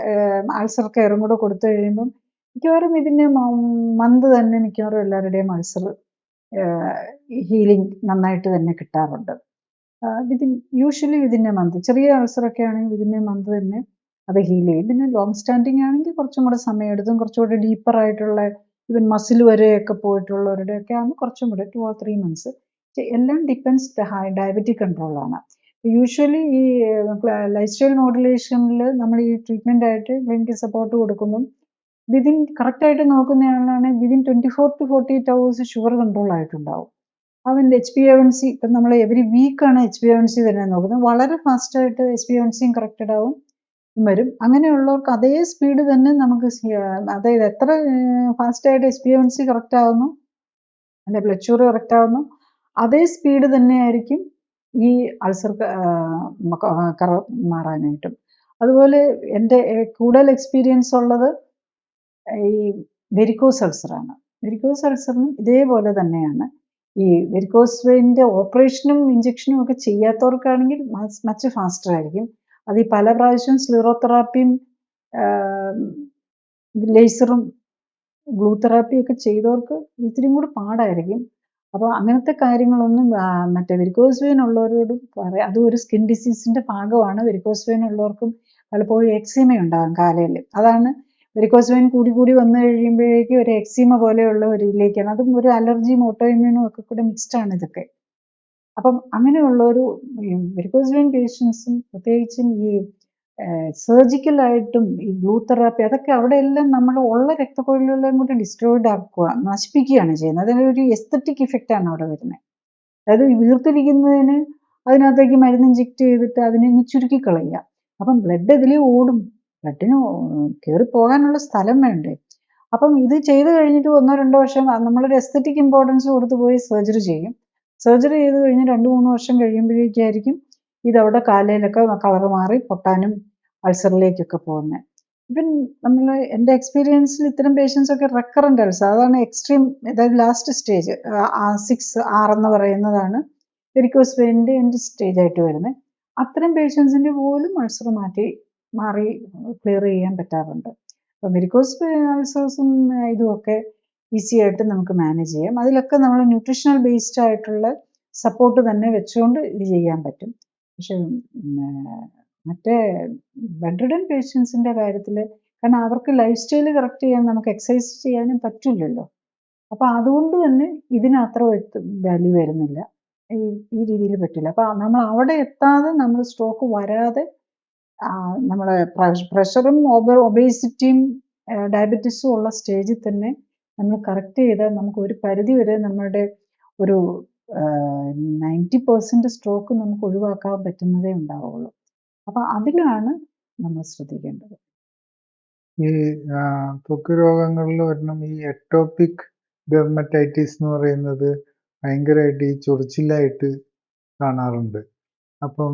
Speaker 2: അൾസർ കെയറും കൂടെ കൊടുത്തു കഴിയുമ്പം മിക്കവാറും ഇതിന് മന്ത് തന്നെ മിക്കവാറും എല്ലാവരുടെയും അൾസർ ഹീലിംഗ് നന്നായിട്ട് തന്നെ കിട്ടാറുണ്ട്. Usually within A month. ചെറിയ അൾസറൊക്കെ ആണെങ്കിൽ വിതിൻ എ മന്ത് തന്നെ അത് ഹീൽ ചെയ്യും. പിന്നെ ലോങ് സ്റ്റാൻഡിങ് ആണെങ്കിൽ കുറച്ചും കൂടെ സമയമെടുത്തും കുറച്ചുകൂടെ ഡീപ്പറായിട്ടുള്ള ഈവൻ മസിൽ വരെയൊക്കെ പോയിട്ടുള്ളവരുടെയൊക്കെ ആകുമ്പോൾ കുറച്ചും കൂടെ 2 or 3 months. എല്ലാം ഡിപ്പെൻസ് ഡയബറ്റിക് കൺട്രോളാണ്. യൂഷ്വലി ഈ ലൈഫ് സ്റ്റൈൽ മോഡുലേഷനിൽ നമ്മൾ ഈ ട്രീറ്റ്മെൻ്റ് ആയിട്ട് ക്ലിനിക്കൽ സപ്പോർട്ട് കൊടുക്കുമ്പം കറക്റ്റായിട്ട് നോക്കുന്നയാളാണ് within 24 to 48 hours sugar control ആയിട്ടുണ്ടാവും. അവൻ്റെ HbA1c ഇപ്പം നമ്മൾ എവറി വീക്കാണ് HbA1c തന്നെ നോക്കുന്നത്. വളരെ ഫാസ്റ്റായിട്ട് HbA1cയും കറക്റ്റഡ് ആവും വരും. അങ്ങനെയുള്ളവർക്ക് അതേ സ്പീഡ് തന്നെ നമുക്ക് അതായത് എത്ര ഫാസ്റ്റായിട്ട് HbA1c കറക്റ്റ് ആവുന്നു, അല്ലെ ബ്ലഡ് ഷുഗർ കറക്റ്റ് ആവുന്നു, അതേ സ്പീഡ് തന്നെയായിരിക്കും ഈ അൾസർ മാറാനായിട്ടും. അതുപോലെ എൻ്റെ കൂടുതൽ എക്സ്പീരിയൻസ് ഉള്ളത് ഈ വെരിക്കോസ് അൾസറാണ്. വെരിക്കോസ് അൾസറിനും ഇതേപോലെ തന്നെയാണ്. ഈ വെരിക്കോസ് വെയിൻ്റെ ഓപ്പറേഷനും ഇഞ്ചക്ഷനും ഒക്കെ ചെയ്യാത്തവർക്കാണെങ്കിൽ മച്ച് ഫാസ്റ്റർ ആയിരിക്കും. അത് ഈ പല പ്രാവശ്യം സ്ലിറോതെറാപ്പിയും ലേസറും ഗ്ലൂ തെറാപ്പിയൊക്കെ ചെയ്തവർക്ക് ഇത്തിരിയും കൂടി പാടായിരിക്കും. അപ്പോൾ അങ്ങനത്തെ കാര്യങ്ങളൊന്നും മറ്റേ വെരിക്കോസ് വെയിൻ ഉള്ളവരോടും പറയാം. അതും ഒരു സ്കിൻ ഡിസീസിൻ്റെ ഭാഗമാണ്. വെരിക്കോസ് വെയിൻ ഉള്ളവർക്കും പലപ്പോഴും എക്സീമ ഉണ്ടാകും കാലയിൽ. അതാണ് വെരിക്കോസ് വെയിൻ കൂടി വന്നു കഴിയുമ്പോഴേക്കും ഒരു എക്സീമ പോലെയുള്ള ഒരു ഇതിലേക്കാണ്. അതും ഒരു അലർജിയും ഓട്ടോ ഇമ്മ്യൂണും ഒക്കെ കൂടെ മിക്സ്ഡാണ് ഇതൊക്കെ. അപ്പം അങ്ങനെയുള്ളൊരു വെരിക്കോസ് വെയിൻ പേഷ്യൻസും പ്രത്യേകിച്ചും ഈ സർജിക്കലായിട്ടും ഈ ഗ്ലൂ തെറാപ്പി അതൊക്കെ അവിടെയെല്ലാം നമ്മൾ ഉള്ള രക്തക്കൊഴലുകളെല്ലാം കൂടി ഡിസ്ട്രോയിഡ് ആക്കുക, നശിപ്പിക്കുകയാണ് ചെയ്യുന്നത്. അതിനൊരു എസ്തറ്റിക് ഇഫക്റ്റാണ് അവിടെ വരുന്നത്. അതായത് വീർത്തിരിക്കുന്നതിന് അതിനകത്തേക്ക് മരുന്ന് ഇഞ്ചെക്ട് ചെയ്തിട്ട് അതിനെ ചുരുക്കി കളയുക. അപ്പം ബ്ലഡ് ഇതിലേ ഓടും, ബ്ലഡിന് കയറിപ്പോകാനുള്ള സ്ഥലം വേണ്ടേ. അപ്പം ഇത് ചെയ്ത് കഴിഞ്ഞിട്ട് 1-2 വർഷം നമ്മളൊരു എസ്തറ്റിക് ഇമ്പോർട്ടൻസ് കൊടുത്ത് പോയി സർജറി ചെയ്യും. സർജറി ചെയ്ത് കഴിഞ്ഞ് 2-3 വർഷം കഴിയുമ്പോഴേക്കായിരിക്കും ഇതവിടെ കാലയിലൊക്കെ കളർ മാറി പൊട്ടാനും അൾസറിലേക്കൊക്കെ പോകുന്നത്. ഇവൻ എൻ്റെ എക്സ്പീരിയൻസിൽ ഇത്തരം പേഷ്യൻസ് ഒക്കെ റെക്കറൻ്റ് അൾസർ, അതാണ് എക്സ്ട്രീം, അതായത് ലാസ്റ്റ് സ്റ്റേജ് 6 എന്ന് പറയുന്നതാണ് വെരിക്കോസ് വെയിൻ്റെ എൻഡ് സ്റ്റേജ് ആയിട്ട് വരുന്നത്. അത്തരം പേഷ്യൻസിൻ്റെ പോലും അൾസർ മാറി ക്ലിയർ ചെയ്യാൻ പറ്റാറുണ്ട്. അപ്പം വെരിക്കോസ് അൾസേഴ്സും ഇതുമൊക്കെ ഈസി ആയിട്ട് നമുക്ക് മാനേജ് ചെയ്യാം. അതിലൊക്കെ നമ്മൾ ന്യൂട്രീഷണൽ ബേസ്ഡ് ആയിട്ടുള്ള സപ്പോർട്ട് തന്നെ വെച്ചുകൊണ്ട് ഇത് ചെയ്യാൻ പറ്റും. പക്ഷേ മറ്റേ ബെഡ് റിഡൻ പേഷ്യൻസിൻ്റെ കാര്യത്തിൽ, കാരണം അവർക്ക് ലൈഫ് സ്റ്റൈൽ കറക്റ്റ് ചെയ്യാൻ നമുക്ക് എക്സസൈസ് ചെയ്യാനും പറ്റില്ലല്ലോ. അപ്പോൾ അതുകൊണ്ട് തന്നെ ഇതിന് അത്ര വാല്യൂ വരുന്നില്ല, ഈ രീതിയിൽ പറ്റില്ല. അപ്പോൾ നമ്മൾ അവിടെ എത്താതെ നമ്മൾ സ്ട്രോക്ക് വരാതെ നമ്മളെ പ്രഷറും ഒബേസിറ്റിയും ഡയബറ്റീസും ഉള്ള സ്റ്റേജിൽ തന്നെ നമ്മൾ കറക്റ്റ് ചെയ്താൽ നമുക്ക് ഒരു പരിധി വരെ നമ്മുടെ ഒരു 90% സ്ട്രോക്ക് നമുക്ക് ഒഴിവാക്കാൻ പറ്റുന്നതേ ഉണ്ടാവുള്ളൂ. അപ്പം അതിലാണ് നമ്മൾ ശ്രദ്ധിക്കേണ്ടത്.
Speaker 1: ഈ ത്വക്ക് രോഗങ്ങളിൽ ഒരെണ്ണം ഈ എക്ടോപിക് ഡെർമറ്റൈറ്റിസ് എന്ന് പറയുന്നത് ഭയങ്കരമായിട്ട് ഈ ചൊറിച്ചിലായിട്ട് കാണാറുണ്ട്. അപ്പം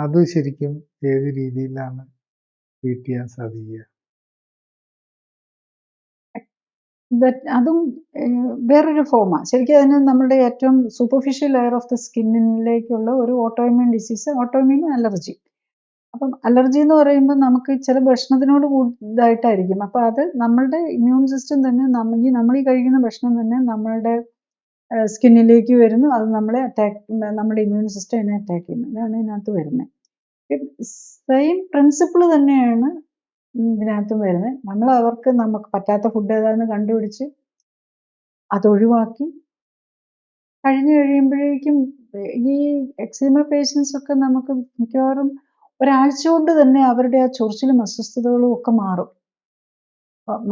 Speaker 1: അത് ശരിക്കും ഏത് രീതിയിലാണ് ട്രീറ്റ് ചെയ്യാൻ സാധിക്കുക?
Speaker 2: അതും വേറൊരു ഫോമാണ്. ശരിക്കും അതിന് നമ്മുടെ ഏറ്റവും സൂപ്പർഫിഷ്യൽ ലെയർ ഓഫ് ദ സ്കിന്നിലേക്കുള്ള ഒരു ഓട്ടോഇമ്യൂൺ ഡിസീസ്, ഓട്ടോഇമ്യൂൺ അലർജി. അപ്പം അലർജി എന്ന് പറയുമ്പോൾ നമുക്ക് ചില ഭക്ഷണത്തിനോട് ഇതായിട്ടായിരിക്കും. അപ്പോൾ അത് നമ്മളുടെ ഇമ്മ്യൂൺ സിസ്റ്റം തന്നെ നമ്മൾ ഈ കഴിക്കുന്ന ഭക്ഷണം തന്നെ നമ്മളുടെ സ്കിന്നിലേക്ക് വരുന്നു. അത് നമ്മുടെ ഇമ്മ്യൂൺ സിസ്റ്റം അതിനെ അറ്റാക്ക് ചെയ്യുന്നു. ഇതാണ് ഇതിനകത്ത് വരുന്നത്. സെയിം പ്രിൻസിപ്പിൾ തന്നെയാണ് ഇതിനകത്തും വരുന്നത്. നമുക്ക് പറ്റാത്ത ഫുഡ് ഏതാണെന്ന് കണ്ടുപിടിച്ച് അത് ഒഴിവാക്കി കഴിഞ്ഞ് കഴിയുമ്പോഴേക്കും ഈ എക്സിമ പേഷ്യൻസ് ഒക്കെ നമുക്ക് മിക്കവാറും ഒരാഴ്ച കൊണ്ട് തന്നെ അവരുടെ ആ ചൊറിച്ചിലും അസ്വസ്ഥതകളും ഒക്കെ മാറും.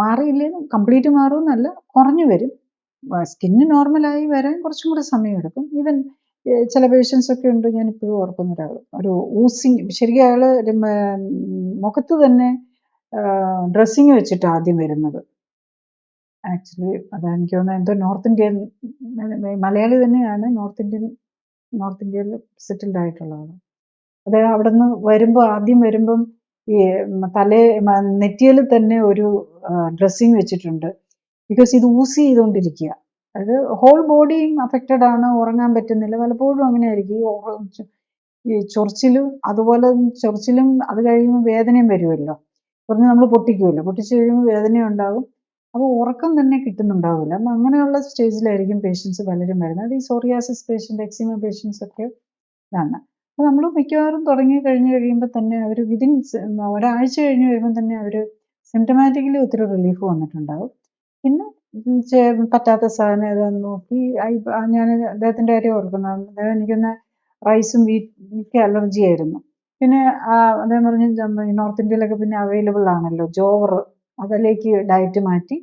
Speaker 2: മാറിയില്ലെങ്കിലും കംപ്ലീറ്റ് മാറുമെന്നല്ല, കുറഞ്ഞു വരും. സ്കിന്ന് നോർമലായി വരാൻ കുറച്ചും കൂടെ സമയമെടുക്കും. ഈവൻ ചില പേഷ്യൻസ് ഒക്കെ ഉണ്ട്, ഞാൻ ഇപ്പോഴും ഓർക്കുന്ന ഒരാൾ, ഒരു ഊസിങ്, ശരിക്കും അയാൾ മുഖത്ത് തന്നെ ഡ്രസ്സിങ് വെച്ചിട്ട് ആദ്യം വരുന്നത്. ആക്ച്വലി അത് എനിക്ക് തോന്നുന്നത് എന്തോ നോർത്ത് ഇന്ത്യൻ മലയാളി തന്നെയാണ്, നോർത്ത് ഇന്ത്യയിൽ സെറ്റിൽഡ് ആയിട്ടുള്ളതാണ്. അദ്ദേഹം അവിടെ നിന്ന് വരുമ്പോൾ, ആദ്യം വരുമ്പം ഈ നെറ്റിയിൽ തന്നെ ഒരു ഡ്രസ്സിങ് വെച്ചിട്ടുണ്ട്. ബിക്കോസ് ഇത് ഊസ് ചെയ്തുകൊണ്ടിരിക്കുക, അത് ഹോൾ ബോഡിയും അഫക്റ്റഡ് ആണ്, ഉറങ്ങാൻ പറ്റുന്നില്ല. പലപ്പോഴും അങ്ങനെ ആയിരിക്കും. ഈ ചൊറിച്ചിലും അതുപോലെ ചൊറിച്ചിലും അത് കഴിയുമ്പോൾ വേദനയും വരുമല്ലോ, പറഞ്ഞ് നമ്മൾ പൊട്ടിക്കുമല്ലോ, പൊട്ടിച്ച് കഴിയുമ്പോൾ വേദനയും ഉണ്ടാകും. അപ്പോൾ ഉറക്കം തന്നെ കിട്ടുന്നുണ്ടാവില്ല. അപ്പം അങ്ങനെയുള്ള സ്റ്റേജിലായിരിക്കും പേഷ്യൻസ് പലരും വരുന്നത്. അത് ഈ സോറിയാസിസ് പേഷ്യൻ്റ്, എക്സിമ പേഷ്യൻസ് ഒക്കെ ഇതാണ്. അപ്പോൾ നമ്മൾ മിക്കവാറും തുടങ്ങി കഴിയുമ്പോൾ തന്നെ അവർ വിതിൻ ഒരാഴ്ച കഴിഞ്ഞ് വരുമ്പോൾ തന്നെ അവർ സിംറ്റമാറ്റിക്കലി ഒത്തിരി റിലീഫ് വന്നിട്ടുണ്ടാകും. പിന്നെ പറ്റാത്ത സാധനം ഏതാണെന്ന് നോക്കി, ഞാൻ അദ്ദേഹത്തിൻ്റെ കാര്യം ഓർക്കുന്നു, അദ്ദേഹം എനിക്കൊന്ന് റൈസും വീറ്റ് അലർജി ആയിരുന്നു. പിന്നെ അദ്ദേഹം പറഞ്ഞ് നോർത്ത് ഇന്ത്യയിലൊക്കെ പിന്നെ അവൈലബിൾ ആണല്ലോ ജോവർ, അതിലേക്ക് ഡയറ്റ് മാറ്റി,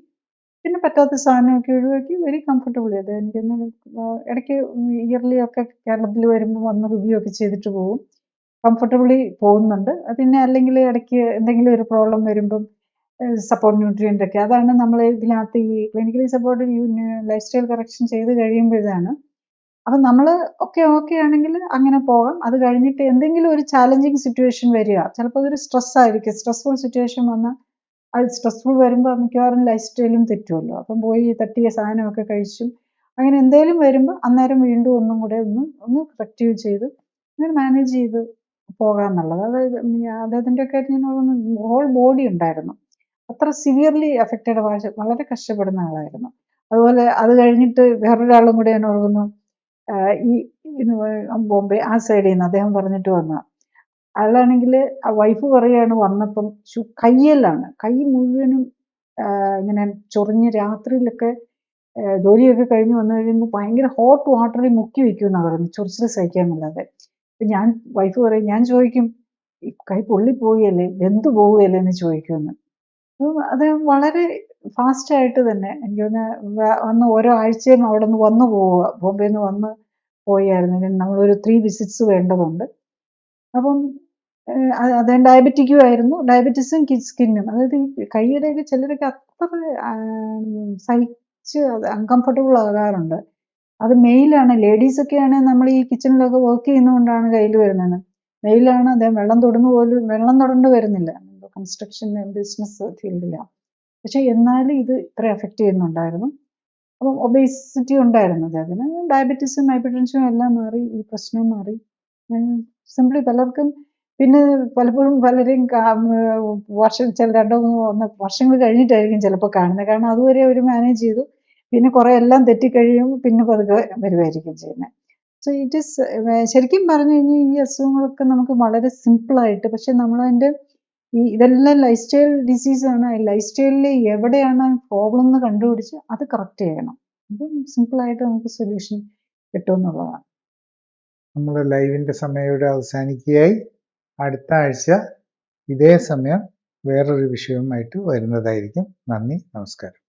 Speaker 2: പിന്നെ പറ്റാത്ത സാധനമൊക്കെ ഒഴിവാക്കി വെരി കംഫർട്ടബിളി. അത് എനിക്കൊന്ന് ഇടയ്ക്ക് ഇയർലി ഒക്കെ കേരളത്തിൽ വരുമ്പോൾ വന്ന് റിവ്യൂ ഒക്കെ ചെയ്തിട്ട് പോകും, കംഫർട്ടബിളി പോകുന്നുണ്ട്. പിന്നെ അല്ലെങ്കിൽ ഇടയ്ക്ക് എന്തെങ്കിലും ഒരു പ്രോബ്ലം വരുമ്പം സപ്പോർട്ട് ന്യൂട്രിയൻ്റ് ഒക്കെ, അതാണ് നമ്മൾ ഇതിനകത്ത് ഈ clinically support life style correction ചെയ്ത് കഴിയുമ്പോഴാണ്. അപ്പം നമ്മൾ ഓക്കെ ആണെങ്കിൽ അങ്ങനെ പോകാം. അത് കഴിഞ്ഞിട്ട് എന്തെങ്കിലും ഒരു ചാലഞ്ചിങ് സിറ്റുവേഷൻ വരിക, ചിലപ്പോൾ അതൊരു സ്ട്രെസ് ആയിരിക്കും, സ്ട്രെസ്ഫുൾ സിറ്റുവേഷൻ വന്നാൽ അത് സ്ട്രെസ്ഫുൾ വരുമ്പോൾ മിക്കവാറും ലൈഫ് സ്റ്റൈലും തെറ്റുമല്ലോ. അപ്പം പോയി തട്ടിയ സാധനമൊക്കെ കഴിച്ചും അങ്ങനെ എന്തെങ്കിലും വരുമ്പോൾ അന്നേരം വീണ്ടും ഒന്നും കൂടെ ഒന്ന് കറക്റ്റീവ് ചെയ്ത് അങ്ങനെ മാനേജ് ചെയ്ത് പോകാമെന്നുള്ളത്. അതായത് അദ്ദേഹത്തിൻ്റെ ഒക്കെ ഞാൻ ഹോൾ ബോഡി ഉണ്ടായിരുന്നു, അത്ര സിവിയർലി അഫക്റ്റഡ്, വളരെ കഷ്ടപ്പെടുന്ന ആളായിരുന്നു. അതുപോലെ അത് കഴിഞ്ഞിട്ട് വേറൊരാളും കൂടെ ഞാൻ ഓർക്കുന്നു, ഈ ബോംബെ ആ സൈഡിൽ നിന്ന് അദ്ദേഹം പറഞ്ഞിട്ട് വന്ന അയാളാണെങ്കിൽ വൈഫ് പറയുകയാണ് വന്നപ്പം കയ്യിലാണ്, കൈ മുഴുവനും ഇങ്ങനെ ചൊറിഞ്ഞ് രാത്രിയിലൊക്കെ ജോലിയൊക്കെ കഴിഞ്ഞ് വന്നു കഴിയുമ്പോൾ ഭയങ്കര ഹോട്ട് വാട്ടറിൽ മുക്കി വെക്കുമെന്നാണ് പറയുന്നത്, ചൊറിച്ചിൽ സഹിക്കാൻ മേലാതെ. അപ്പം വൈഫ് പറയും, ഞാൻ ചോദിക്കും ഈ കൈ പൊള്ളിപ്പോവുകയല്ലേ, വെന്തു പോവുകയല്ലേ എന്ന് ചോദിക്കുമെന്ന്. അപ്പം അത് വളരെ ഫാസ്റ്റായിട്ട് തന്നെ എനിക്ക് വന്ന് ഓരോ ആഴ്ചയും അവിടെ നിന്ന് വന്നു പോവുക, ബോംബെയിൽ നിന്ന് വന്ന് പോയായിരുന്നു. നമ്മളൊരു 3 വിസിറ്റ്സ് വേണ്ടതുണ്ട്. അപ്പം അദ്ദേഹം ഡയബറ്റിക്കും ആയിരുന്നു, ഡയബറ്റീസും സ്കിന്നും, അതായത് ഈ കൈയുടെയൊക്കെ ചിലരൊക്കെ അത്ര സഹിച്ച് അൺകംഫർട്ടബിൾ ആകാറുണ്ട്. അത് മെയിലാണ്. ലേഡീസൊക്കെ ആണെങ്കിൽ നമ്മൾ ഈ കിച്ചണിലൊക്കെ വർക്ക് ചെയ്യുന്നതുകൊണ്ടാണ് കയ്യിൽ വരുന്നത്. മെയിലാണ്, അദ്ദേഹം വെള്ളം തൊടേണ്ടി വരുന്നില്ല, കൺസ്ട്രക്ഷൻ ബിസിനസ് ഫീൽഡിലാണ്. പക്ഷെ എന്നാലും ഇത് ഇത്ര എഫക്റ്റ് ചെയ്യുന്നുണ്ടായിരുന്നു. അപ്പം ഒബേസിറ്റി ഉണ്ടായിരുന്നു അദ്ദേഹത്തിന്, ഡയബറ്റീസും ഹൈപ്പർ ടെൻഷനും എല്ലാം മാറി, ഈ പ്രശ്നവും മാറി. സിംപ്ലി പലർക്കും പിന്നെ പലപ്പോഴും പലരെയും ചില 2-3 വർഷങ്ങൾ കഴിഞ്ഞിട്ടായിരിക്കും ചിലപ്പോൾ കാണുന്നത്. കാരണം അതുവരെ അവർ മാനേജ് ചെയ്തു, പിന്നെ കുറേ എല്ലാം തെറ്റിക്കഴിയുമ്പോൾ പിന്നെ പതുക്കെ വരുമായിരിക്കും ചെയ്യുന്നത്. സോ ഇറ്റ് ഈസ്, ശരിക്കും പറഞ്ഞു കഴിഞ്ഞാൽ ഈ അസുഖങ്ങളൊക്കെ നമുക്ക് വളരെ സിമ്പിളായിട്ട്, പക്ഷെ നമ്മളതിൻ്റെ ഇതെല്ലാം ലൈഫ് സ്റ്റൈൽ ഡിസീസാണ്. ലൈഫ് സ്റ്റൈലിൽ എവിടെയാണ് പ്രോബ്ലം എന്ന് കണ്ടുപിടിച്ച് അത് കറക്റ്റ് ചെയ്യണം. അപ്പം സിമ്പിളായിട്ട് നമുക്ക് സൊല്യൂഷൻ കിട്ടുമെന്നുള്ളതാണ്.
Speaker 1: നമ്മുടെ ലൈവിൻ്റെ സമയം ഇവിടെ അവസാനിക്കുകയായി. അടുത്ത ആഴ്ച ഇതേ സമയം വേറൊരു വിഷയവുമായിട്ട് വരുന്നതായിരിക്കും. നന്ദി, നമസ്കാരം.